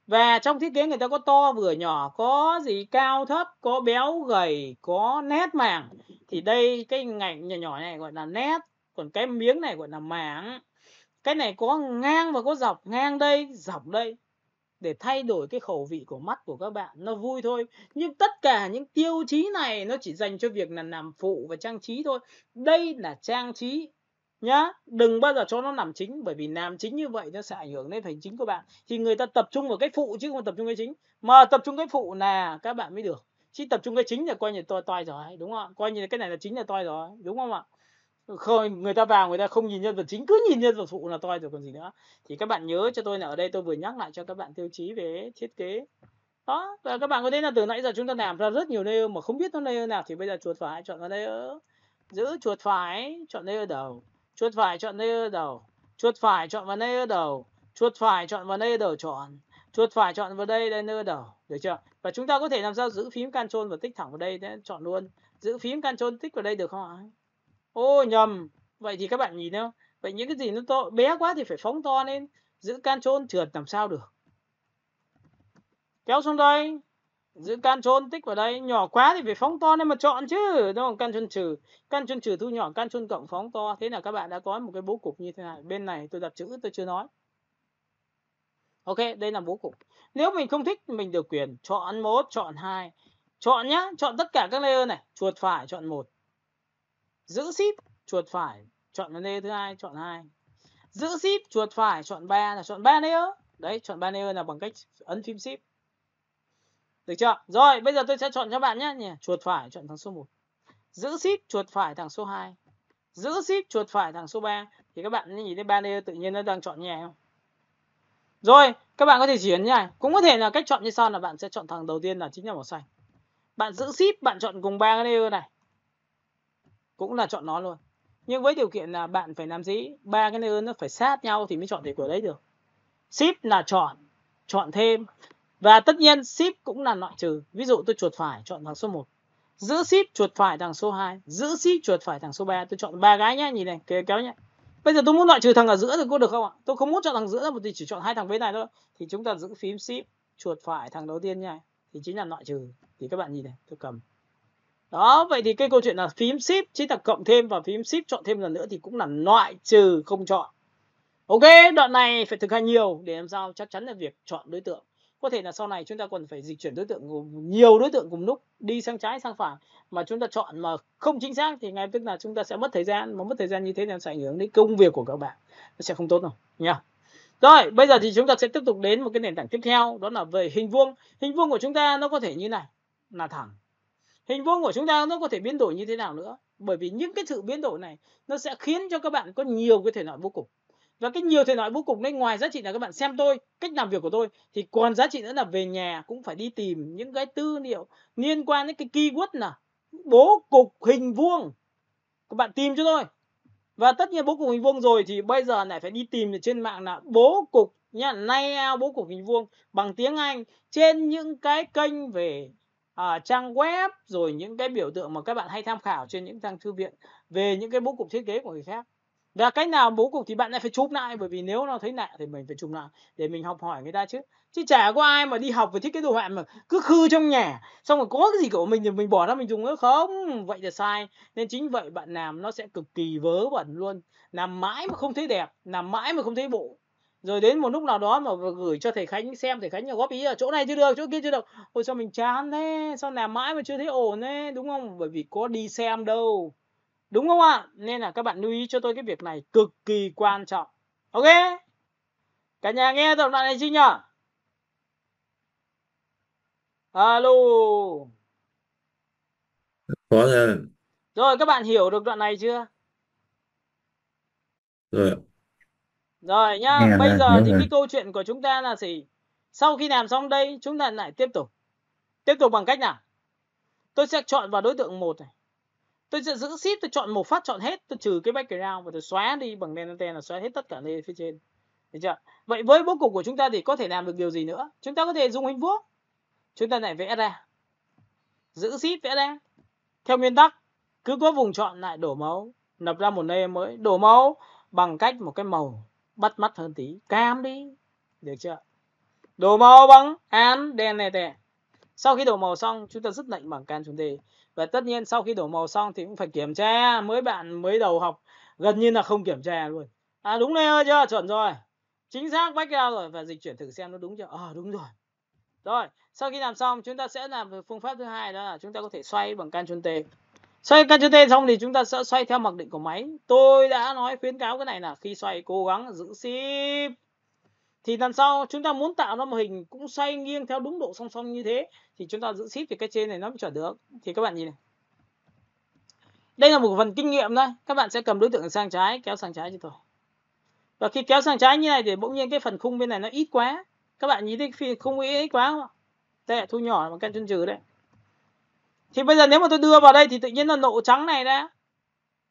Và trong thiết kế người ta có to vừa nhỏ, có gì cao thấp, có béo gầy, có nét mảng. Thì đây cái ngành nhỏ nhỏ này gọi là nét, còn cái miếng này gọi là mảng. Cái này có ngang và có dọc, ngang đây, dọc đây. Để thay đổi cái khẩu vị của mắt của các bạn, nó vui thôi. Nhưng tất cả những tiêu chí này nó chỉ dành cho việc là làm phụ và trang trí thôi. Đây là trang trí nhá, đừng bao giờ cho nó làm chính, bởi vì làm chính như vậy nó sẽ ảnh hưởng đến thành chính của bạn. Thì người ta tập trung vào cái phụ chứ không tập trung cái chính. Mà tập trung cái phụ là các bạn mới được, chứ tập trung cái chính là coi như toi rồi, đúng không? Coi như cái này là chính là toi rồi, đúng không ạ? Không, người ta vào người ta không nhìn nhân vật chính, cứ nhìn nhân vật phụ là toi rồi còn gì nữa. Thì các bạn nhớ cho tôi là ở đây tôi vừa nhắc lại cho các bạn tiêu chí về thiết kế đó. Và các bạn có thấy là từ nãy giờ chúng ta làm ra rất nhiều layer mà không biết nó layer nào. Thì bây giờ chuột phải chọn vào layer, giữ chuột phải chọn layer đầu, chuột phải chọn layer đầu, chuột phải chọn vào layer đầu, chuột phải chọn vào layer đầu chọn, chuột phải chọn vào đây layer đầu, được chưa? Và chúng ta có thể làm sao giữ phím Ctrl và tích thẳng vào đây để chọn luôn, giữ phím Ctrl tích vào đây được không ạ? Ô nhầm. Vậy thì các bạn nhìn không? Vậy những cái gì nó to bé quá thì phải phóng to lên, giữ Ctrl trượt làm sao được. Kéo xuống đây, giữ Ctrl tích vào đây, nhỏ quá thì phải phóng to lên mà chọn chứ, đúng không? Ctrl trừ thu nhỏ, Ctrl cộng phóng to. Thế là các bạn đã có một cái bố cục như thế này. Bên này tôi đặt chữ tôi chưa nói. Ok, đây là bố cục. Nếu mình không thích mình được quyền chọn 1, chọn 2. Chọn nhá, chọn tất cả các layer này, chuột phải chọn 1. Giữ Shift chuột phải chọn layer thứ hai, chọn 2. Giữ Shift chuột phải chọn 3 là chọn 3 layer. Đấy, chọn 3 layer là bằng cách ấn phím Shift. Được chưa? Rồi, bây giờ tôi sẽ chọn cho bạn nhé. Chuột phải chọn thằng số 1. Giữ Shift chuột phải thằng số 2. Giữ Shift chuột phải thằng số 3. Thì các bạn nhìn thấy 3 layer tự nhiên nó đang chọn như này không? Rồi, các bạn có thể chuyển như này. Cũng có thể là cách chọn như sau là bạn sẽ chọn thằng đầu tiên là chính là màu xanh. Bạn giữ Shift bạn chọn cùng 3 cái layer này. Cũng là chọn nó luôn. Nhưng với điều kiện là bạn phải làm gì? 3 cái layer nó phải sát nhau thì mới chọn được của đấy được. Shift là chọn thêm. Và tất nhiên Shift cũng là loại trừ. Ví dụ tôi chuột phải chọn thằng số 1. Giữ Shift chuột phải thằng số 2. Giữ Shift chuột phải thằng số 3. Tôi chọn 3 cái nhé, nhìn này, kéo nhé. Bây giờ tôi muốn loại trừ thằng ở giữa thì có được không ạ? Tôi không muốn chọn thằng giữa mà tôi chỉ chọn 2 thằng bên này thôi. Thì chúng ta giữ phím Shift chuột phải thằng đầu tiên nha. Thì chính là loại trừ. Thì các bạn nhìn này, tôi cầm. Đó, vậy thì cái câu chuyện là phím Shift chính là cộng thêm và phím Shift chọn thêm lần nữa thì cũng là loại trừ không chọn. Ok, đoạn này phải thực hành nhiều để làm sao chắc chắn là việc chọn đối tượng. Có thể là sau này chúng ta còn phải dịch chuyển đối tượng gồm nhiều đối tượng cùng lúc đi sang trái sang phải mà chúng ta chọn mà không chính xác thì ngay tức là chúng ta sẽ mất thời gian, mà mất thời gian như thế thì sẽ ảnh hưởng đến công việc của các bạn. Nó sẽ không tốt đâu nha. Rồi, bây giờ thì chúng ta sẽ tiếp tục đến một cái nền tảng tiếp theo, đó là về hình vuông. Hình vuông của chúng ta nó có thể như này, là thẳng. Hình vuông của chúng ta nó có thể biến đổi như thế nào nữa? Bởi vì những cái sự biến đổi này nó sẽ khiến cho các bạn có nhiều cái thể loại bố cục. Và cái nhiều thể loại bố cục này ngoài giá trị là các bạn xem tôi, cách làm việc của tôi, thì còn giá trị nữa là về nhà cũng phải đi tìm những cái tư liệu liên quan đến cái keyword là bố cục hình vuông. Các bạn tìm cho tôi. Và tất nhiên bố cục hình vuông rồi thì bây giờ lại phải đi tìm trên mạng là bố cục nhá, layout bố cục hình vuông bằng tiếng Anh trên những cái kênh về trang web, rồi những cái biểu tượng mà các bạn hay tham khảo trên những trang thư viện về những cái bố cục thiết kế của người khác. Và cách nào bố cục thì bạn lại phải chụp lại, bởi vì nếu nó thấy lạ thì mình phải chụp lại để mình học hỏi người ta chứ. Chứ chả có ai mà đi học về thiết kế đồ họa mà cứ khư trong nhà, xong rồi có cái gì của mình thì mình bỏ ra mình dùng nữa, không, vậy là sai. Nên chính vậy bạn làm nó sẽ cực kỳ vớ vẩn luôn, làm mãi mà không thấy đẹp, làm mãi mà không thấy bộ. Rồi đến một lúc nào đó mà gửi cho thầy Khánh xem, thầy Khánh góp ý ở chỗ này chưa được, chỗ kia chưa được. Ôi sao mình chán thế, sao làm mãi mà chưa thấy ổn thế, đúng không? Bởi vì có đi xem đâu. Đúng không ạ? Nên là các bạn lưu ý cho tôi cái việc này cực kỳ quan trọng. Ok? Cả nhà nghe đoạn này chưa nhỉ? Alo. Có thầy. Rồi các bạn hiểu được đoạn này chưa? Rồi. Rồi nhá, Nghe bây rồi, giờ hiểu thì rồi. cái câu chuyện của chúng ta là gì? Sau khi làm xong đây, chúng ta lại tiếp tục. Tiếp tục bằng cách nào? Tôi sẽ chọn vào đối tượng 1 này. Tôi sẽ giữ shift, tôi chọn một phát, chọn hết, tôi trừ cái background và tôi xóa đi bằng Delete, là xóa hết tất cả lên phía trên. Được chưa? Vậy với bố cục của chúng ta thì có thể làm được điều gì nữa? Chúng ta có thể dùng hình vuông. Chúng ta lại vẽ ra. Giữ shift vẽ ra. Theo nguyên tắc, cứ có vùng chọn lại đổ màu, lập ra một layer mới, đổ màu bằng cách một cái màu bắt mắt hơn tí, cam đi. Được chưa? Đổ màu bằng Alt Delete. Sau khi đổ màu xong, chúng ta dứt lệnh bằng Ctrl D. Và tất nhiên sau khi đổ màu xong thì cũng phải kiểm tra. Mới bạn mới đầu học gần như là không kiểm tra luôn. À đúng này chưa? Chuẩn rồi. Chính xác background rồi. Và dịch chuyển thử xem nó đúng chưa? Đúng rồi. Rồi, sau khi làm xong chúng ta sẽ làm phương pháp thứ hai, đó là chúng ta có thể xoay bằng Ctrl T. Xoay Ctrl T xong thì chúng ta sẽ xoay theo mặc định của máy. Tôi đã nói khuyến cáo cái này là khi xoay cố gắng giữ Shift. Thì lần sau chúng ta muốn tạo ra một hình cũng xoay nghiêng theo đúng độ song song như thế thì chúng ta giữ Shift thì cái trên này nó mới chuẩn được. Thì các bạn nhìn này. Đây là một phần kinh nghiệm thôi. Các bạn sẽ cầm đối tượng sang trái, kéo sang trái cho tôi. Và khi kéo sang trái như này thì bỗng nhiên cái phần khung bên này nó ít quá. Các bạn nhìn thấy khi khung ít quá không ạ? Đây, thu nhỏ bằng Ctrl trừ đấy. Thì bây giờ nếu mà tôi đưa vào đây thì tự nhiên nó lộ trắng này ra.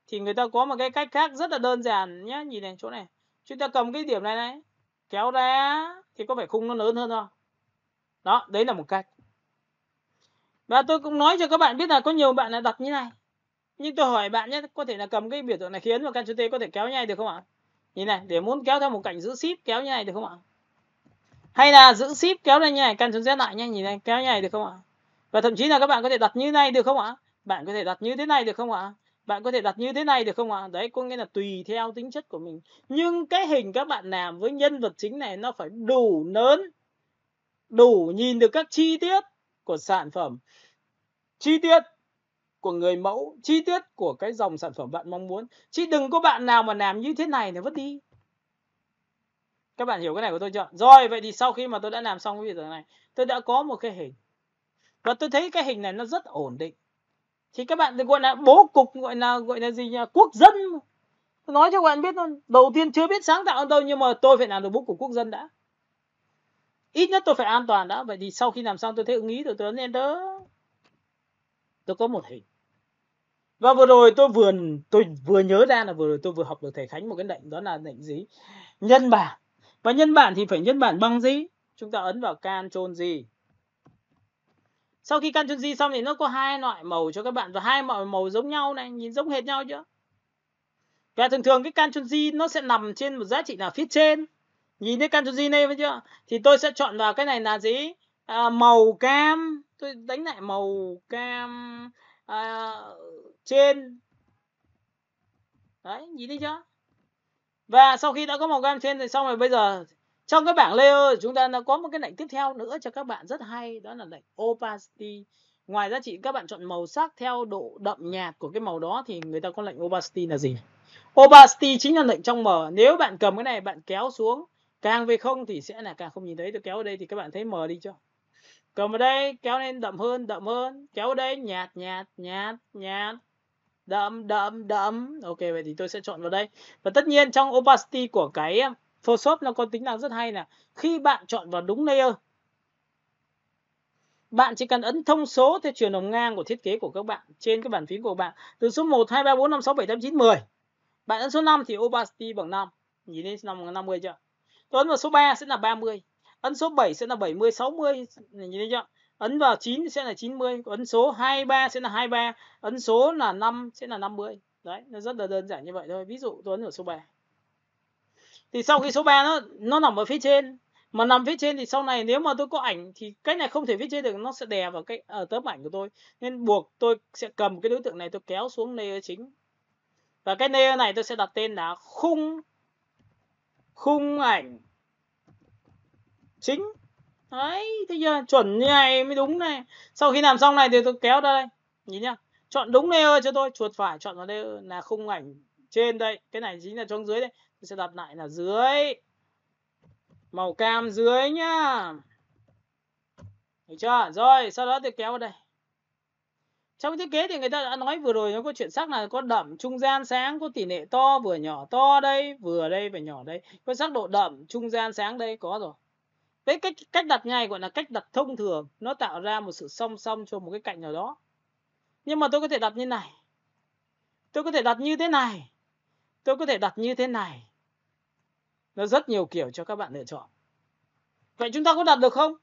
Thì người ta có một cái cách khác rất là đơn giản nhé. Nhìn này, chỗ này. Chúng ta cầm cái điểm này này, kéo ra thì có phải khung nó lớn hơn không? Đó, đấy là một cách. Và tôi cũng nói cho các bạn biết là có nhiều bạn là đặt như này. Nhưng tôi hỏi bạn nhé, có thể là cầm cái biểu tượng này khiến vào Ctrl T có thể kéo như này được không ạ? Nhìn này, để muốn kéo theo một cạnh giữ Shift kéo như này được không ạ? Hay là giữ Shift kéo lên như này, Ctrl Z lại nhé, nhìn này, kéo như này được không ạ? Và thậm chí là các bạn có thể đặt như này được không ạ? Bạn có thể đặt như thế này được không ạ? Bạn có thể đặt như thế này được không ạ? Đấy, có nghĩa là tùy theo tính chất của mình. Nhưng cái hình các bạn làm với nhân vật chính này nó phải đủ lớn, đủ nhìn được các chi tiết của sản phẩm, chi tiết của người mẫu, chi tiết của cái dòng sản phẩm bạn mong muốn. Chứ đừng có bạn nào mà làm như thế này là vứt đi. Các bạn hiểu cái này của tôi chưa? Rồi, vậy thì sau khi mà tôi đã làm xong cái việc này, tôi đã có một cái hình. Và tôi thấy cái hình này nó rất ổn định. Thì các bạn gọi là bố cục, gọi là gì nhỉ? Quốc dân. Tôi nói cho các bạn biết luôn. Đầu tiên chưa biết sáng tạo đâu, nhưng mà tôi phải làm được bố cục quốc dân đã. Ít nhất tôi phải an toàn đã. Vậy thì sau khi làm xong tôi thấy ưng ý, tôi ấn Enter. Tôi có một hình. Và vừa rồi tôi vừa nhớ ra là vừa rồi tôi vừa học được thầy Khánh một cái lệnh, đó là lệnh gì? Nhân bản. Và nhân bản thì phải nhân bản bằng gì? Chúng ta ấn vào Ctrl Z. Sau khi Ctrl Z xong thì nó có hai loại màu cho các bạn, và hai màu giống nhau này, nhìn giống hệt nhau chưa? Và thường thường cái Ctrl Z nó sẽ nằm trên một giá trị là phía trên. Nhìn thấy Ctrl Z này phải chưa? Thì tôi sẽ chọn vào cái này là gì? Màu cam. Tôi đánh lại màu cam trên. Đấy, nhìn thấy chưa? Và sau khi đã có màu cam trên thì xong rồi, bây giờ trong cái bảng layer chúng ta đã có một cái lệnh tiếp theo nữa cho các bạn rất hay, đó là lệnh opacity. Ngoài giá trị các bạn chọn màu sắc theo độ đậm nhạt của cái màu đó thì người ta có lệnh opacity là gì? Opacity chính là lệnh trong mờ. Nếu bạn cầm cái này bạn kéo xuống càng về không thì sẽ là càng không nhìn thấy. Tôi kéo ở đây thì các bạn thấy mờ đi chưa? Cầm ở đây kéo lên đậm hơn, kéo ở đây nhạt, đậm. Ok, vậy thì tôi sẽ chọn vào đây. Và tất nhiên trong opacity của cái Photoshop nó có tính năng rất hay là khi bạn chọn vào đúng layer, bạn chỉ cần ấn thông số theo chiều nằm ngang của thiết kế của các bạn trên cái bàn phím của bạn, từ số 1, 2, 3, 4, 5, 6, 7, 8, 9, 10. Bạn ấn số 5 thì opacity bằng 5. Nhìn thấy 50 chưa? Tôi ấn vào số 3 sẽ là 30. Ấn số 7 sẽ là 70, 60. Nhìn thấy chưa? Ấn vào 9 sẽ là 90. Ấn số 23 sẽ là 23. Ấn số là 5 sẽ là 50. Đấy, nó rất là đơn giản như vậy thôi. Ví dụ tôi ấn vào số 3. Thì sau khi số 3 nó nằm ở phía trên. Mà nằm phía trên thì sau này nếu mà tôi có ảnh thì cái này không thể viết trên được, nó sẽ đè vào cái tấm ảnh của tôi. Nên buộc tôi sẽ cầm cái đối tượng này tôi kéo xuống layer chính. Và cái layer này tôi sẽ đặt tên là khung ảnh chính. Đấy, thấy chưa? Chuẩn như này mới đúng này. Sau khi làm xong này thì tôi kéo ra đây. Nhìn nhá. Chọn đúng layer cho tôi, chuột phải chọn vào layer là khung ảnh trên đây. Cái này chính là trong dưới đây. Tôi sẽ đặt lại là dưới. Màu cam dưới nhá. Được chưa? Rồi, sau đó tôi kéo vào đây. Trong thiết kế thì người ta đã nói vừa rồi, nó có chuyển sắc là có đậm, trung gian, sáng, có tỷ lệ to, vừa nhỏ, to đây, vừa đây và nhỏ đây. Có sắc độ đậm, trung gian, sáng đây, có rồi. Đấy, cách đặt như này gọi là cách đặt thông thường, nó tạo ra một sự song song cho một cái cạnh nào đó. Nhưng mà tôi có thể đặt như này, tôi có thể đặt như thế này, tôi có thể đặt như thế này. Nó rất nhiều kiểu cho các bạn lựa chọn. Vậy chúng ta có đặt được không?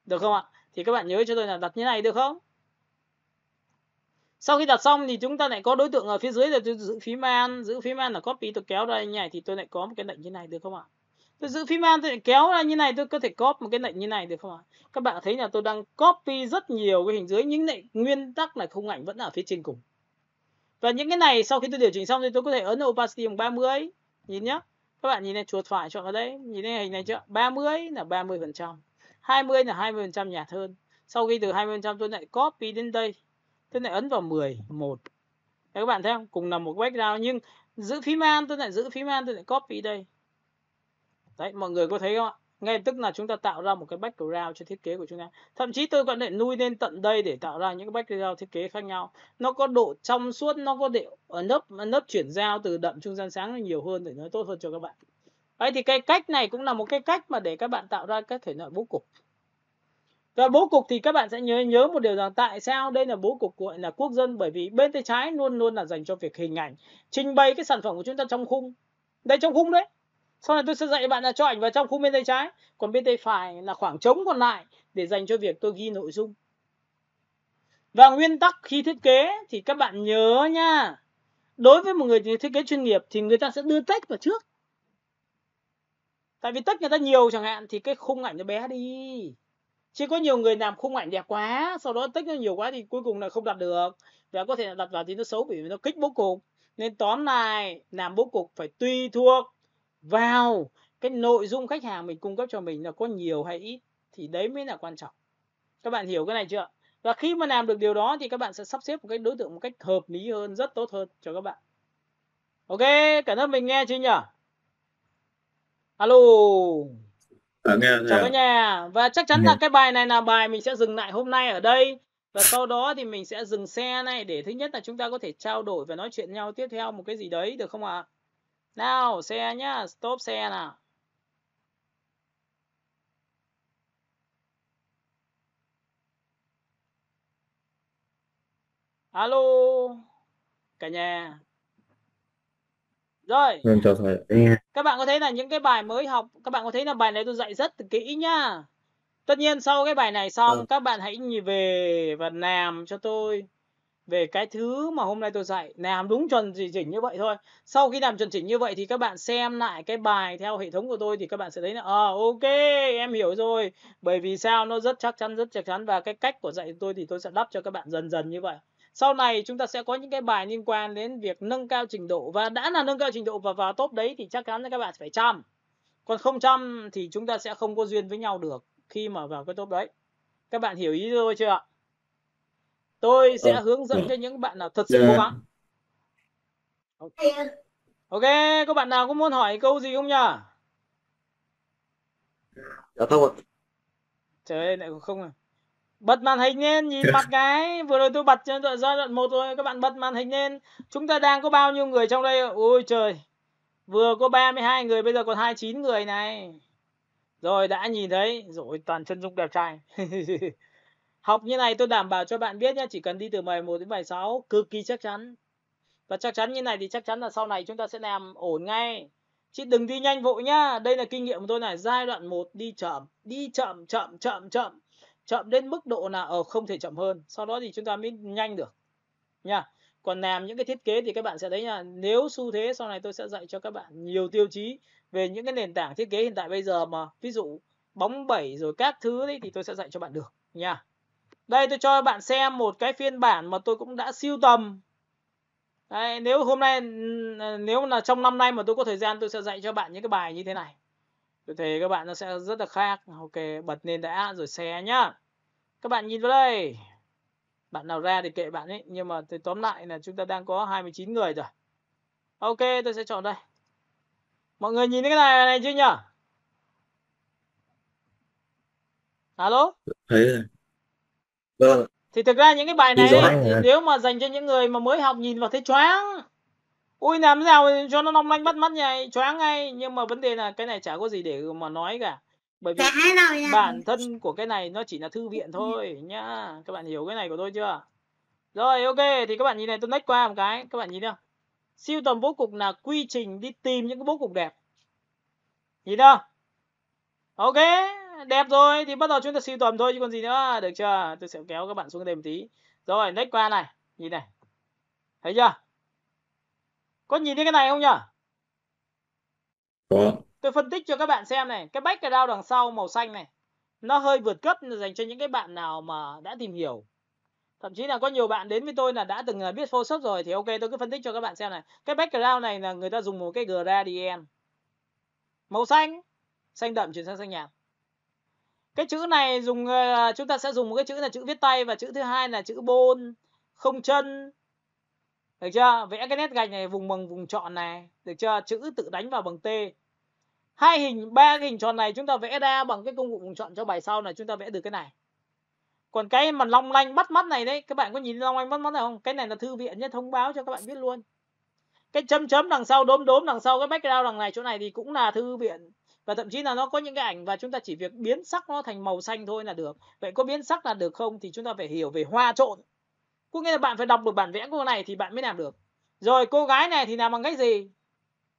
Được không ạ? Thì các bạn nhớ cho tôi là đặt như này được không? Sau khi đặt xong thì chúng ta lại có đối tượng ở phía dưới là tôi giữ phím Alt, giữ phím Alt là copy, tôi kéo ra như này thì tôi lại có một cái lệnh như này được không ạ? Tôi giữ phím Alt tôi lại kéo ra như này, tôi có thể copy một cái lệnh như này được không ạ? Các bạn thấy là tôi đang copy rất nhiều cái hình dưới, nhưng lại nguyên tắc là khung ảnh vẫn ở phía trên cùng. Và những cái này sau khi tôi điều chỉnh xong thì tôi có thể ấn opacity bằng 30. Nhìn nhá. Các bạn nhìn này, chuột phải chọn ở đây, nhìn thấy hình này chưa? 30 là 30%, 20 là 20% nhạt hơn. Sau khi từ 20% tôi lại copy đến đây. Tôi lại ấn vào 10, 1. Các bạn thấy không? Cùng là một background nhưng giữ phím Alt tôi lại giữ phím Alt tôi lại copy đây. Đấy, mọi người có thấy không ạ? Ngay tức là chúng ta tạo ra một cái background cho thiết kế của chúng ta. Thậm chí tôi còn lại nuôi lên tận đây để tạo ra những cái background thiết kế khác nhau. Nó có độ trong suốt, nó có độ nớp chuyển giao từ đậm trung gian sáng nhiều hơn để nó tốt hơn cho các bạn. Đấy thì cái cách này cũng là một cái cách mà để các bạn tạo ra các thể loại bố cục. Và bố cục thì các bạn sẽ nhớ một điều rằng tại sao đây là bố cục gọi là quốc dân, bởi vì bên tay trái luôn luôn là dành cho việc hình ảnh, trình bày cái sản phẩm của chúng ta trong khung. Đây trong khung đấy. Sau này tôi sẽ dạy bạn là cho ảnh vào trong khung bên tay trái, còn bên tay phải là khoảng trống còn lại để dành cho việc tôi ghi nội dung. Và nguyên tắc khi thiết kế thì các bạn nhớ nha. Đối với một người thiết kế chuyên nghiệp thì người ta sẽ đưa text vào trước. Tại vì text người ta nhiều chẳng hạn thì cái khung ảnh nó bé đi. Chứ có nhiều người làm khung ảnh đẹp quá, sau đó text nó nhiều quá thì cuối cùng là không đặt được. Và có thể là đặt vào thì nó xấu bởi vì nó kích bố cục. Nên tóm lại, làm bố cục phải tùy thuộc vào cái nội dung khách hàng mình cung cấp cho mình là có nhiều hay ít. Thì đấy mới là quan trọng. Các bạn hiểu cái này chưa? Và khi mà làm được điều đó thì các bạn sẽ sắp xếp một cái đối tượng một cách hợp lý hơn, rất tốt hơn cho các bạn. Ok, cả lớp mình nghe chưa nhỉ? Alo. Nghe Chào cả nhà. Và chắc chắn là cái bài này là bài mình sẽ dừng lại hôm nay ở đây. Và sau đó thì mình sẽ dừng xe này để thứ nhất là chúng ta có thể trao đổi và nói chuyện nhau tiếp theo một cái gì đấy được không ạ? Nào, xe nhá, stop xe nào. Alo, cả nhà. Rồi, chào thầy. các bạn có thấy là những cái bài mới học, các bạn có thấy là bài này tôi dạy rất kỹ nhá. Tất nhiên sau cái bài này xong các bạn hãy nhìn về và làm cho tôi về cái thứ mà hôm nay tôi dạy, làm đúng chuẩn chỉnh như vậy thôi. Sau khi làm chuẩn chỉnh như vậy thì các bạn xem lại cái bài theo hệ thống của tôi thì các bạn sẽ thấy là ok, em hiểu rồi. Bởi vì sao? Nó rất chắc chắn và cái cách của dạy tôi thì tôi sẽ đắp cho các bạn dần dần như vậy. Sau này chúng ta sẽ có những cái bài liên quan đến việc nâng cao trình độ, và đã là nâng cao trình độ và vào top đấy thì chắc chắn là các bạn phải chăm. Còn không chăm thì chúng ta sẽ không có duyên với nhau được khi mà vào cái top đấy. Các bạn hiểu ý tôi chưa ạ? Tôi sẽ hướng dẫn cho những bạn nào thật sự cố gắng. Ok, các bạn nào có muốn hỏi câu gì không nhỉ? Dạ không ạ. Trời ơi, lại không à. Bật màn hình lên, nhìn mặt cái. Vừa rồi tôi bật cho giai đoạn 1 rồi, các bạn bật màn hình lên. Chúng ta đang có bao nhiêu người trong đây? Ôi trời. Vừa có 32 người, bây giờ còn 29 người này. Rồi, đã nhìn thấy. Rồi, toàn chân dung đẹp trai. Học như này tôi đảm bảo cho bạn biết nhé, chỉ cần đi từ bài 1 đến bài 6, cực kỳ chắc chắn. Và chắc chắn như này thì chắc chắn là sau này chúng ta sẽ làm ổn ngay. Chứ đừng đi nhanh vội nhá. Đây là kinh nghiệm của tôi này. Giai đoạn 1 đi chậm. Đi chậm. Chậm đến mức độ là không thể chậm hơn. Sau đó thì chúng ta mới nhanh được. Nha. Còn làm những cái thiết kế thì các bạn sẽ thấy là nếu xu thế sau này tôi sẽ dạy cho các bạn nhiều tiêu chí về những cái nền tảng thiết kế hiện tại bây giờ mà. Ví dụ bóng bẩy rồi các thứ đấy thì tôi sẽ dạy cho bạn được. Nha. Đây tôi cho bạn xem một cái phiên bản mà tôi cũng đã sưu tầm. Đấy, nếu hôm nay, nếu là trong năm nay mà tôi có thời gian tôi sẽ dạy cho bạn những cái bài như thế này. Tôi thấy các bạn nó sẽ rất là khác. Ok, bật lên đã rồi share nhá. Các bạn nhìn vào đây. Bạn nào ra thì kệ bạn ấy. Nhưng mà tóm lại là chúng ta đang có 29 người rồi. Ok, tôi sẽ chọn đây. Mọi người nhìn cái này chưa nhỉ? Alo? Thấy rồi. Vâng. Thì thực ra những cái bài này Ghi rõ ấy, anh thì à. nếu mà dành cho những người mà mới học nhìn vào thấy choáng. Ui làm thế nào cho nó long lanh bắt mắt nhỉ, choáng ngay. Nhưng mà vấn đề là cái này chả có gì để mà nói cả. Bởi vì bản thân của cái này nó chỉ là thư viện thôi nhá. Các bạn hiểu cái này của tôi chưa? Rồi ok, thì các bạn nhìn này, tôi next qua một cái, các bạn nhìn chưa? Sưu tầm bố cục là quy trình đi tìm những cái bố cục đẹp. Nhìn chưa? Ok, đẹp rồi thì bắt đầu chúng ta sưu tầm thôi chứ còn gì nữa, được chưa? Tôi sẽ kéo các bạn xuống đây một tí. Rồi, next qua này, nhìn này. Thấy chưa? Có nhìn thấy cái này không nhỉ? Có. Tôi phân tích cho các bạn xem này, cái background đằng sau màu xanh này nó hơi vượt cấp dành cho những cái bạn nào mà đã tìm hiểu. Thậm chí là có nhiều bạn đến với tôi là đã từng biết Photoshop rồi thì ok, tôi cứ phân tích cho các bạn xem này. Cái background này là người ta dùng một cái gradient màu xanh, xanh đậm chuyển sang xanh nhạt. Cái chữ này dùng chúng ta sẽ dùng một cái chữ là chữ viết tay và chữ thứ hai là chữ bold, không chân. Được chưa? Vẽ cái nét gạch này vùng bằng vùng tròn này, được chưa? Chữ tự đánh vào bằng T. Ba cái hình tròn này chúng ta vẽ ra bằng cái công cụ vùng tròn cho bài sau này, chúng ta vẽ được cái này. Còn cái mà long lanh bắt mắt này đấy, các bạn có nhìn long lanh bắt mắt này không? Cái này là thư viện nhé, thông báo cho các bạn biết luôn. Cái chấm chấm đằng sau, đốm đốm đằng sau cái background đằng này chỗ này thì cũng là thư viện. Và thậm chí là nó có những cái ảnh và chúng ta chỉ việc biến sắc nó thành màu xanh thôi là được. Vậy có biến sắc là được không thì chúng ta phải hiểu về hoa trộn. Có nghĩa là bạn phải đọc được bản vẽ của này thì bạn mới làm được. Rồi cô gái này thì làm bằng cách gì?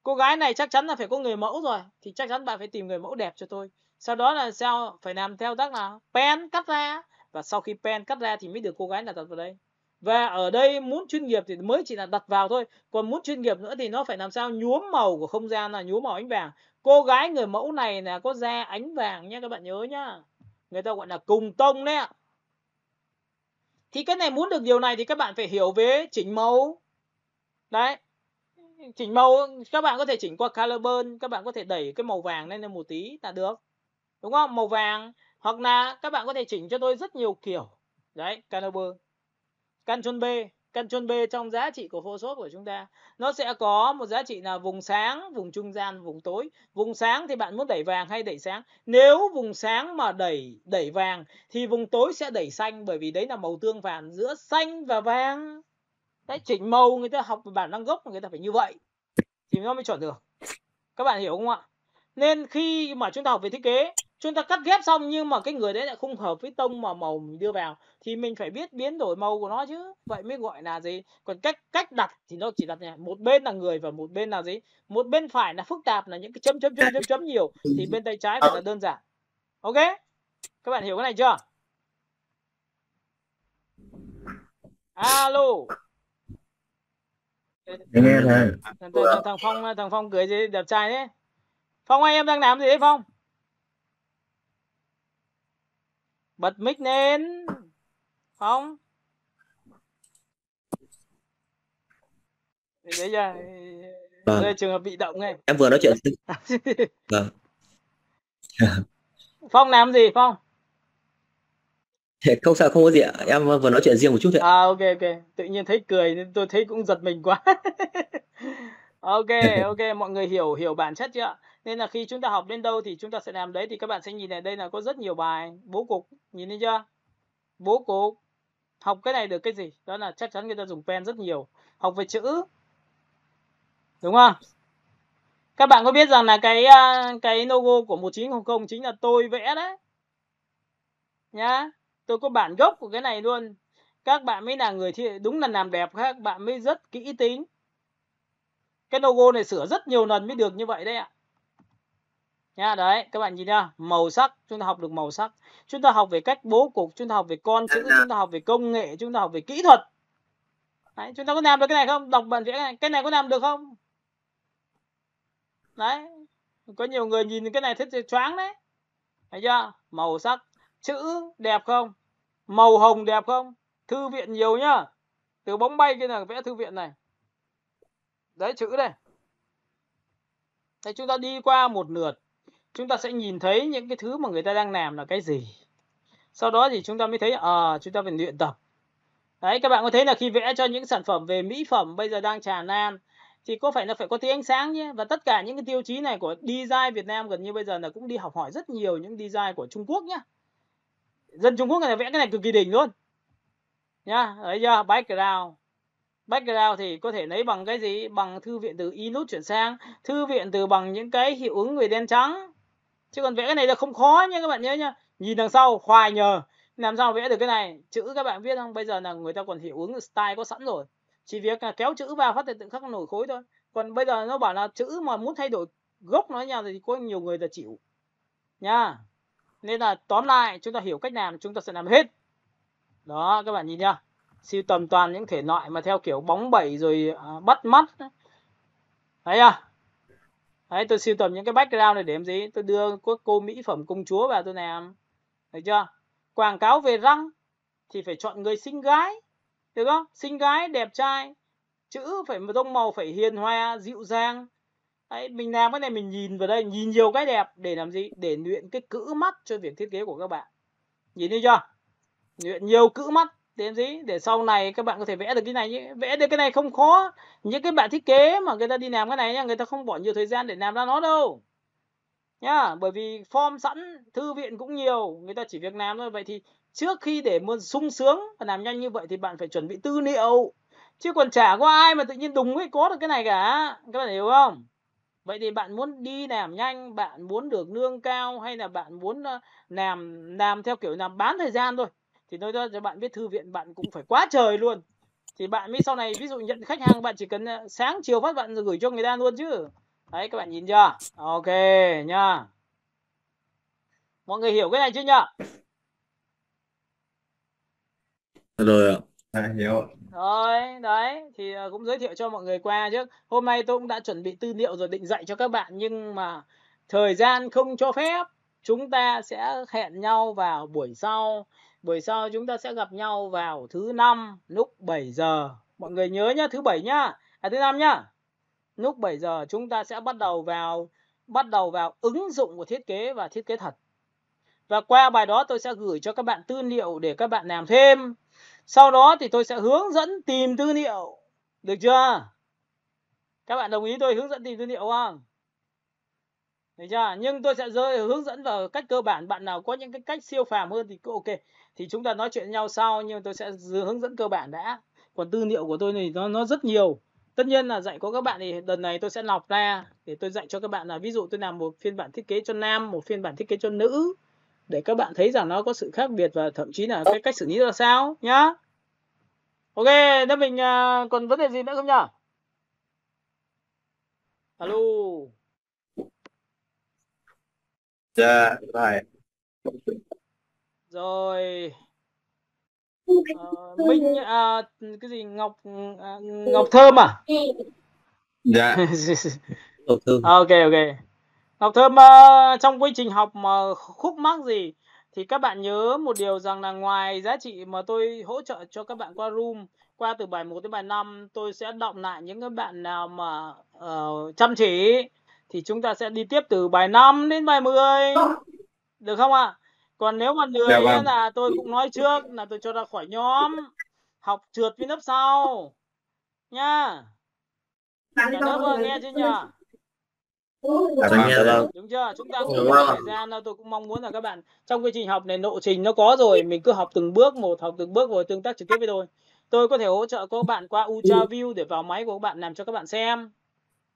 Cô gái này chắc chắn là phải có người mẫu rồi, thì chắc chắn bạn phải tìm người mẫu đẹp cho tôi. Sau đó là sao? Phải làm theo tác nào? Pen cắt ra. Và sau khi pen cắt ra thì mới được cô gái là đặt vào đây. Và ở đây muốn chuyên nghiệp thì mới chỉ là đặt vào thôi. Còn muốn chuyên nghiệp nữa thì nó phải làm sao nhuốm màu của không gian, là nhuốm màu ánh vàng. Cô gái người mẫu này là có da ánh vàng nhé, các bạn nhớ nhá. Người ta gọi là cùng tông đấy ạ. Thì cái này muốn được điều này thì các bạn phải hiểu về chỉnh màu. Đấy. Chỉnh màu các bạn có thể chỉnh qua color burn, các bạn có thể đẩy cái màu vàng lên một tí là được. Đúng không? Màu vàng, hoặc là các bạn có thể chỉnh cho tôi rất nhiều kiểu. Đấy, color burn. Ctrl B trong giá trị của Photoshop của chúng ta, nó sẽ có một giá trị là vùng sáng, vùng trung gian, vùng tối. Vùng sáng thì bạn muốn đẩy vàng hay đẩy sáng? Nếu vùng sáng mà đẩy vàng thì vùng tối sẽ đẩy xanh, bởi vì đấy là màu tương phản giữa xanh và vàng. Đấy, chỉnh màu người ta học về bản năng gốc người ta phải như vậy thì nó mới chuẩn được. Các bạn hiểu không ạ? Nên khi mà chúng ta học về thiết kế, chúng ta cắt ghép xong nhưng mà cái người đấy lại không hợp với tông mà màu mình đưa vào thì mình phải biết biến đổi màu của nó chứ. Vậy mới gọi là gì? Còn cách đặt thì nó chỉ đặt này, một bên là người và một bên là gì? Một bên phải là phức tạp, là những cái chấm nhiều, thì bên tay trái phải là đơn giản. Ok? Các bạn hiểu cái này chưa? Alo. Nghe này. Thằng Phong cười gì đẹp trai thế? Phong ơi, em đang làm gì đấy Phong? Bật mic lên. Phong. Đấy giờ đây trường hợp bị động này. Em vừa nói chuyện. Vâng. Phong làm gì Phong? Không sao, không có gì ạ. Em vừa nói chuyện riêng một chút thôi. Ok. Tự nhiên thấy cười nên tôi thấy cũng giật mình quá. Ok, mọi người hiểu bản chất chưa? Nên là khi chúng ta học đến đâu thì chúng ta sẽ làm đấy, thì các bạn sẽ nhìn này, đây là có rất nhiều bài bố cục, nhìn thấy chưa? Bố cục. Học cái này được cái gì? Đó là chắc chắn người ta dùng pen rất nhiều. Học về chữ. Đúng không? Các bạn có biết rằng là cái logo của 1900 chính là tôi vẽ đấy. Nhá. Tôi có bản gốc của cái này luôn. Các bạn mới là người đúng là làm đẹp, các bạn mới rất kỹ tính. Cái logo này sửa rất nhiều lần mới được như vậy đấy ạ. Nha, đấy, các bạn nhìn nha, màu sắc, chúng ta học được màu sắc. Chúng ta học về cách bố cục, chúng ta học về con chữ, chúng ta học về công nghệ, chúng ta học về kỹ thuật. Đấy, chúng ta có làm được cái này không? Đọc bản vẽ này, cái này có làm được không? Đấy, có nhiều người nhìn cái này thấy choáng đấy. Thấy chưa? Màu sắc, chữ đẹp không? Màu hồng đẹp không? Thư viện nhiều nhá. Từ bóng bay kia là vẽ thư viện này. Đấy, chữ đây. Thế chúng ta đi qua một lượt, chúng ta sẽ nhìn thấy những cái thứ mà người ta đang làm là cái gì. Sau đó thì chúng ta mới thấy chúng ta phải luyện tập. Đấy, các bạn có thấy là khi vẽ cho những sản phẩm về mỹ phẩm bây giờ đang tràn lan thì có phải là phải có tí ánh sáng nhé. Và tất cả những cái tiêu chí này của design Việt Nam gần như bây giờ là cũng đi học hỏi rất nhiều những design của Trung Quốc nhá. Dân Trung Quốc người ta vẽ cái này cực kỳ đỉnh luôn. nhá. Đấy chưa? Background thì có thể lấy bằng cái gì? Bằng thư viện từ Inus chuyển sang, thư viện từ bằng những cái hiệu ứng về đen trắng. Chứ còn vẽ cái này là không khó nha các bạn nhớ nhá. Nhìn đằng sau khoai nhờ làm sao vẽ được cái này. Chữ các bạn viết không? Bây giờ là người ta còn hiệu ứng style có sẵn rồi. Chỉ việc là kéo chữ vào phát thì tự khắc nổi khối thôi. Còn bây giờ nó bảo là chữ mà muốn thay đổi gốc nó nhau thì có nhiều người là chịu. Nha. Nên là tóm lại chúng ta hiểu cách làm chúng ta sẽ làm hết. Đó các bạn nhìn nhá. Sưu tầm toàn những thể loại mà theo kiểu bóng bẩy rồi bắt mắt. Thấy à? Đấy, tôi sưu tầm những cái background này để làm gì? Tôi đưa cô mỹ phẩm công chúa vào tôi làm. Thấy chưa? Quảng cáo về răng thì phải chọn người xinh gái. Được không? Xinh gái, đẹp trai. Chữ phải tông màu phải hiền hòa, dịu dàng. Đấy, mình làm cái này mình nhìn vào đây, nhìn nhiều cái đẹp để làm gì? Để luyện cái cữ mắt cho việc thiết kế của các bạn. Nhìn thấy chưa? Luyện nhiều cữ mắt để làm gì? Để sau này các bạn có thể vẽ được cái này. Vẽ được cái này không khó. Những cái bạn thiết kế mà người ta đi làm cái này nha, người ta không bỏ nhiều thời gian để làm ra nó đâu. Nhá, bởi vì form sẵn, thư viện cũng nhiều, người ta chỉ việc làm thôi. Vậy thì trước khi để muốn sung sướng và làm nhanh như vậy thì bạn phải chuẩn bị tư liệu. Chứ còn chả có ai mà tự nhiên đùng ấy có được cái này cả. Các bạn hiểu không? Vậy thì bạn muốn đi làm nhanh, bạn muốn được lương cao hay là bạn muốn làm theo kiểu làm bán thời gian thôi thì tôi cho bạn biết thư viện bạn cũng phải quá trời luôn. Thì bạn mới sau này ví dụ nhận khách hàng bạn chỉ cần sáng chiều phát bạn gửi cho người ta luôn chứ. Đấy các bạn nhìn chưa? Ok nhá. Mọi người hiểu cái này chưa nhá? Rồi ạ. Hiểu. Rồi, đấy thì cũng giới thiệu cho mọi người qua chứ. Hôm nay tôi cũng đã chuẩn bị tư liệu rồi định dạy cho các bạn nhưng mà thời gian không cho phép. Chúng ta sẽ hẹn nhau vào buổi sau. Buổi sau chúng ta sẽ gặp nhau vào thứ 5 lúc 7 giờ. Mọi người nhớ nhá, thứ 7 nhá. Thứ 5 nhá. Lúc 7 giờ chúng ta sẽ bắt đầu vào ứng dụng của thiết kế và thiết kế thật. Và qua bài đó tôi sẽ gửi cho các bạn tư liệu để các bạn làm thêm. Sau đó thì tôi sẽ hướng dẫn tìm tư liệu. Được chưa? Các bạn đồng ý tôi hướng dẫn tìm tư liệu không? Được chưa? Nhưng tôi sẽ hướng dẫn vào cách cơ bản. Bạn nào có những cái cách siêu phàm hơn thì ok. Thì chúng ta nói chuyện với nhau sau. Nhưng tôi sẽ hướng dẫn cơ bản đã. Còn tư liệu của tôi thì nó rất nhiều. Tất nhiên là dạy có các bạn thì lần này tôi sẽ lọc ra. Để tôi dạy cho các bạn là ví dụ tôi làm một phiên bản thiết kế cho nam, một phiên bản thiết kế cho nữ. Để các bạn thấy rằng nó có sự khác biệt và thậm chí là cái cách xử lý ra sao nhá. Ok, thế mình còn vấn đề gì nữa không nhỉ? Alo. Dạ, rồi. Rồi. Minh cái gì Ngọc Thơm à? Dạ. Ngọc Thơm. Ok. Ngọc Thơm trong quá trình học mà khúc mắc gì thì các bạn nhớ một điều rằng là ngoài giá trị mà tôi hỗ trợ cho các bạn qua room, qua từ bài 1 đến bài 5, tôi sẽ đọng lại những cái bạn nào mà chăm chỉ thì chúng ta sẽ đi tiếp từ bài 5 đến bài 10. Được không ạ? Còn nếu mà lười Dạ vâng. là tôi cũng nói trước là tôi cho ra khỏi nhóm, học trượt với lớp sau nha. Cả lớp nghe chưa nhỉ? Dạ vâng. Đúng chưa? Chúng ta cũng có thời gian, tôi cũng mong muốn là các bạn trong quy trình học này lộ trình nó có rồi, mình cứ học từng bước một rồi tương tác trực tiếp với tôi. Tôi có thể hỗ trợ các bạn qua UltraView để vào máy của các bạn làm cho các bạn xem.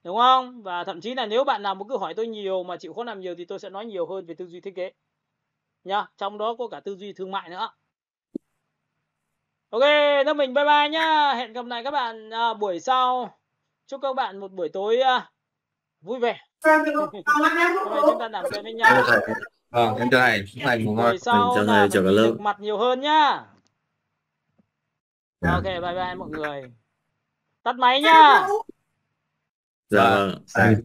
Đúng không? Và thậm chí là nếu bạn nào mà cứ hỏi tôi nhiều mà chịu khó làm nhiều thì tôi sẽ nói nhiều hơn về tư duy thiết kế. Nhá, trong đó có cả tư duy thương mại nữa. Ok, thế mình bye bye nhá. Hẹn gặp lại các bạn buổi sau. Chúc các bạn một buổi tối vui vẻ. Hôm nay chúng ta làm quen với nhau. Vâng, em chào thầy. Thầy ngủ ngon. Buổi sau Chào là thầy, chào cả phải nhìn lớp. được mặt nhiều hơn nhá. Dạ. Ok, bye bye mọi người. Tắt máy nhá. Dạ vâng.